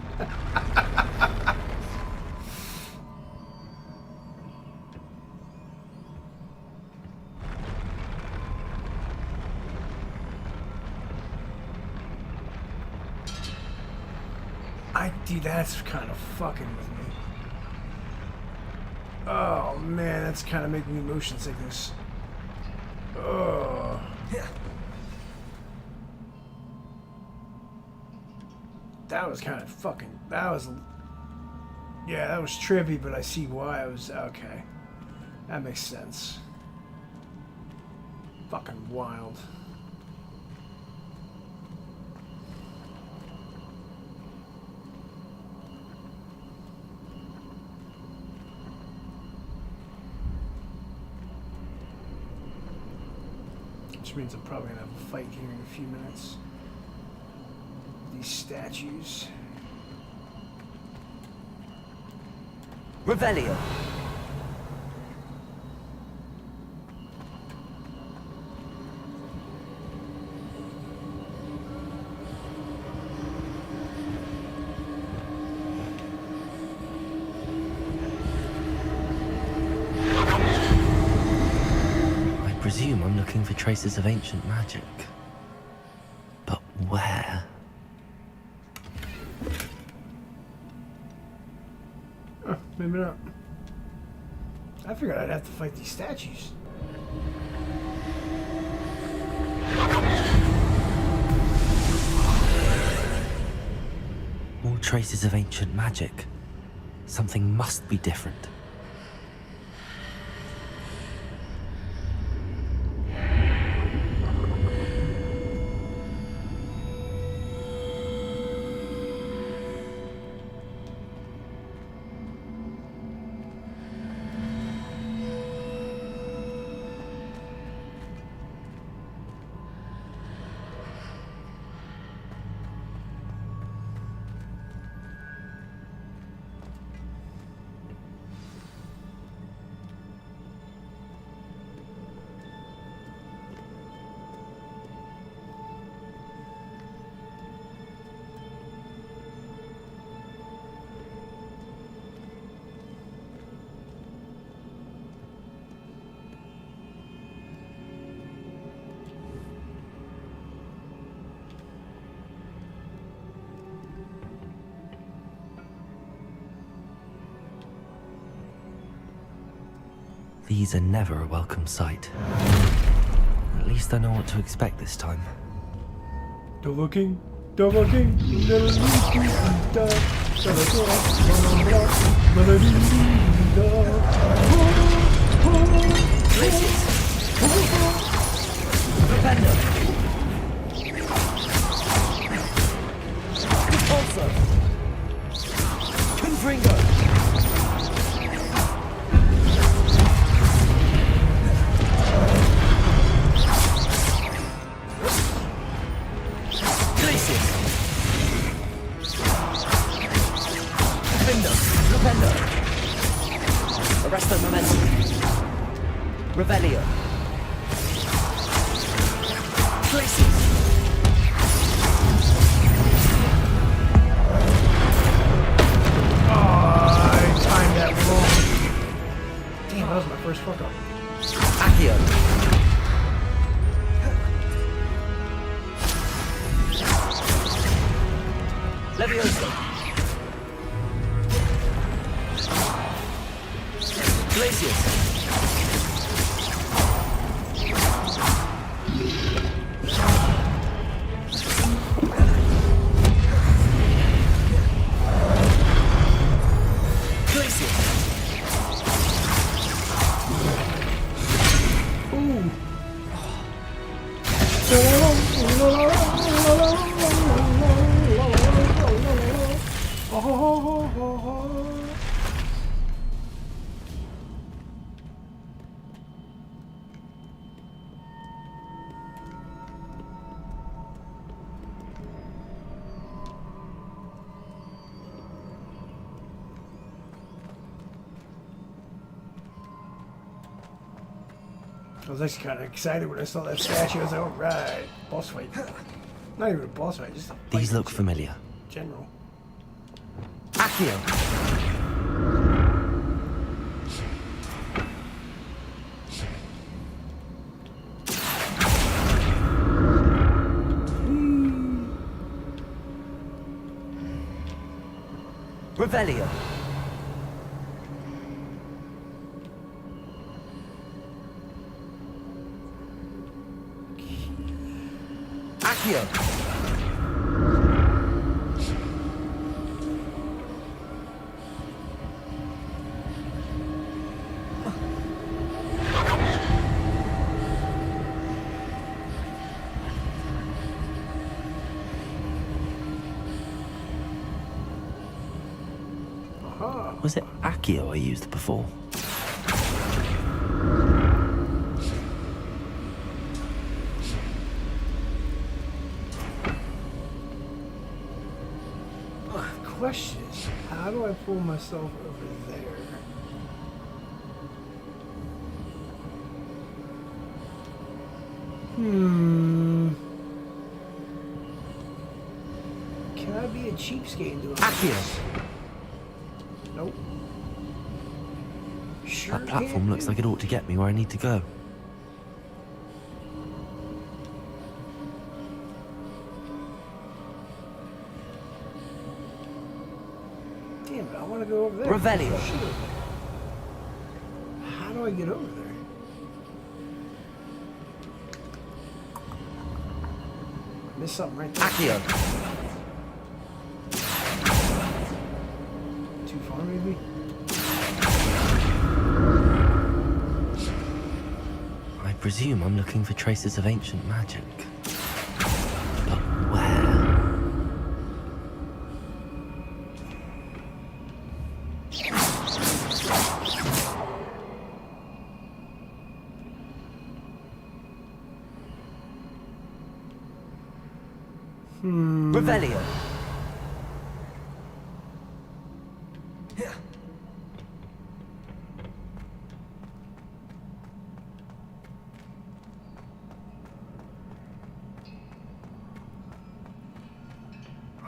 Dude, that's kind of fucking with me. Oh man, that's kind of making me motion sickness. Oh. That was kind of fucking. That was. Yeah, that was trippy, but I see why I was. Okay. That makes sense. Fucking wild. Which means I'm probably gonna have a fight here in a few minutes. These statues. Revelio. I presume I'm looking for traces of ancient magic. But where? Oh, maybe not. I figured I'd have to fight these statues. More traces of ancient magic. Something must be different. These are never a welcome sight. At least I know what to expect this time. Double King, Double King, Arresto momentum. Revelio. Places. Oh, I timed that wrong. Damn, that was my first fuck up. Accio. Levioso. Glacius. I was actually kind of excited when I saw that statue. I was like, all right, boss fight. Not even a boss fight, just a fight. These look familiar. General. Accio. Revelio. Accio. Was it Accio I used before? Question is, how do I pull myself over there? Can I be a cheapskate and do it? Accio. Nope. Sure. That platform looks like it ought to get me where I need to go. Damn it, I want to go over there. Revelio. How do I get over there? Missed something right there. Accio. Too far, maybe? I presume I'm looking for traces of ancient magic. But where? Revelio.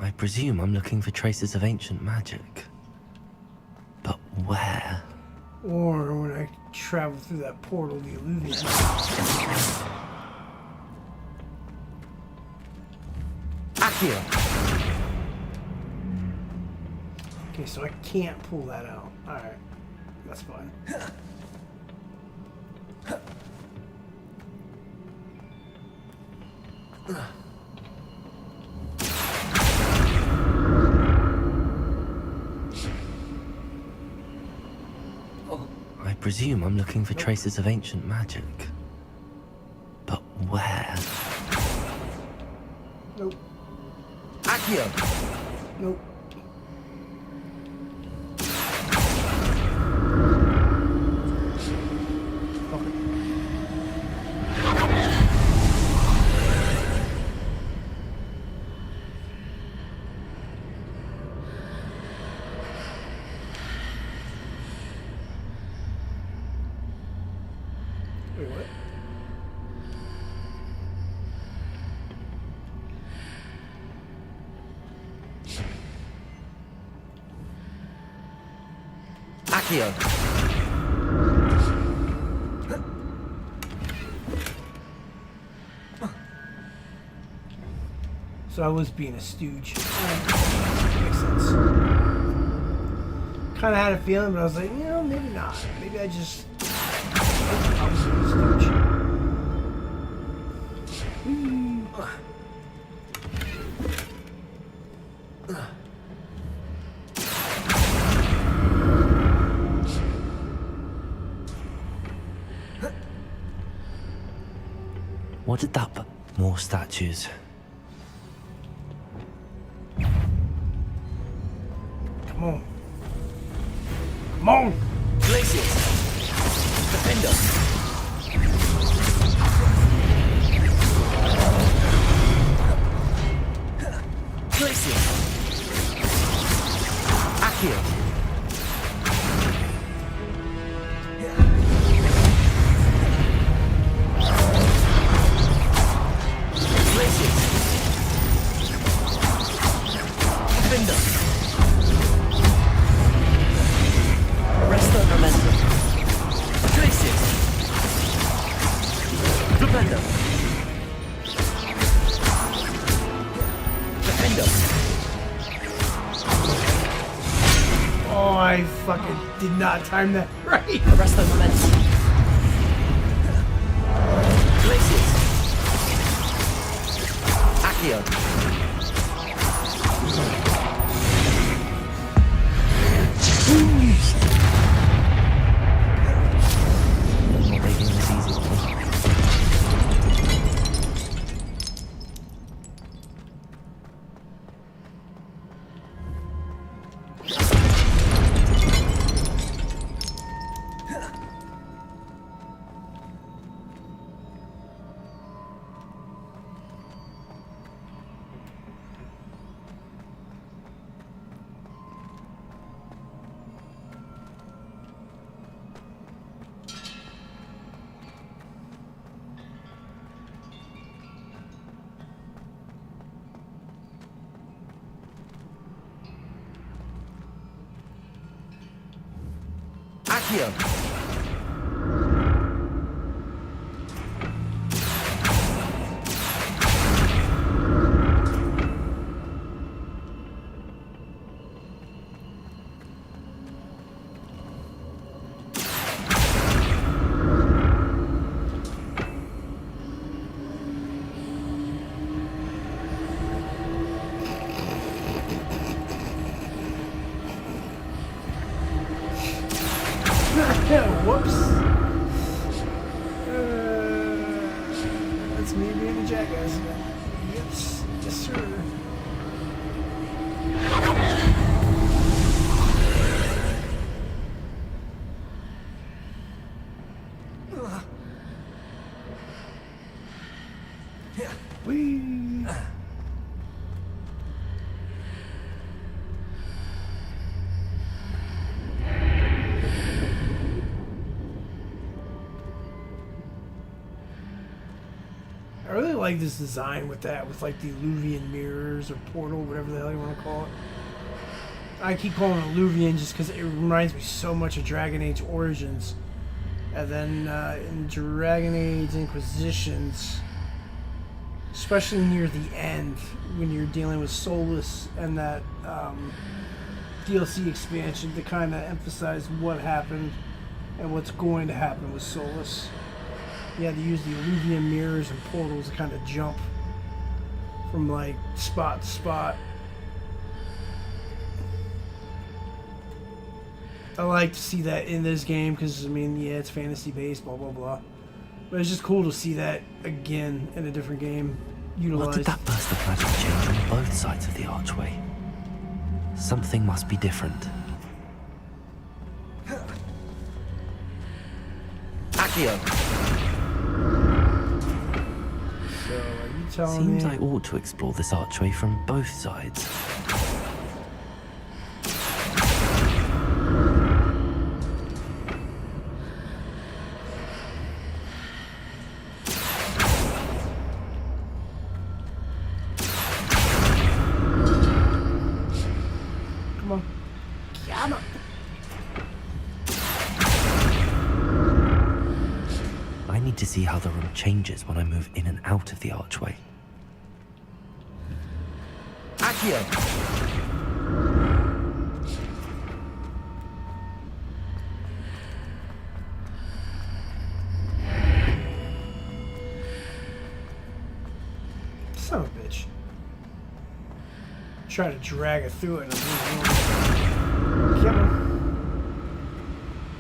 I presume I'm looking for traces of ancient magic. But where? Or when I travel through that portal, the illusion. Accio. Okay, so I can't pull that out. Alright. That's fine. I presume I'm looking for traces of ancient magic. But where? Nope. Accio! Nope. Wait, what? Accio! So I was being a stooge. Makes sense. Kind of had a feeling, but I was like, you know, maybe not. Maybe I just... I was being a stooge. What did that... More statues. Come on. Come on! Glaciers! Defend us! Glaciers! Accio! Oh, I fucking did not time that right. Arrest the momentum. Glaciers. Accio. Accio. Whoops. That's me being a jackass. Yes, yes, sir. Whee. I really like this design with that, with like the Illuvian mirrors or portal, whatever the hell you want to call it. I keep calling it Illuvian just because it reminds me so much of Dragon Age Origins. And then in Dragon Age Inquisitions, especially near the end, when you're dealing with Solus and that DLC expansion to kind of emphasize what happened and what's going to happen with Solus. You had to use the Illuvian mirrors and portals to kind of jump from like spot to spot. I like to see that in this game because, I mean, yeah, it's fantasy based, blah, blah, blah. But it's just cool to see that again in a different game utilized. What did that burst of magic change on both sides of the archway? Something must be different. Accio. So, are you telling Seems me? I ought to explore this archway from both sides. Come on. Come on. I need to see how the room changes when I move in and out of the archway. Accio. Son of a bitch. Try to drag it through it and I'm come on.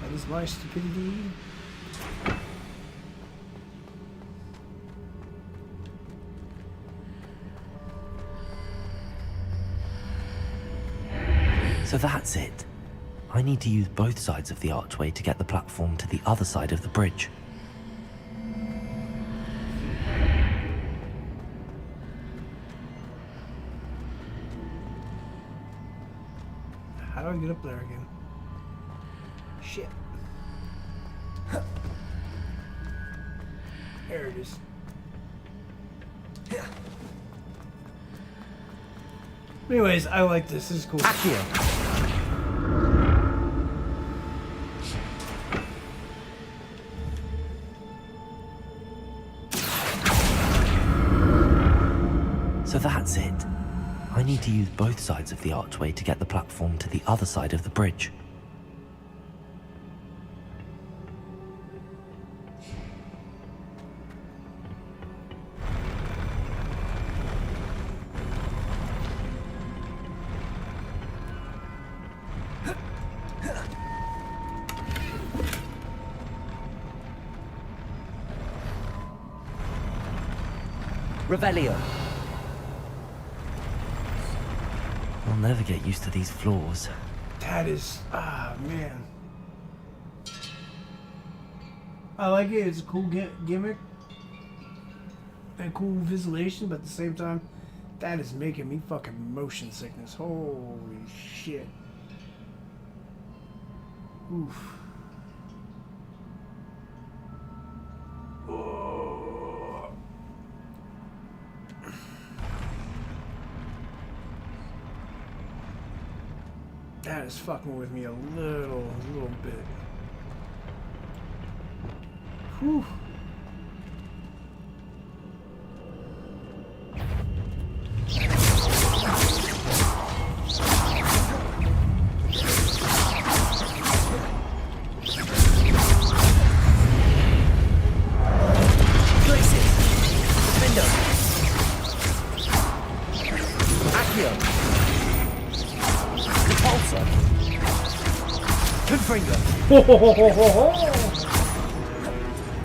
That is my stupidity. So that's it. I need to use both sides of the archway to get the platform to the other side of the bridge. How do I get up there again? Shit. There it is. Anyways, I like this. This is cool. So that's it. I need to use both sides of the archway to get the platform to the other side of the bridge. Revelio. I'll never get used to these floors. That is, man. I like it. It's a cool gimmick and cool visualization, but at the same time, that is making me fucking motion sickness. Holy shit. Oof. That is fucking with me a little bit. Whew.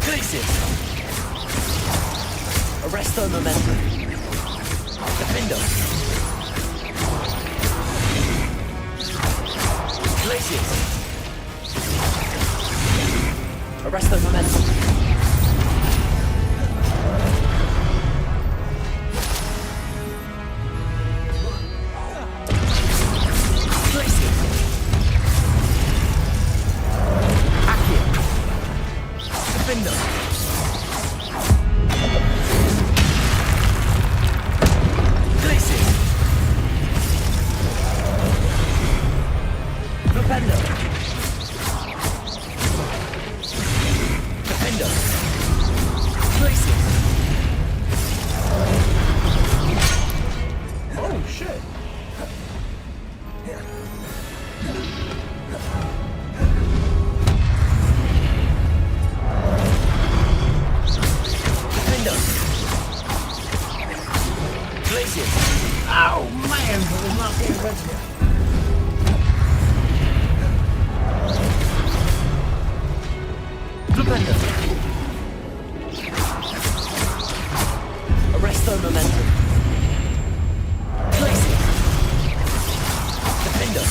Glacius! Arresto momentum. Defendo. Glacius! Arresto momentum. Glaciers. Oh man, I was not paying attention. Flipendo. Arresto momentum. Glaciers. Defender.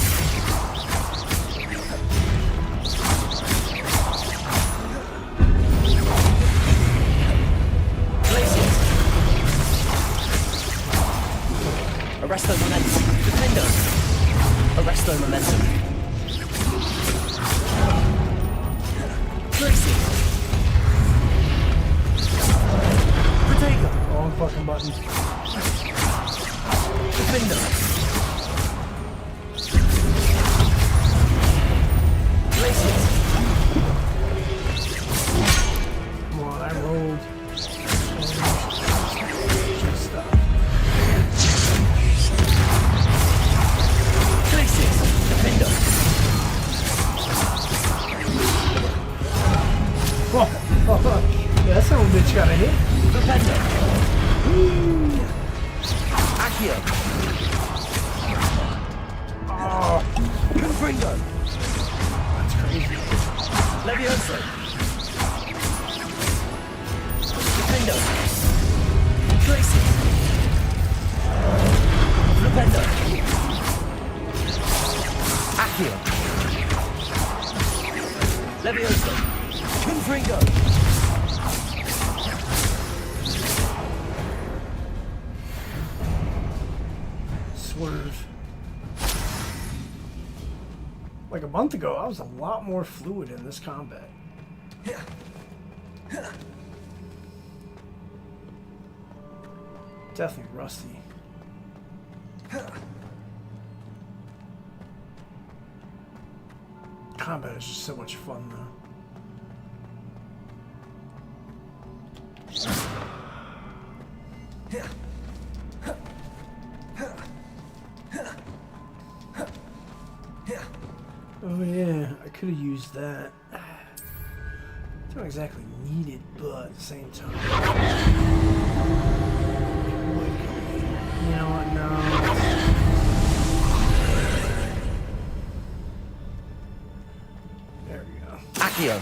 Arresto momentum. Defender. Arresto momentum. Tracy. Protego. Wrong fucking button. Defender. Glaciers. Come on, I rolled. Stop. Defender. Yeah, that son of a bitch got a hit. Defender. Accio. Oh. Confringo. That's crazy. Levioso. Defender. Tracy. Flipendo. Accio. Levioso. Confringo. Swerve. Like a month ago, I was a lot more fluid in this combat. Definitely rusty. Combat is just so much fun, though. Oh yeah, I could have used that. Don't exactly need it, but at the same time. You know what, no. There we go. Accio.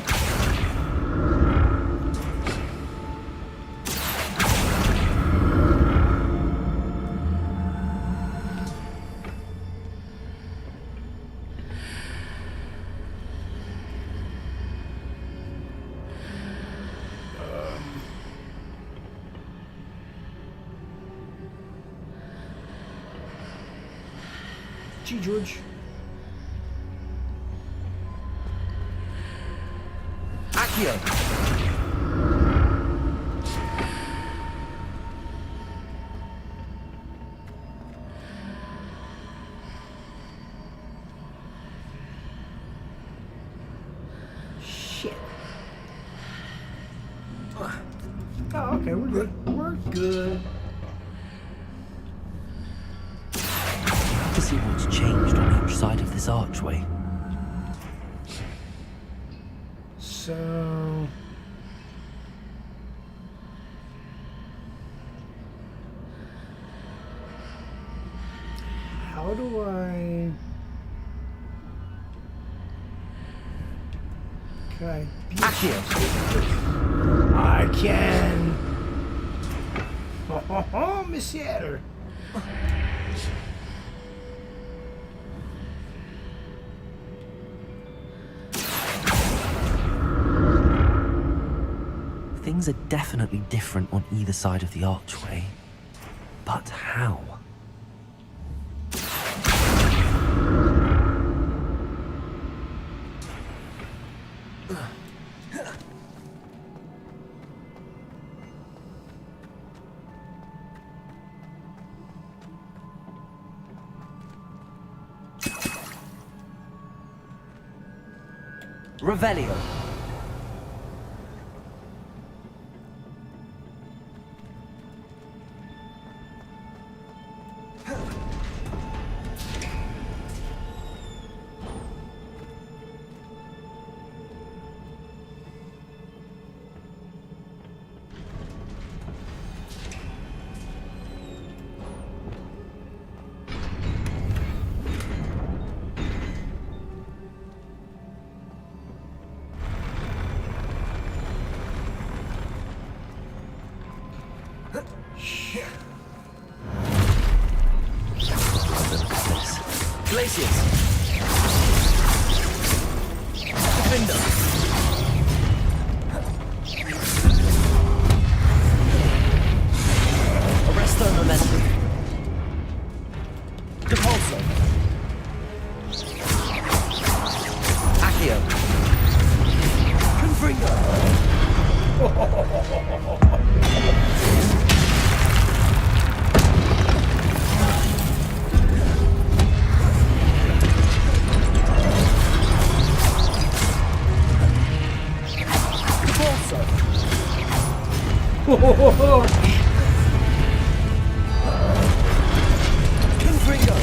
Gee, George. Accio. Shit. Oh, okay, we're good. We're good. To see what's changed on each side of this archway. So... how do I... Okay. I can... Oh, Miss Yatter. Things are definitely different on either side of the archway. But how? Revelio. Glaciers. Defender. Arresto momentum. Depulso. Accio. Confringo. Confringo.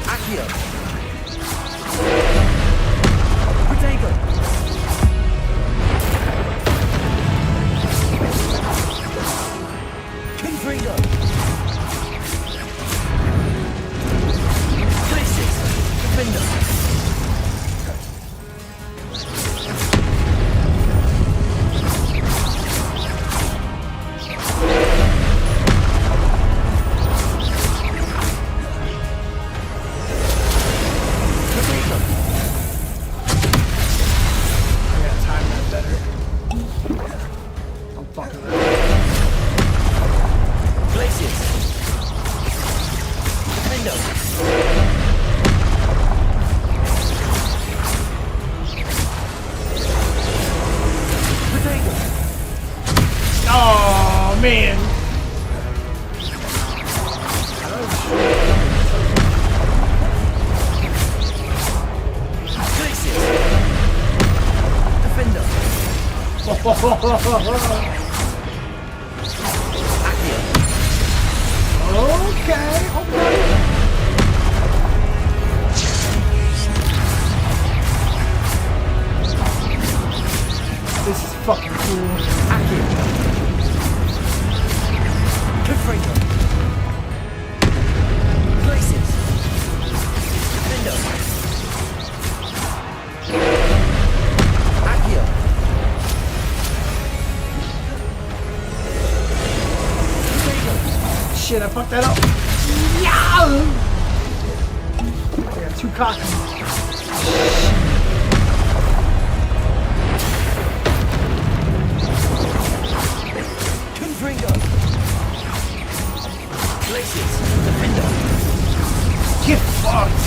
Accio. Glaciers. Defendo. Oh man. Okay. This is fucking cool. Confringo. Places. Defendo. Accio. Shit, I fucked that up. Yeah! I got too cocky. Confringo. Places. Defender. Get fucked.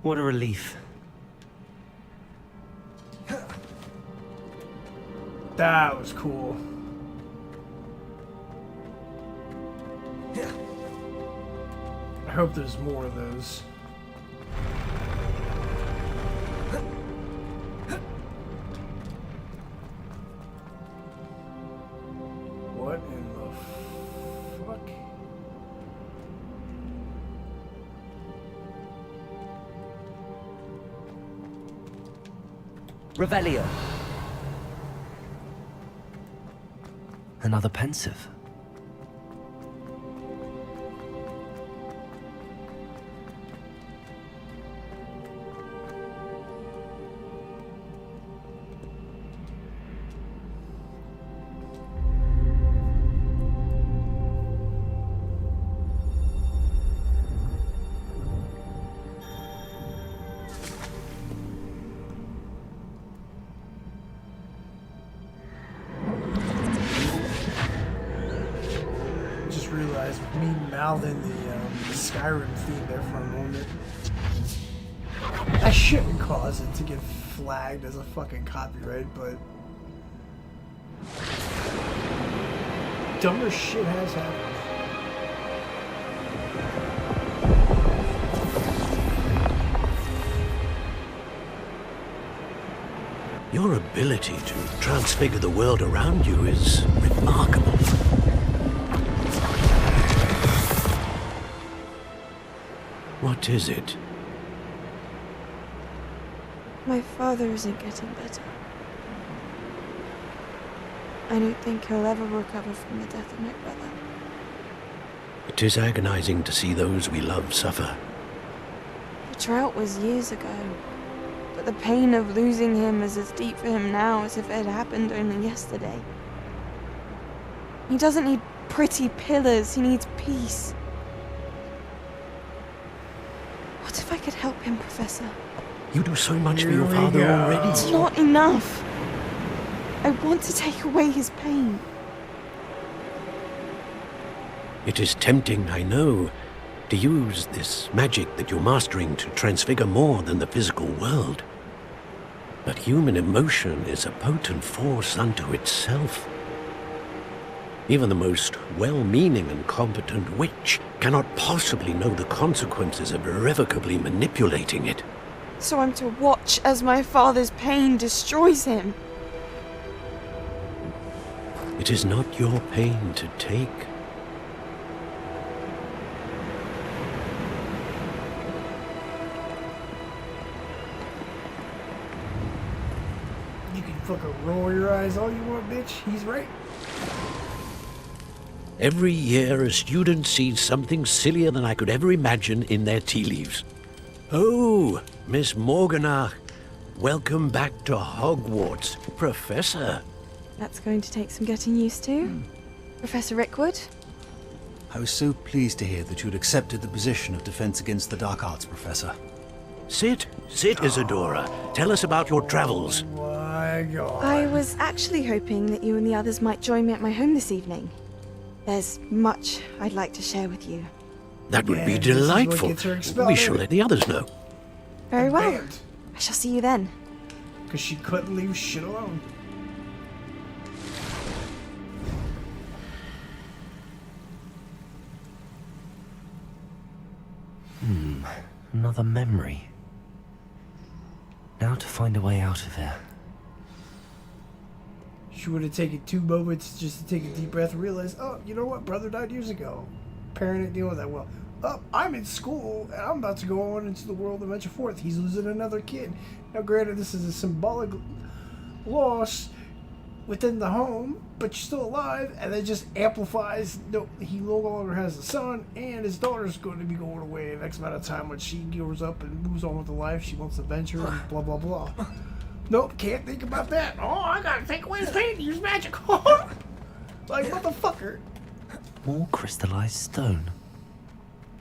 What a relief. That was cool. I hope there's more of those. What in the fuck? Revelio. Another pensive. Me mouthing the Skyrim theme there for a moment. I shouldn't cause it to get flagged as a fucking copyright, but dumber shit has happened. Your ability to transfigure the world around you is remarkable. What is it? My father isn't getting better. I don't think he'll ever recover from the death of my brother. It is agonizing to see those we love suffer. The drought was years ago, but the pain of losing him is as deep for him now as if it had happened only yesterday. He doesn't need pretty pillars, he needs peace. What if I could help him, Professor? You do so much for your father already. It's not enough. I want to take away his pain. It is tempting, I know, to use this magic that you're mastering to transfigure more than the physical world. But human emotion is a potent force unto itself. Even the most well-meaning and competent witch cannot possibly know the consequences of irrevocably manipulating it. So I'm to watch as my father's pain destroys him. It is not your pain to take. You can fucking roll your eyes all you want, bitch. He's right. Every year, a student sees something sillier than I could ever imagine in their tea leaves. Oh, Miss Morganach, welcome back to Hogwarts, Professor. That's going to take some getting used to. Professor Rickwood? I was so pleased to hear that you'd accepted the position of Defense Against the Dark Arts, Professor. Sit, Isadora. Tell us about your travels. My God. I was actually hoping that you and the others might join me at my home this evening. There's much I'd like to share with you. That would be delightful. We shall let the others know. Very well. I shall see you then. Because she couldn't leave shit alone. Another memory. Now to find a way out of here. She would have taken 2 moments just to take a deep breath and realize, oh, you know what? Brother died years ago. Parent didn't deal with that well. Oh, I'm in school, and I'm about to go on into the world of Venture Forth. He's losing another kid. Now, granted, this is a symbolic loss within the home, but you're still alive, and that just amplifies, no, he no longer has a son, and his daughter's going to be going away in X amount of time when she grows up and moves on with her life. She wants to venture and blah, blah, blah. Nope, can't think about that. Oh, I gotta take away crystallized paint, use magic. Like, motherfucker. More crystallized stone.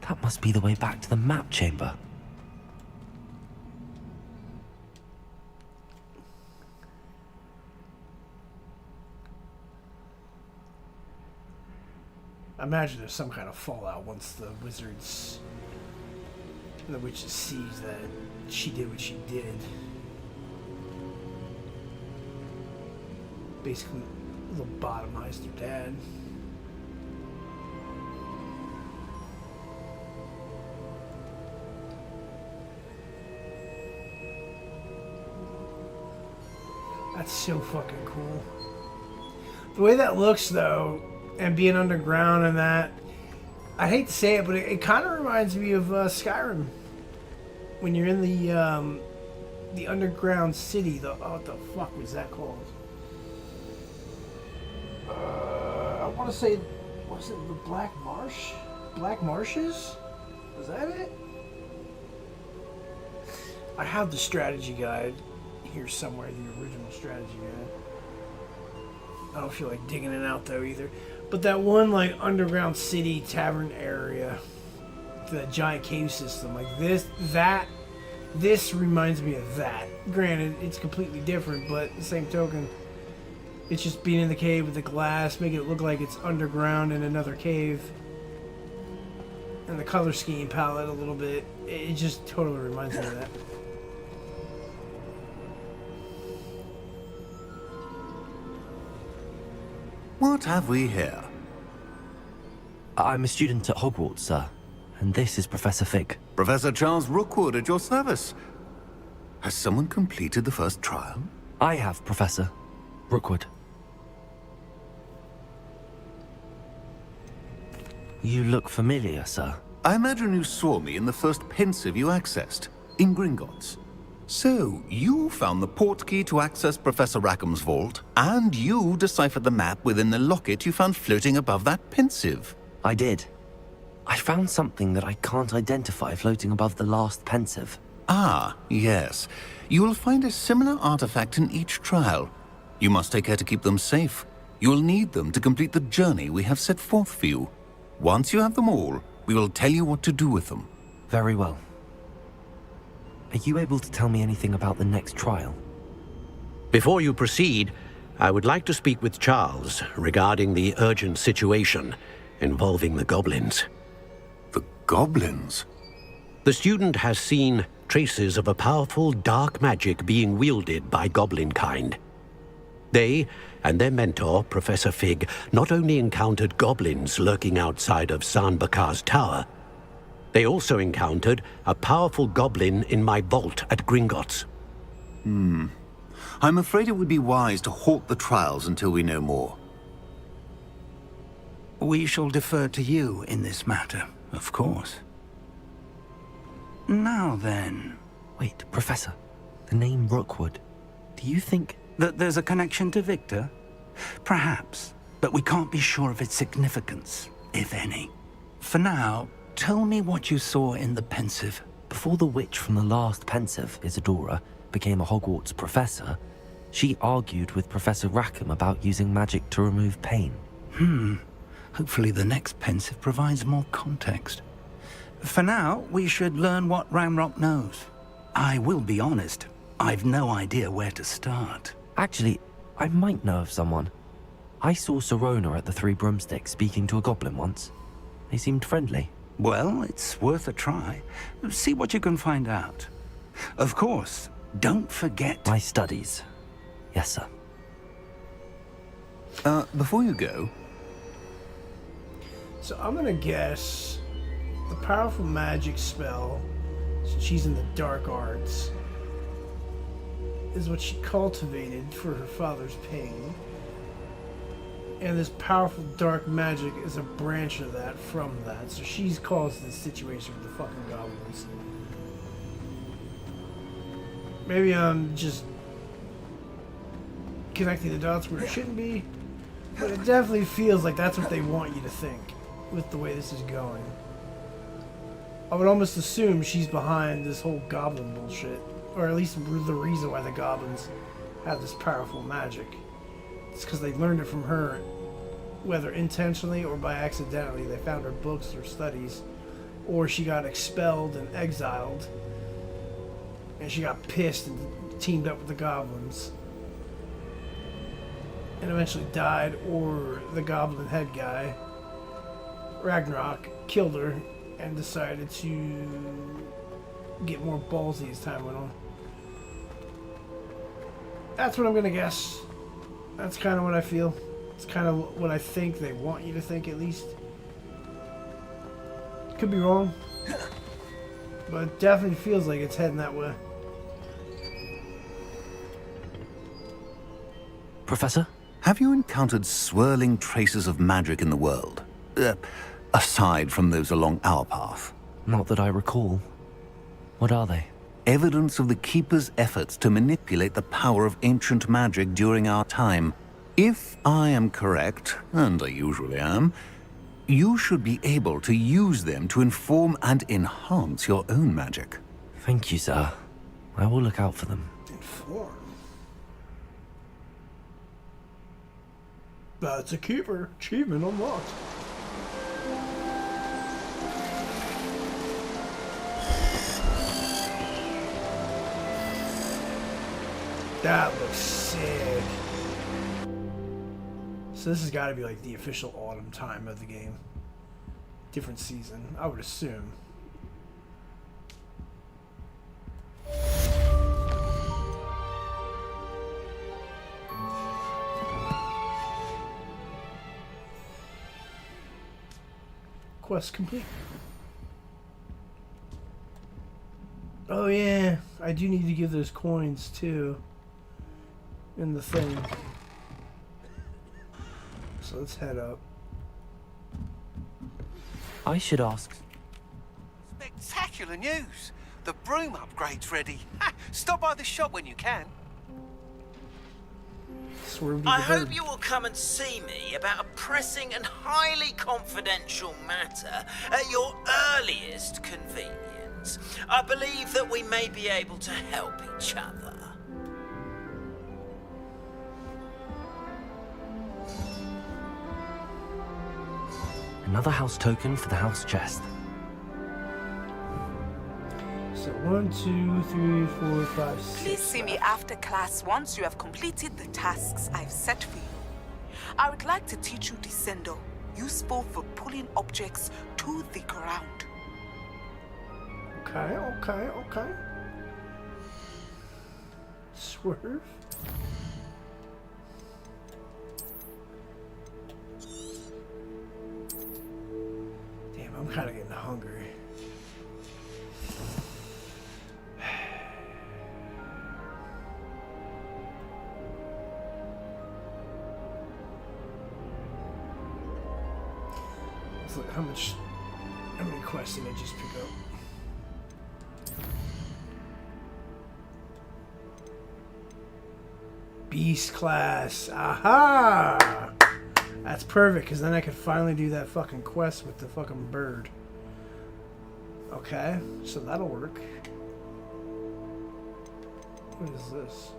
That must be the way back to the map chamber. I imagine there's some kind of fallout once the wizards and the witches sees that she did what she did. Basically, lobotomized her dad. That's so fucking cool. The way that looks, though, and being underground and that, I hate to say it, but it kind of reminds me of Skyrim. When you're in the underground city, what the fuck was that called? I want to say, was it the Black Marsh? Black Marshes? Was that it? I have the strategy guide here somewhere, the original strategy guide. I don't feel like digging it out though either. But that one like underground city tavern area, that giant cave system, like this reminds me of that. Granted, it's completely different, but the same token, it's just being in the cave with the glass, making it look like it's underground in another cave. And the color scheme palette a little bit, it just totally reminds me of that. What have we here? I'm a student at Hogwarts, sir. And this is Professor Fig. Professor Charles Rookwood at your service. Has someone completed the first trial? I have, Professor Rookwood. You look familiar, sir. I imagine you saw me in the first pensive you accessed, in Gringotts. So, you found the portkey to access Professor Rackham's vault, and you deciphered the map within the locket you found floating above that pensive. I did. I found something that I can't identify floating above the last pensive. Ah, yes. You will find a similar artifact in each trial. You must take care to keep them safe. You will need them to complete the journey we have set forth for you. Once you have them all, we will tell you what to do with them. Very well. Are you able to tell me anything about the next trial? Before you proceed, I would like to speak with Charles regarding the urgent situation involving the goblins. The goblins? The student has seen traces of a powerful dark magic being wielded by goblin kind. They and their mentor, Professor Fig, not only encountered goblins lurking outside of San Bakar's tower, they also encountered a powerful goblin in my vault at Gringotts. I'm afraid it would be wise to halt the trials until we know more. We shall defer to you in this matter, of course. Now then... Wait, Professor. The name Rookwood. Do you think... that there's a connection to Victor? Perhaps, but we can't be sure of its significance, if any. For now, tell me what you saw in the pensive. Before the witch from the last pensive, Isadora, became a Hogwarts professor, she argued with Professor Rackham about using magic to remove pain. Hopefully the next pensive provides more context. For now, we should learn what Ramrock knows. I will be honest, I've no idea where to start. Actually, I might know of someone. I saw Serona at the Three Broomsticks speaking to a goblin once. They seemed friendly. Well, it's worth a try. See what you can find out. Of course, don't forget... my studies. Yes, sir. Before you go... So I'm gonna guess the powerful magic spell, since she's in the dark arts, is what she cultivated for her father's pain. And this powerful dark magic is a branch of that from that. So she's caused this situation with the fucking goblins. Maybe I'm just connecting the dots where it shouldn't be. But it definitely feels like that's what they want you to think with the way this is going. I would almost assume she's behind this whole goblin bullshit. Or at least the reason why the goblins have this powerful magic. It's because they learned it from her, whether intentionally or by accidentally. They found her books or studies, or she got expelled and exiled, and she got pissed and teamed up with the goblins, and eventually died, or the goblin head guy, Ragnarok, killed her and decided to get more ballsy as time went on. That's what I'm gonna guess. That's kind of what I feel. It's kind of what I think they want you to think, at least. Could be wrong, but it definitely feels like it's heading that way. Professor? Have you encountered swirling traces of magic in the world? Aside from those along our path? Not that I recall. What are they? Evidence of the Keeper's efforts to manipulate the power of ancient magic during our time. If I am correct, and I usually am, you should be able to use them to inform and enhance your own magic. Thank you, sir. I will look out for them. Inform? That's a keeper. Achievement unlocked. That looks sick. So this has got to be like the official autumn time of the game. Different season, I would assume. Quest complete. Oh yeah, I do need to give those coins too in the thing. So let's head up. I should ask. Spectacular news! The broom upgrade's ready. Ha! Stop by the shop when you can. I hope you will come and see me about a pressing and highly confidential matter at your earliest convenience. I believe that we may be able to help each other. Another house token for the house chest. So 1, 2, 3, 4, 5, 6. Please see me after class once you have completed the tasks I've set for you. I would like to teach you Descendo, useful for pulling objects to the ground. Okay. Swerve. Damn, I'm kind of getting hungry. So how many quests did I just pick up? Beast class. Aha! That's perfect, because then I could finally do that fucking quest with the fucking bird. Okay, so that'll work. What is this?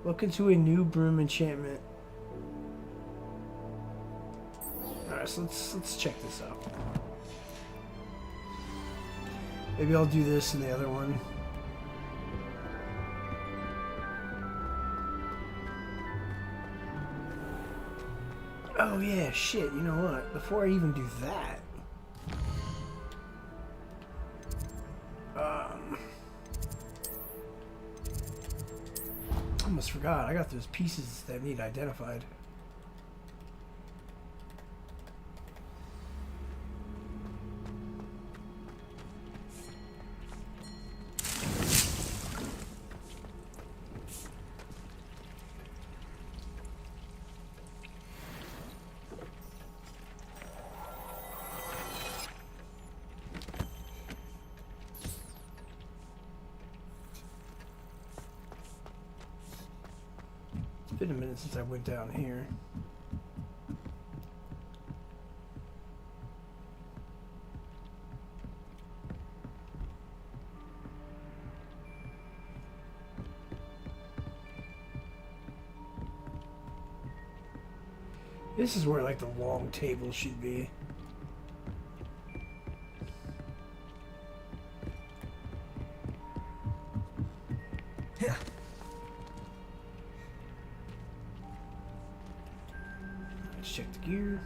Look into a new broom enchantment. Alright, so let's check this out. Maybe I'll do this in the other one. Oh yeah, shit, you know what? Before I even do that... I almost forgot. I got those pieces that need identified. It's been a minute since I went down here. This is where, like, the long table should be. Yeah. Let's check the gear.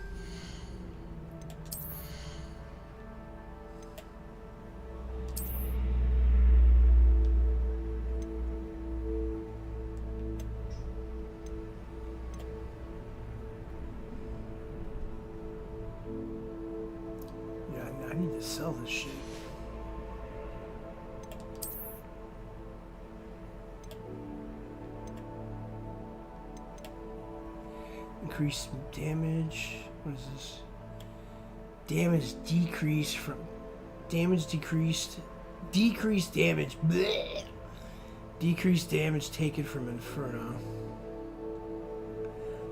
I need to sell this shit. Increase damage. What is this? Damage decrease from damage decreased. Decreased damage. Blech. Decreased damage taken from Inferno.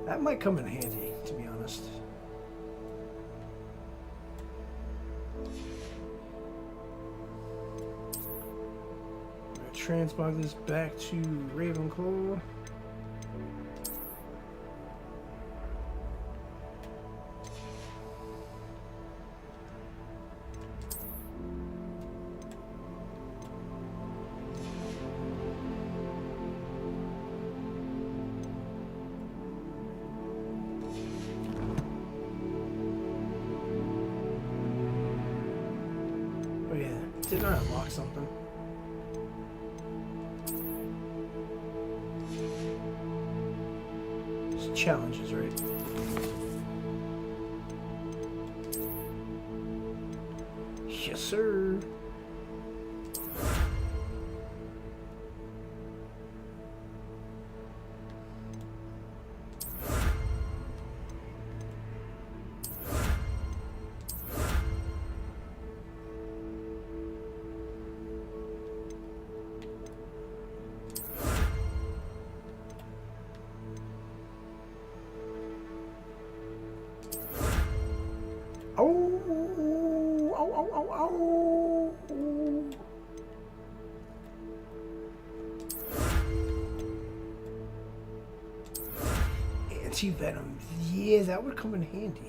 That might come in handy, to be honest. Transmog this back to Ravenclaw. Oh yeah, didn't I unlock something? Challenges, right? Yes, sir. Anti-venom. Yeah, that would come in handy.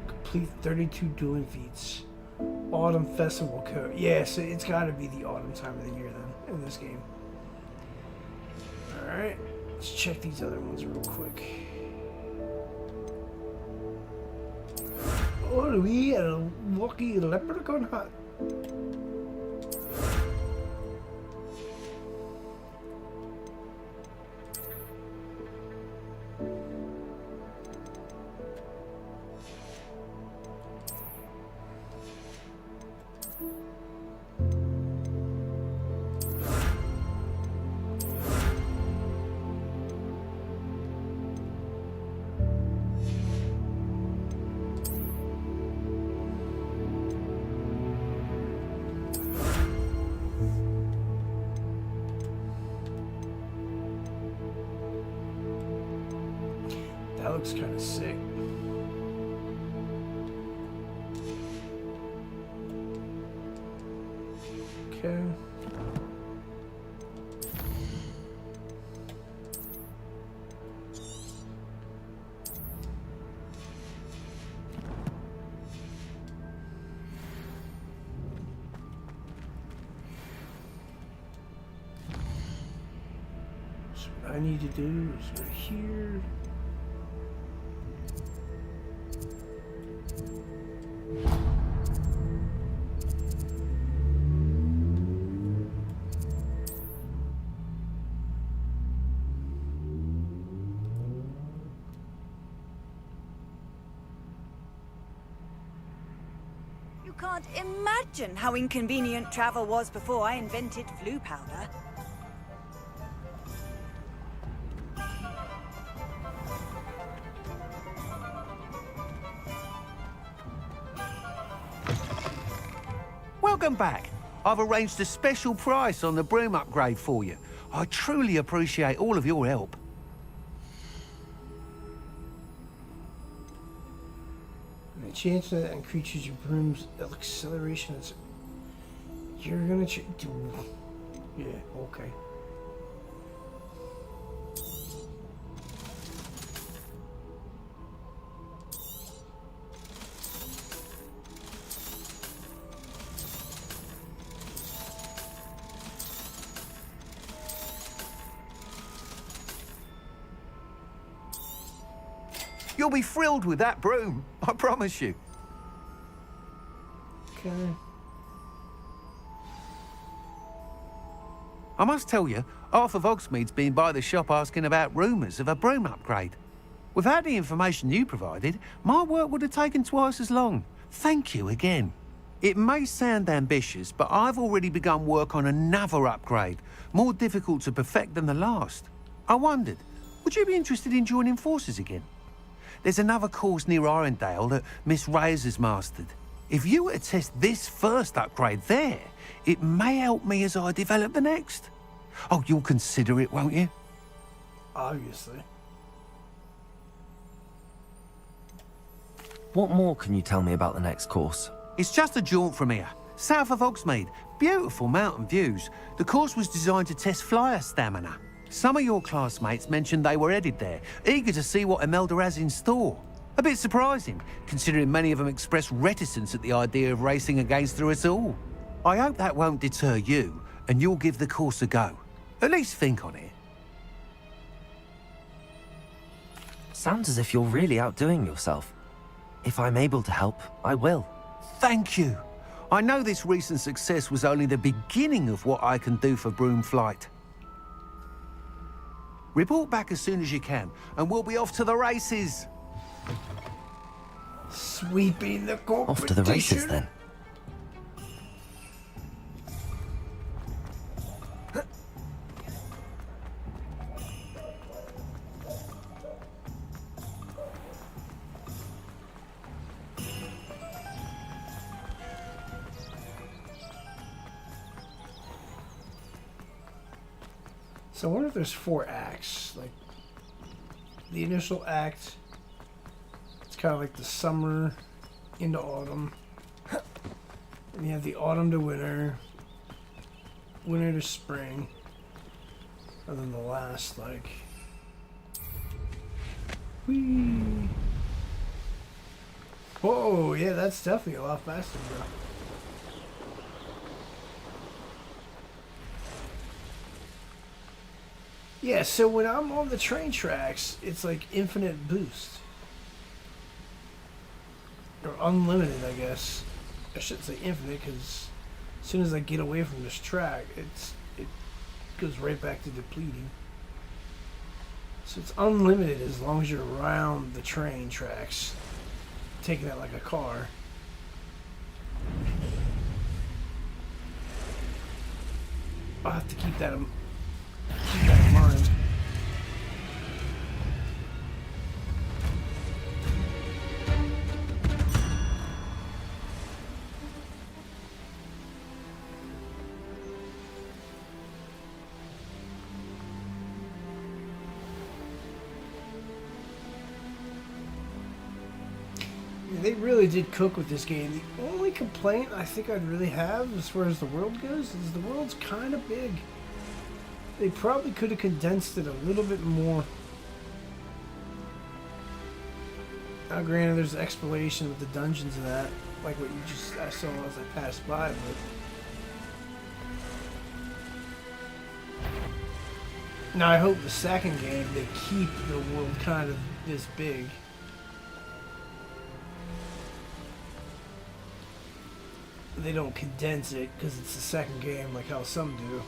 Complete 32 dueling feats. Autumn Festival code. Yeah, so it's got to be the autumn time of the year then in this game. Alright, let's check these other ones real quick. Oh, we had a lucky leprechaun hut. That looks kind of sick. Okay. So what I need to do is right here. You can't imagine how inconvenient travel was before I invented flu powder. Welcome back. I've arranged a special price on the broom upgrade for you. I truly appreciate all of your help. And the chance that increases your broom's acceleration is... You're gonna... Yeah, okay. You'll be thrilled with that broom, I promise you. Okay. I must tell you, Arthur Hogsmeade's been by the shop asking about rumours of a broom upgrade. Without the information you provided, my work would have taken twice as long. Thank you again. It may sound ambitious, but I've already begun work on another upgrade, more difficult to perfect than the last. I wondered, would you be interested in joining forces again? There's another course near Arendale that Miss Reyes has mastered. If you were to test this first upgrade there, it may help me as I develop the next. Oh, you'll consider it, won't you? Obviously. What more can you tell me about the next course? It's just a jaunt from here, south of Hogsmeade. Beautiful mountain views. The course was designed to test flyer stamina. Some of your classmates mentioned they were headed there, eager to see what Imelda has in store. A bit surprising, considering many of them expressed reticence at the idea of racing against her at all. I hope that won't deter you, and you'll give the course a go. At least think on it. Sounds as if you're really outdoing yourself. If I'm able to help, I will. Thank you. I know this recent success was only the beginning of what I can do for Broom Flight. Report back as soon as you can, and we'll be off to the races. Sweeping the competition. Off to the races, then. So I wonder if there's 4 acts. Like, the initial act, it's kind of like the summer into autumn. And you have the autumn to winter, winter to spring. And then the last, like... Whee! Whoa, yeah, that's definitely a lot faster, bro. Yeah, so when I'm on the train tracks, it's like infinite boost. Or unlimited, I guess. I shouldn't say infinite, because as soon as I get away from this track, it goes right back to depleting. So it's unlimited as long as you're around the train tracks. Taking it like a car. I'll have to keep that in mind. They really did cook with this game. The only complaint I think I'd really have as far as the world goes is the world's kind of big. They probably could have condensed it a little bit more. Now granted, there's exploration with the dungeons and that, like what I saw as I passed by, but... Now I hope the second game, they keep the world kind of this big. They don't condense it because it's the second game like how some do.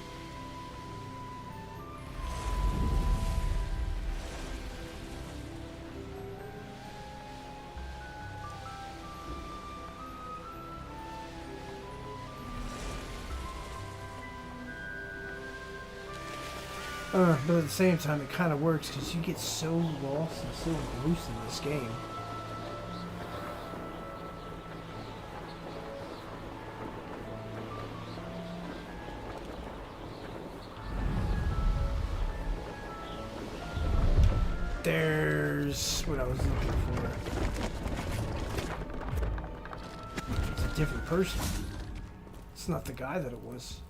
But at the same time, it kind of works because you get so lost and so engrossed in this game. There's what I was looking for. different person. It's not the guy that it was.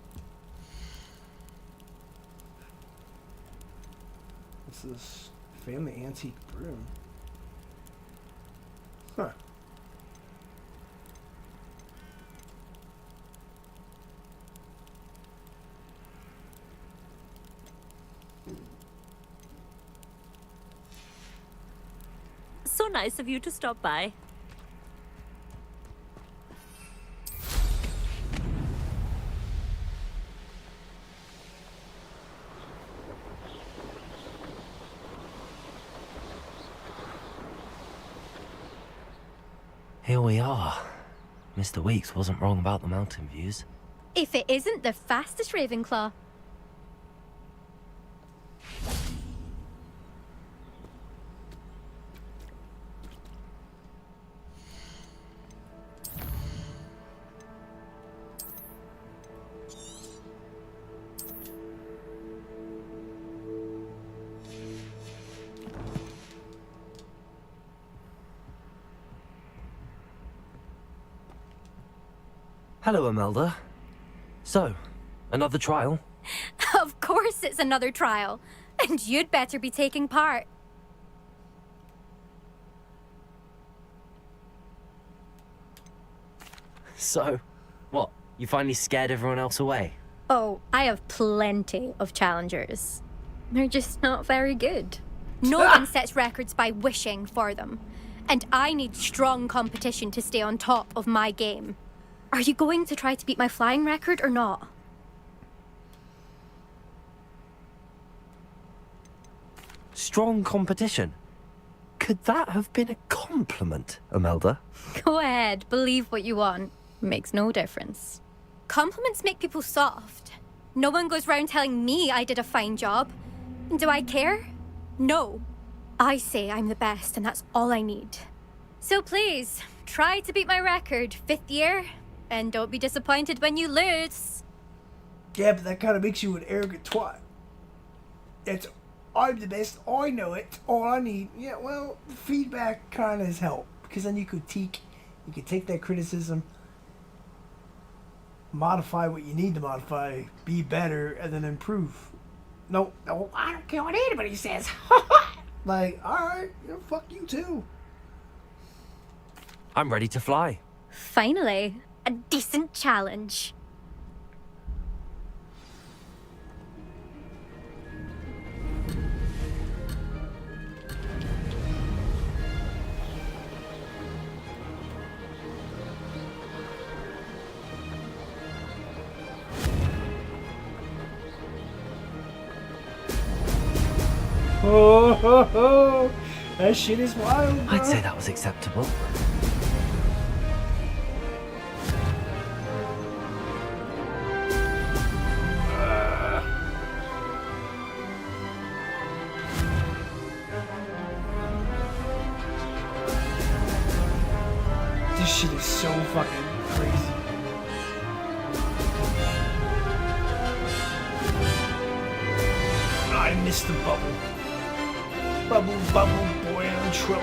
What's this? Family antique broom. Huh. So nice of you to stop by. Here we are. Mr. Weeks wasn't wrong about the mountain views. If it isn't the fastest Ravenclaw. Hello, Imelda. So, another trial? Of course it's another trial. And you'd better be taking part. So, what? You finally scared everyone else away? Oh, I have plenty of challengers. They're just not very good. No one sets records by wishing for them. And I need strong competition to stay on top of my game. Are you going to try to beat my flying record or not? Strong competition? Could that have been a compliment, Imelda? Go ahead, believe what you want. Makes no difference. Compliments make people soft. No one goes round telling me I did a fine job. Do I care? No. I say I'm the best and that's all I need. So please, try to beat my record, 5th year. And don't be disappointed when you lose. Yeah, but that kind of makes you an arrogant twat. I'm the best, I know it, all I need. Yeah, well, feedback kind of has helped. Because then you could take that criticism, modify what you need to modify, be better, and then improve. No, I don't care what anybody says. Like, alright, fuck you too. I'm ready to fly. Finally, a decent challenge. Oh, that shit is wild, bro. I'd say that was acceptable. This shit is so fucking crazy. I missed the bubble. Bubble, bubble, boy, I'm in trouble.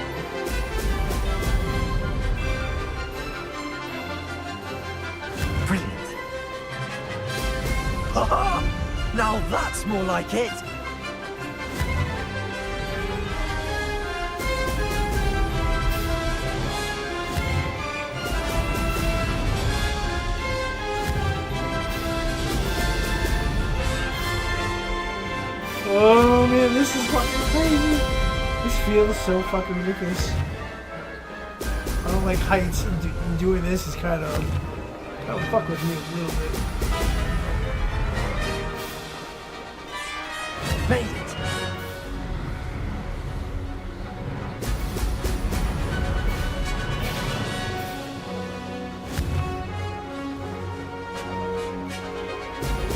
Brilliant. Haha! Now that's more like it. Oh man, this is fucking crazy. This feels so fucking ridiculous. I don't like heights, and doing this is kind of fuck with me a little bit. Made it.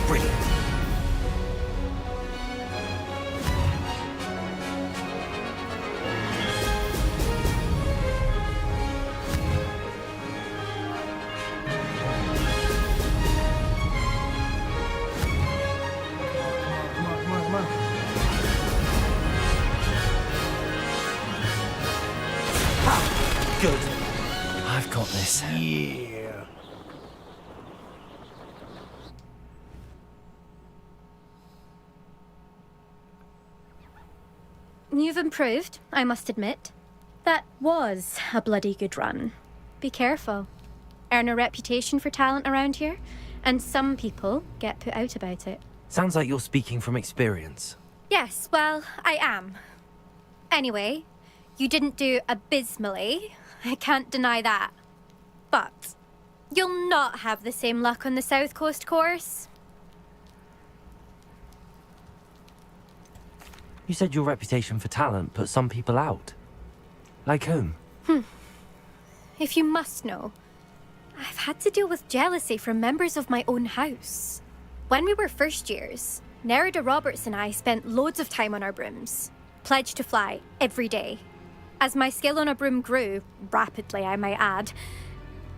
Brilliant. Good. I've got this. Yeah. You've improved, I must admit. That was a bloody good run. Be careful. Earn a reputation for talent around here, and some people get put out about it. Sounds like you're speaking from experience. Yes, well, I am. Anyway, you didn't do abysmally. I can't deny that. But you'll not have the same luck on the South Coast course. You said your reputation for talent put some people out. Like whom? If you must know, I've had to deal with jealousy from members of my own house. When we were first years, Nerida Roberts and I spent loads of time on our brooms, pledged to fly every day. As my skill on a broom grew, rapidly I might add,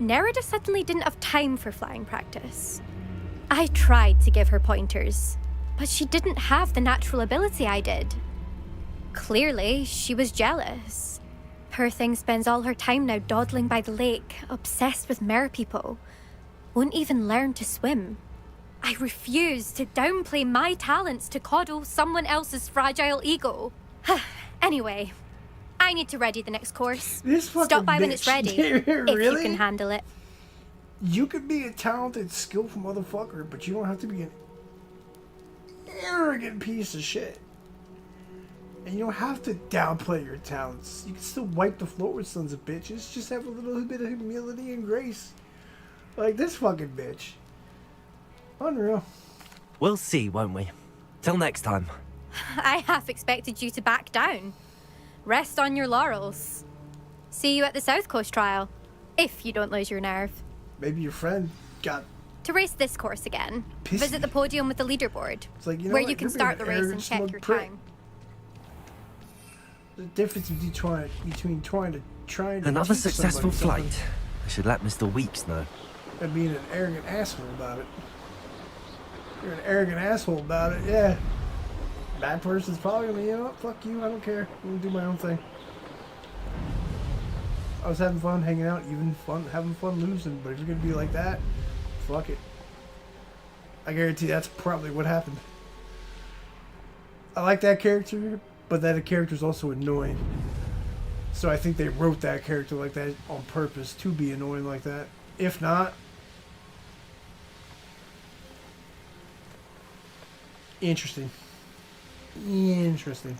Nerida suddenly didn't have time for flying practice. I tried to give her pointers, but she didn't have the natural ability I did. Clearly, she was jealous. Poor thing spends all her time now dawdling by the lake, obsessed with merpeople. Won't even learn to swim. I refuse to downplay my talents to coddle someone else's fragile ego. Anyway, I need to ready the next course. Stop by when it's ready, if you can handle it. You could be a talented, skillful motherfucker, but you don't have to be an arrogant piece of shit. And you don't have to downplay your talents. You can still wipe the floor with sons of bitches. Just have a little bit of humility and grace. Like this fucking bitch. Unreal. We'll see, won't we? Till next time. I half expected you to back down. Rest on your laurels. See you at the South Coast trial, if you don't lose your nerve. Maybe your friend got... To race this course again, visit the podium with the leaderboard, It's like, you know where what? you can You're being start the an race and arrogant, check smug your prick. time. The difference between trying to Another teach successful somebody flight. I should let Mr. Weeks know. and being an arrogant asshole about it. You're an arrogant asshole about it, yeah. Bad person's probably gonna be, you know what, fuck you, I don't care. I'm gonna do my own thing. I was having fun hanging out, having fun losing, but if you're gonna be like that, fuck it. I guarantee that's probably what happened. I like that character, but that character's also annoying. So I think they wrote that character like that on purpose to be annoying like that. If not, interesting. Interesting.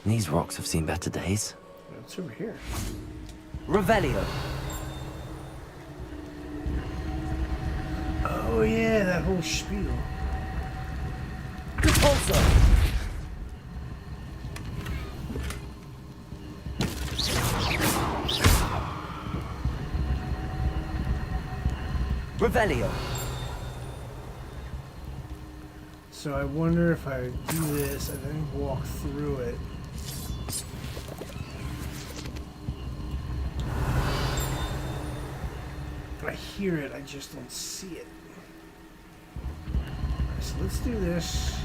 These rocks have seen better days. What's over here? Revelio. Oh yeah, that whole spiel. Also. Revelio. So I wonder if I do this and then walk through it. I hear it, I just don't see it. So let's do this.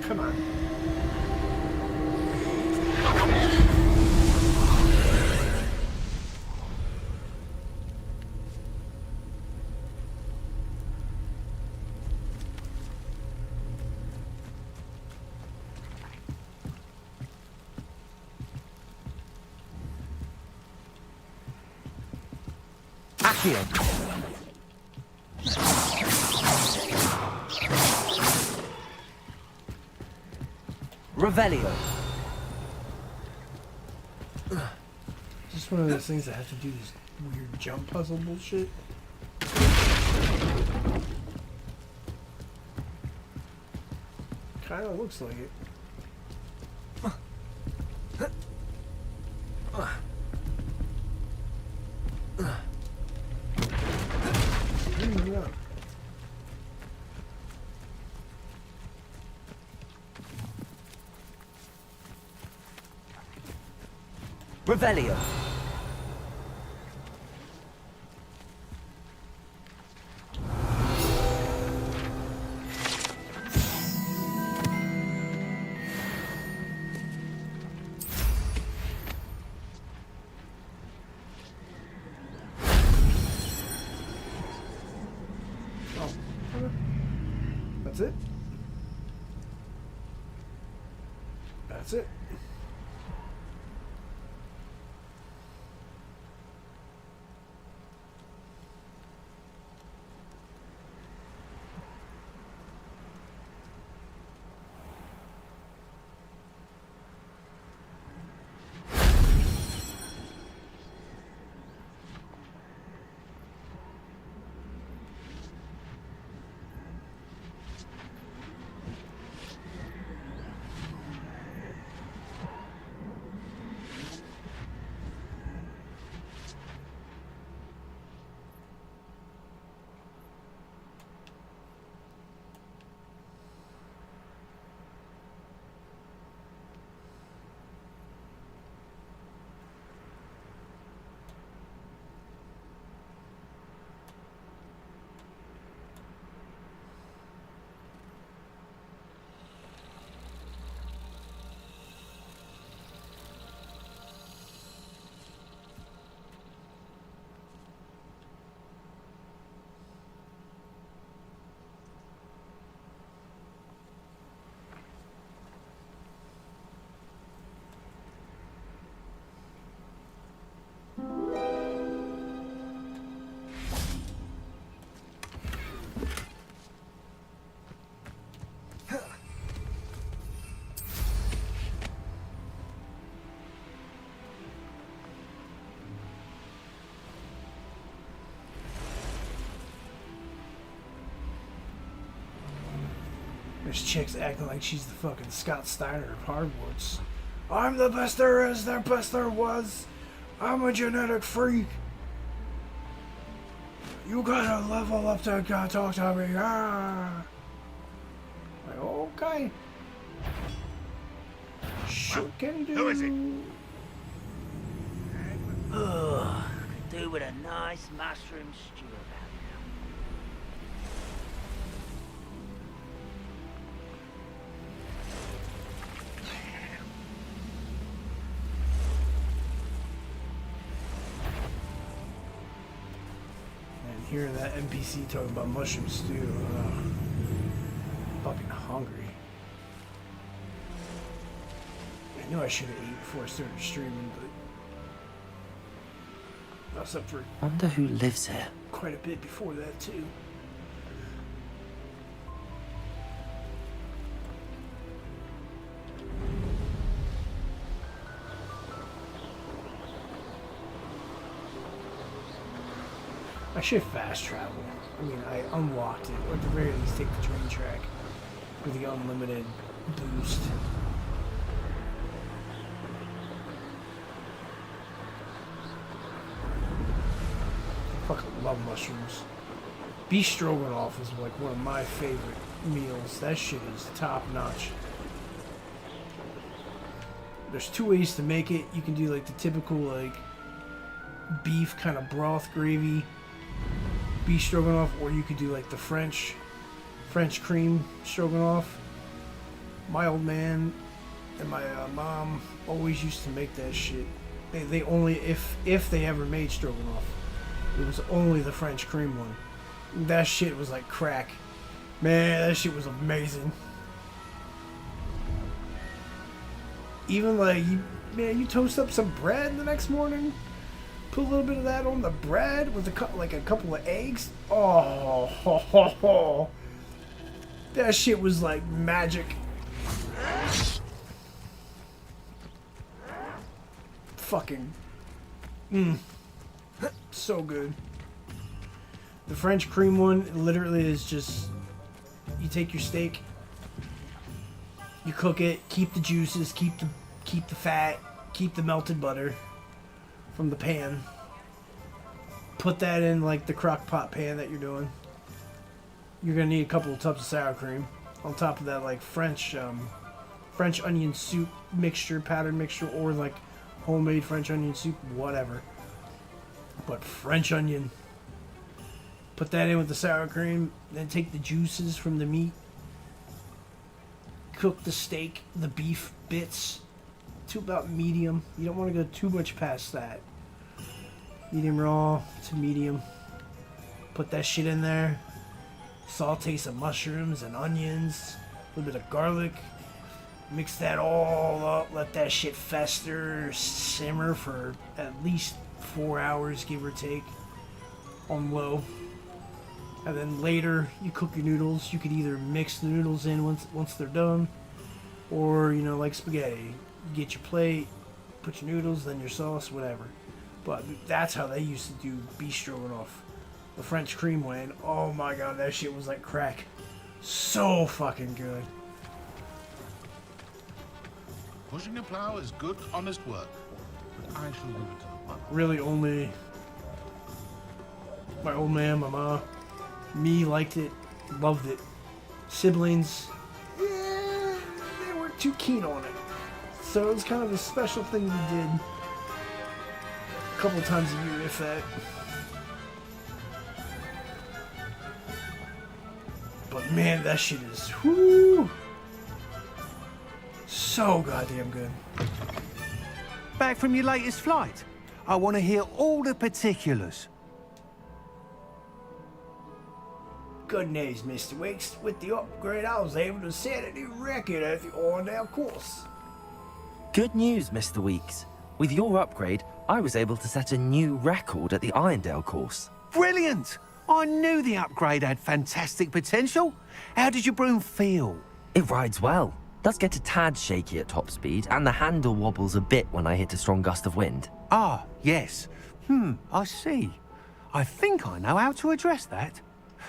Come on. Accio. Revelio. Just one of those things that have to do this weird jump puzzle bullshit. Kinda looks like it. Revelio. That's it. This chick's acting like she's the fucking Scott Steiner of Hogwarts. I'm the best there is, the best there was. I'm a genetic freak. You gotta level up to talk to me. Ah. Like, okay. Sure can do. Who is it? Ugh, could do with a nice mushroom stew about now. And hearing that NPC talking about mushroom stew, fucking hungry. I knew I should have ate before I started streaming, but I was up for Wonder who lives here. quite a bit before that too. I should fast travel. I mean, I unlocked it, or at the very least take the train track with the unlimited boost. I fucking love mushrooms. Beef stroganoff is like one of my favorite meals. That shit is top notch. There's two ways to make it. You can do like the typical like beef kind of broth gravy beef stroganoff, or you could do like the French cream stroganoff. My old man and my mom always used to make that shit. They only, if they ever made stroganoff, it was only the French cream one. That shit was like crack. Man, that shit was amazing. Even like, you toast up some bread the next morning, put a little bit of that on the bread with like a couple of eggs. Oh, ho, ho, ho. That shit was like magic. Fucking, so good. The French cream one literally is just, you take your steak, you cook it, keep the juices, keep the fat, keep the melted butter from the pan. Put that in like the crock pot pan that you're doing. You're gonna need a couple of tubs of sour cream. On top of that, like French onion soup mixture, powdered mixture, or like homemade French onion soup, whatever. But French onion. Put that in with the sour cream, then take the juices from the meat. Cook the steak, the beef bits to about medium. You don't want to go too much past that. Medium raw to medium. Put that shit in there. Saute some mushrooms and onions. A little bit of garlic. Mix that all up, let that shit fester, simmer for at least 4 hours, give or take, on low. And then later, you cook your noodles. You could either mix the noodles in once they're done, or, you know, like spaghetti. You get your plate, put your noodles, then your sauce, whatever. But that's how they used to do beef stroganoff. The French cream way, and oh my god, that shit was like crack. So fucking good. Pushing a plow is good, honest work. But I shall leave it to the one. Really only my old man, my mom, me liked it, loved it. Siblings, yeah, they weren't too keen on it. So it was kind of a special thing we did a couple times a year, if that. But man, that shit is whoo, so goddamn good. Back from your latest flight? I want to hear all the particulars. Good news, Mr. Weeks. With the upgrade, I was able to set a new record at the Orndale course. Good news, Mr. Weeks. With your upgrade, I was able to set a new record at the Irondale course. Brilliant! I knew the upgrade had fantastic potential. How did your broom feel? It rides well. Does get a tad shaky at top speed, and the handle wobbles a bit when I hit a strong gust of wind. Ah, yes. I see. I think I know how to address that.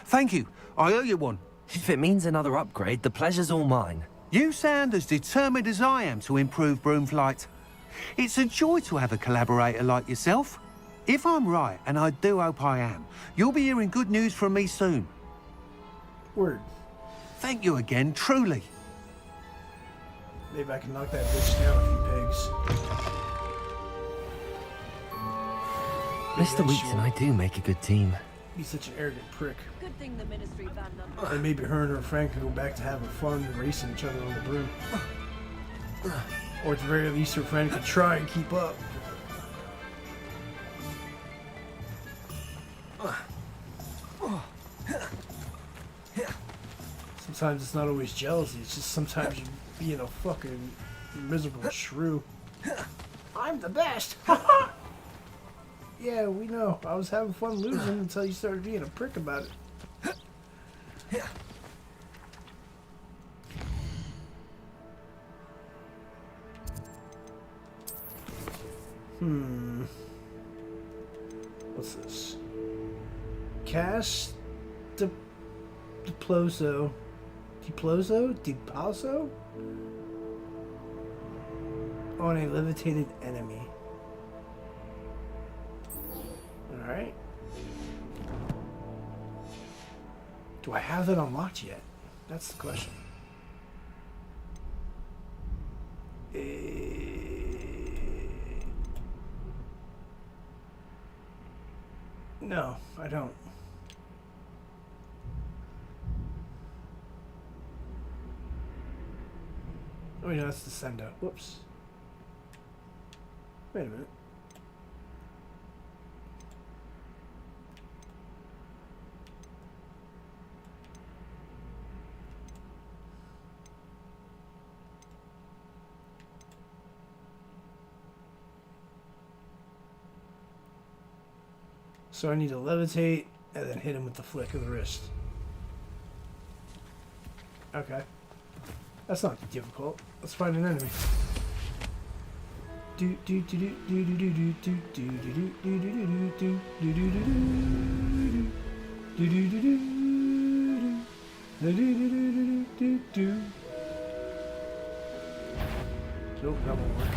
Thank you. I owe you one. If it means another upgrade, the pleasure's all mine. You sound as determined as I am to improve broom flight. It's a joy to have a collaborator like yourself. If I'm right, and I do hope I am, you'll be hearing good news from me soon. Word. Thank you again, truly. Maybe I can knock that bitch down a few pegs. Mr. Weeks and I do make a good team. He's such an arrogant prick. Good thing the ministry banned them. And maybe her and her friend can go back to having fun and racing each other on the broom. Or at the very least, her friend could try and keep up. Sometimes it's not always jealousy, it's just sometimes you being a fucking miserable shrew. I'm the best! Yeah, we know. I was having fun losing until you started being a prick about it. What's this? Cast Diploso. On a levitated enemy. Alright. Do I have that unlocked yet? That's the question. No, I don't. Oh yeah, that's the send out. Whoops. Wait a minute. So I need to levitate and then hit him with the flick of the wrist. Okay. That's not difficult. Let's find an enemy. Nope, that won't work.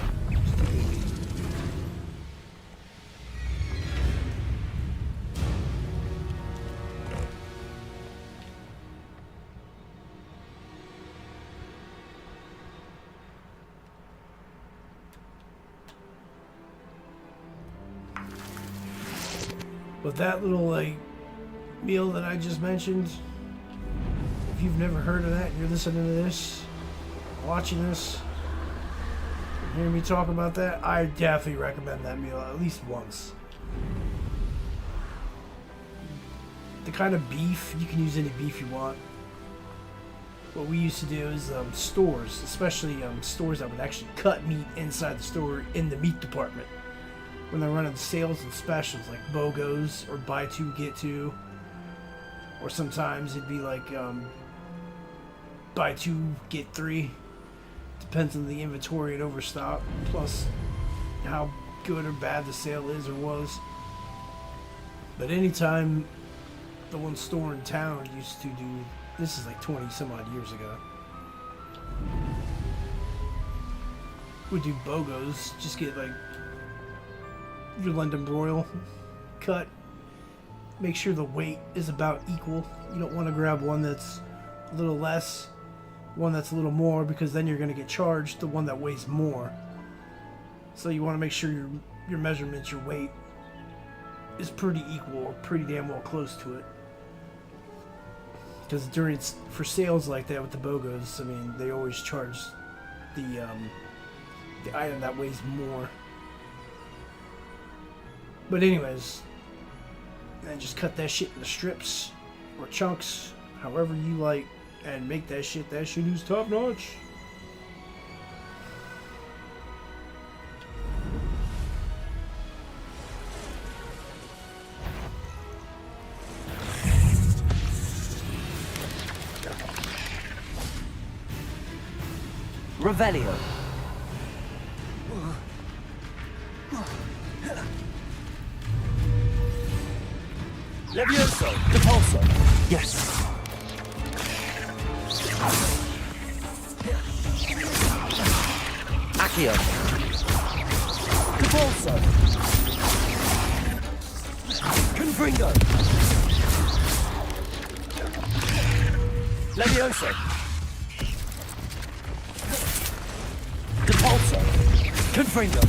But that little, like, meal that I just mentioned, if you've never heard of that and you're listening to this, watching this, and hearing me talk about that, I definitely recommend that meal at least once. The kind of beef, you can use any beef you want. what we used to do is stores, especially stores that would actually cut meat inside the store in the meat department. When they're running sales and specials like BOGOs or buy two, get two. Or sometimes it'd be like buy two, get three. Depends on the inventory and overstock, plus how good or bad the sale is or was. But anytime the one store in town used to do, this is like 20 some odd years ago, would do BOGOs, just get like your London broil cut. Make sure the weight is about equal. You don't want to grab one that's a little less, one that's a little more, because then you're going to get charged the one that weighs more. So you want to make sure your measurements, your weight, is pretty equal or pretty damn well close to it. Because for sales like that with the BOGOs, I mean, they always charge the item that weighs more. But anyways, then just cut that shit into strips or chunks, however you like, and make that shit is top notch. Revelio. Levioso, Depulso. Yes. Accio. Depulso. Confringo. Levioso. Depulso. Confringo.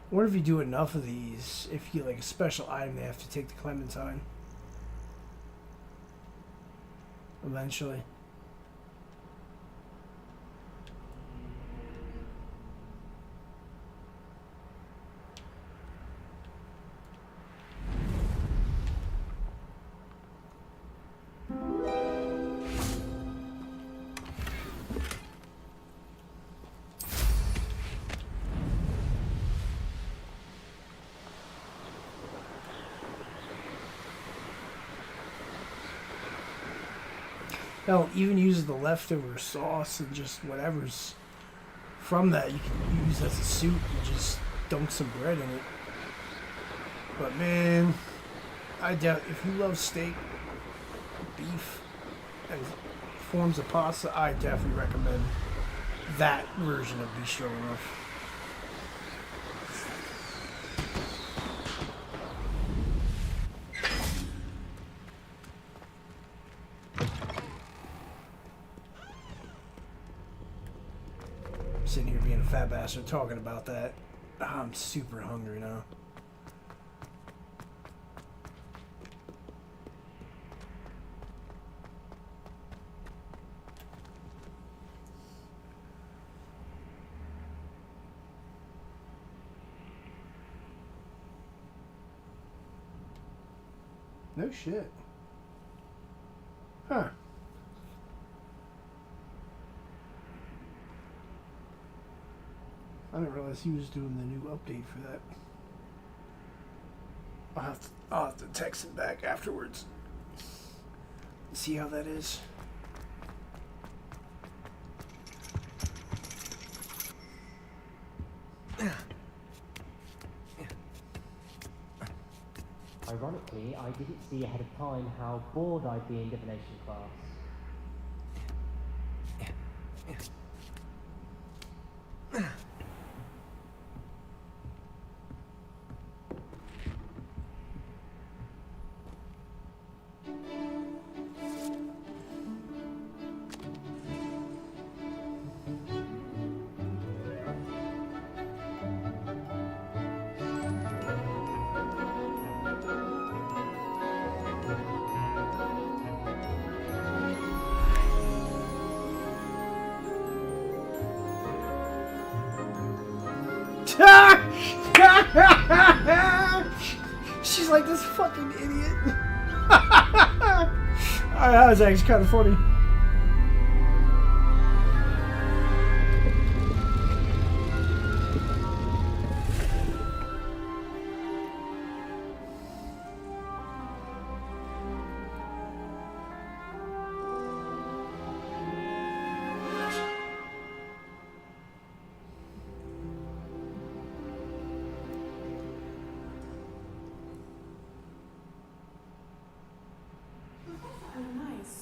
I wonder if you do enough of these, if you get like a special item, they have to take the Clementine. Eventually. Hell, even use the leftover sauce and just whatever's from that you can use as a soup and just dunk some bread in it. But man, I doubt if you love steak, beef, and forms of pasta, I definitely recommend that version of Bistro Enough. Sitting here being a fat bastard talking about that. I'm super hungry now. No shit. Huh. I didn't realize he was doing the new update for that. I'll have to text him back afterwards. See how that is. Ironically, I didn't see ahead of time how bored I'd be in divination class. this fucking idiot. Alright, that was actually kind of funny.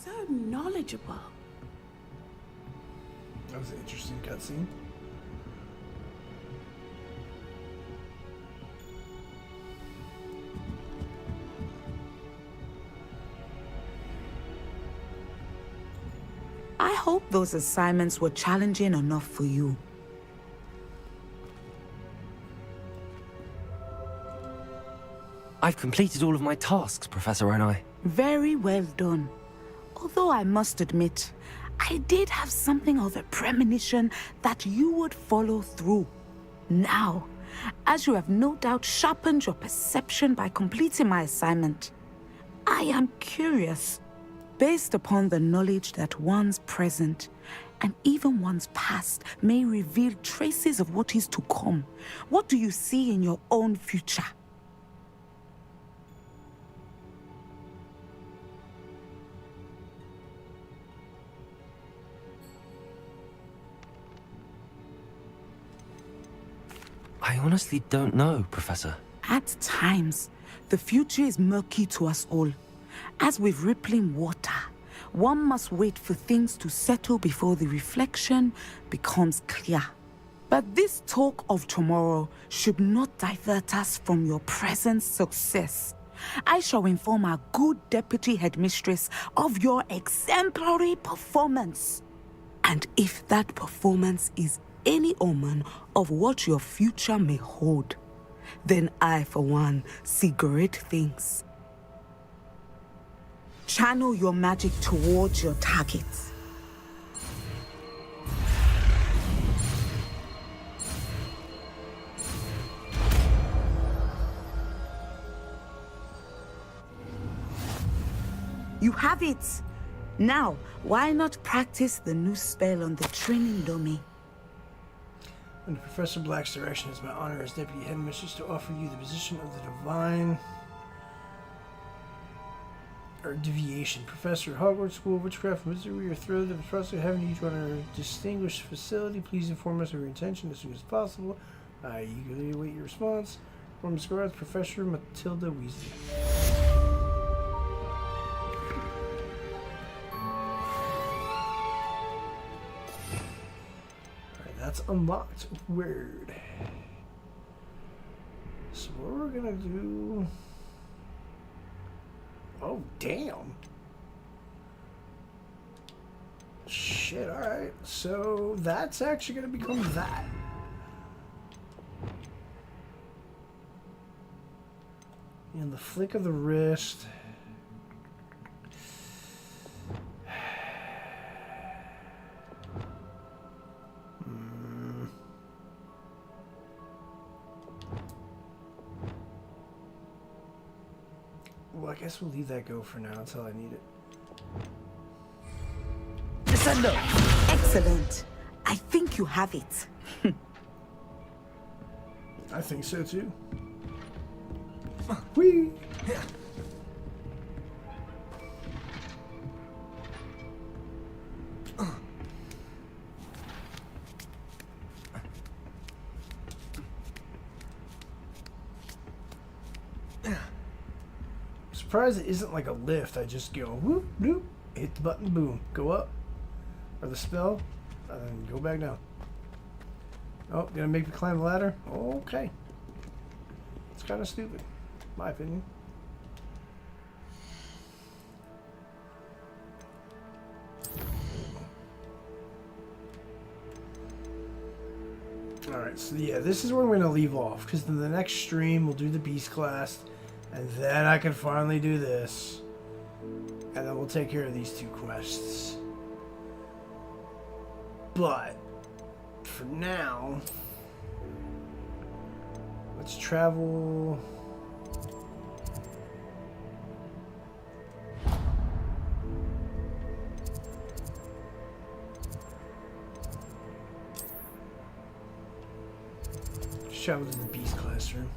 So knowledgeable. That was an interesting cutscene. I hope those assignments were challenging enough for you. I've completed all of my tasks, Professor Onai. Very well done. Although I must admit, I did have something of a premonition that you would follow through. Now, as you have no doubt sharpened your perception by completing my assignment, I am curious, based upon the knowledge that one's present and even one's past may reveal traces of what is to come. What do you see in your own future? I honestly don't know, Professor. At times, the future is murky to us all. As with rippling water, one must wait for things to settle before the reflection becomes clear. But this talk of tomorrow should not divert us from your present success. I shall inform our good deputy headmistress of your exemplary performance. And if that performance is any omen of what your future may hold, then I, for one, see great things. Channel your magic towards your targets. You have it! Now, why not practice the new spell on the training dummy? Under Professor Black's direction, it's my honor as Deputy Headmistress to offer you the position of the Divine... or Deviation Professor at Hogwarts School of Witchcraft and Wizardry. We are thrilled that the Professor having you join our distinguished facility. Please inform us of your intention as soon as possible. I eagerly await your response. From Ms. Garth, Professor Matilda Weasley. That's unlocked. Weird. So what we're gonna do... Oh, damn. Shit, alright. So that's actually gonna become that. And the flick of the wrist... Well, I guess we'll leave that go for now until I need it. Descendo! Excellent. I think you have it. I think so too. Whee! Surprised it isn't like a lift. I just go whoop, whoop, hit the button, boom, go up, or the spell, and then go back down. Oh, gonna make me climb the ladder? Okay. It's kind of stupid, in my opinion. Alright, so yeah, this is where we're gonna leave off, because then the next stream we'll do the Beast Class. And then I can finally do this. And then we'll take care of these two quests. But, for now, let's travel travel to the Beast Classroom.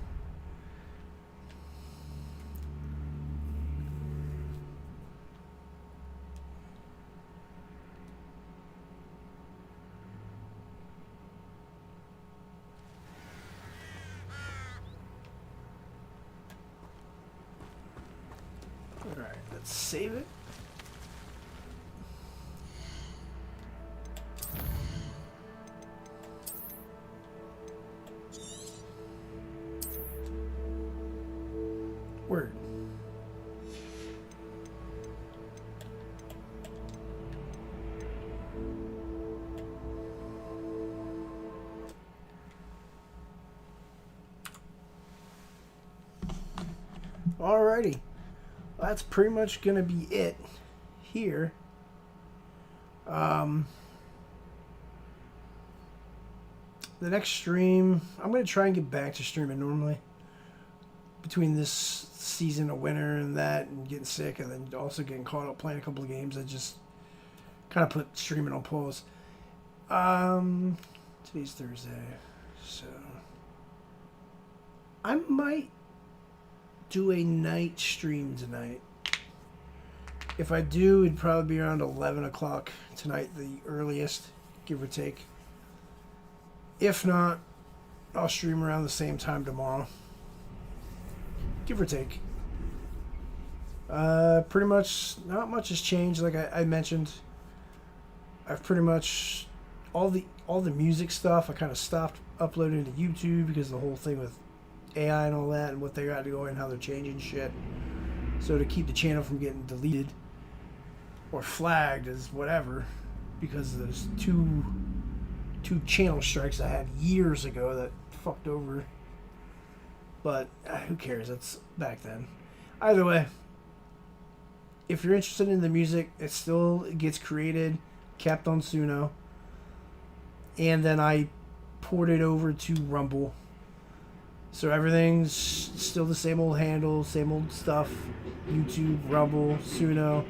Alright, let's save it. Word. Alrighty. Well, that's pretty much gonna be it here. The next stream, I'm gonna try and get back to streaming normally. Between this season of winter and that, and getting sick, and then also getting caught up playing a couple of games, I just kind of put streaming on pause. Today's Thursday, so I might do a night stream tonight. If I do, it'd probably be around 11 o'clock tonight, the earliest, give or take. If not, I'll stream around the same time tomorrow. Give or take. Pretty much, not much has changed. Like I mentioned, I've pretty much all the music stuff. I kind of stopped uploading to YouTube because of the whole thing with AI and all that, and what they got to go and how they're changing shit. So to keep the channel from getting deleted or flagged as whatever, because there's two channel strikes I had years ago that fucked over. But who cares? That's back then. Either way, if you're interested in the music, it still gets created, kept on Suno, and then I port it over to Rumble. So everything's still the same old handle, same old stuff. YouTube, Rumble, Suno,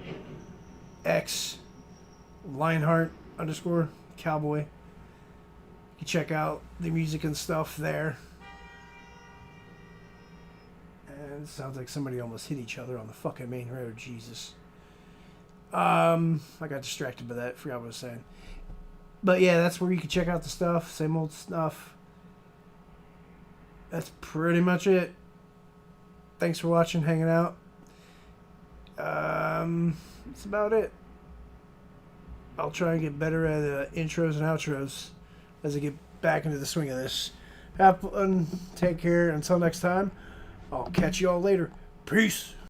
X, Lionheart_Cowboy. You can check out the music and stuff there. And it sounds like somebody almost hit each other on the fucking main road. Jesus. I got distracted by that. Forgot what I was saying. But yeah, that's where you can check out the stuff. Same old stuff. That's pretty much it. Thanks for watching, hanging out. That's about it. I'll try and get better at intros and outros as I get back into the swing of this. Have fun. Take care. Until next time, I'll catch you all later. Peace.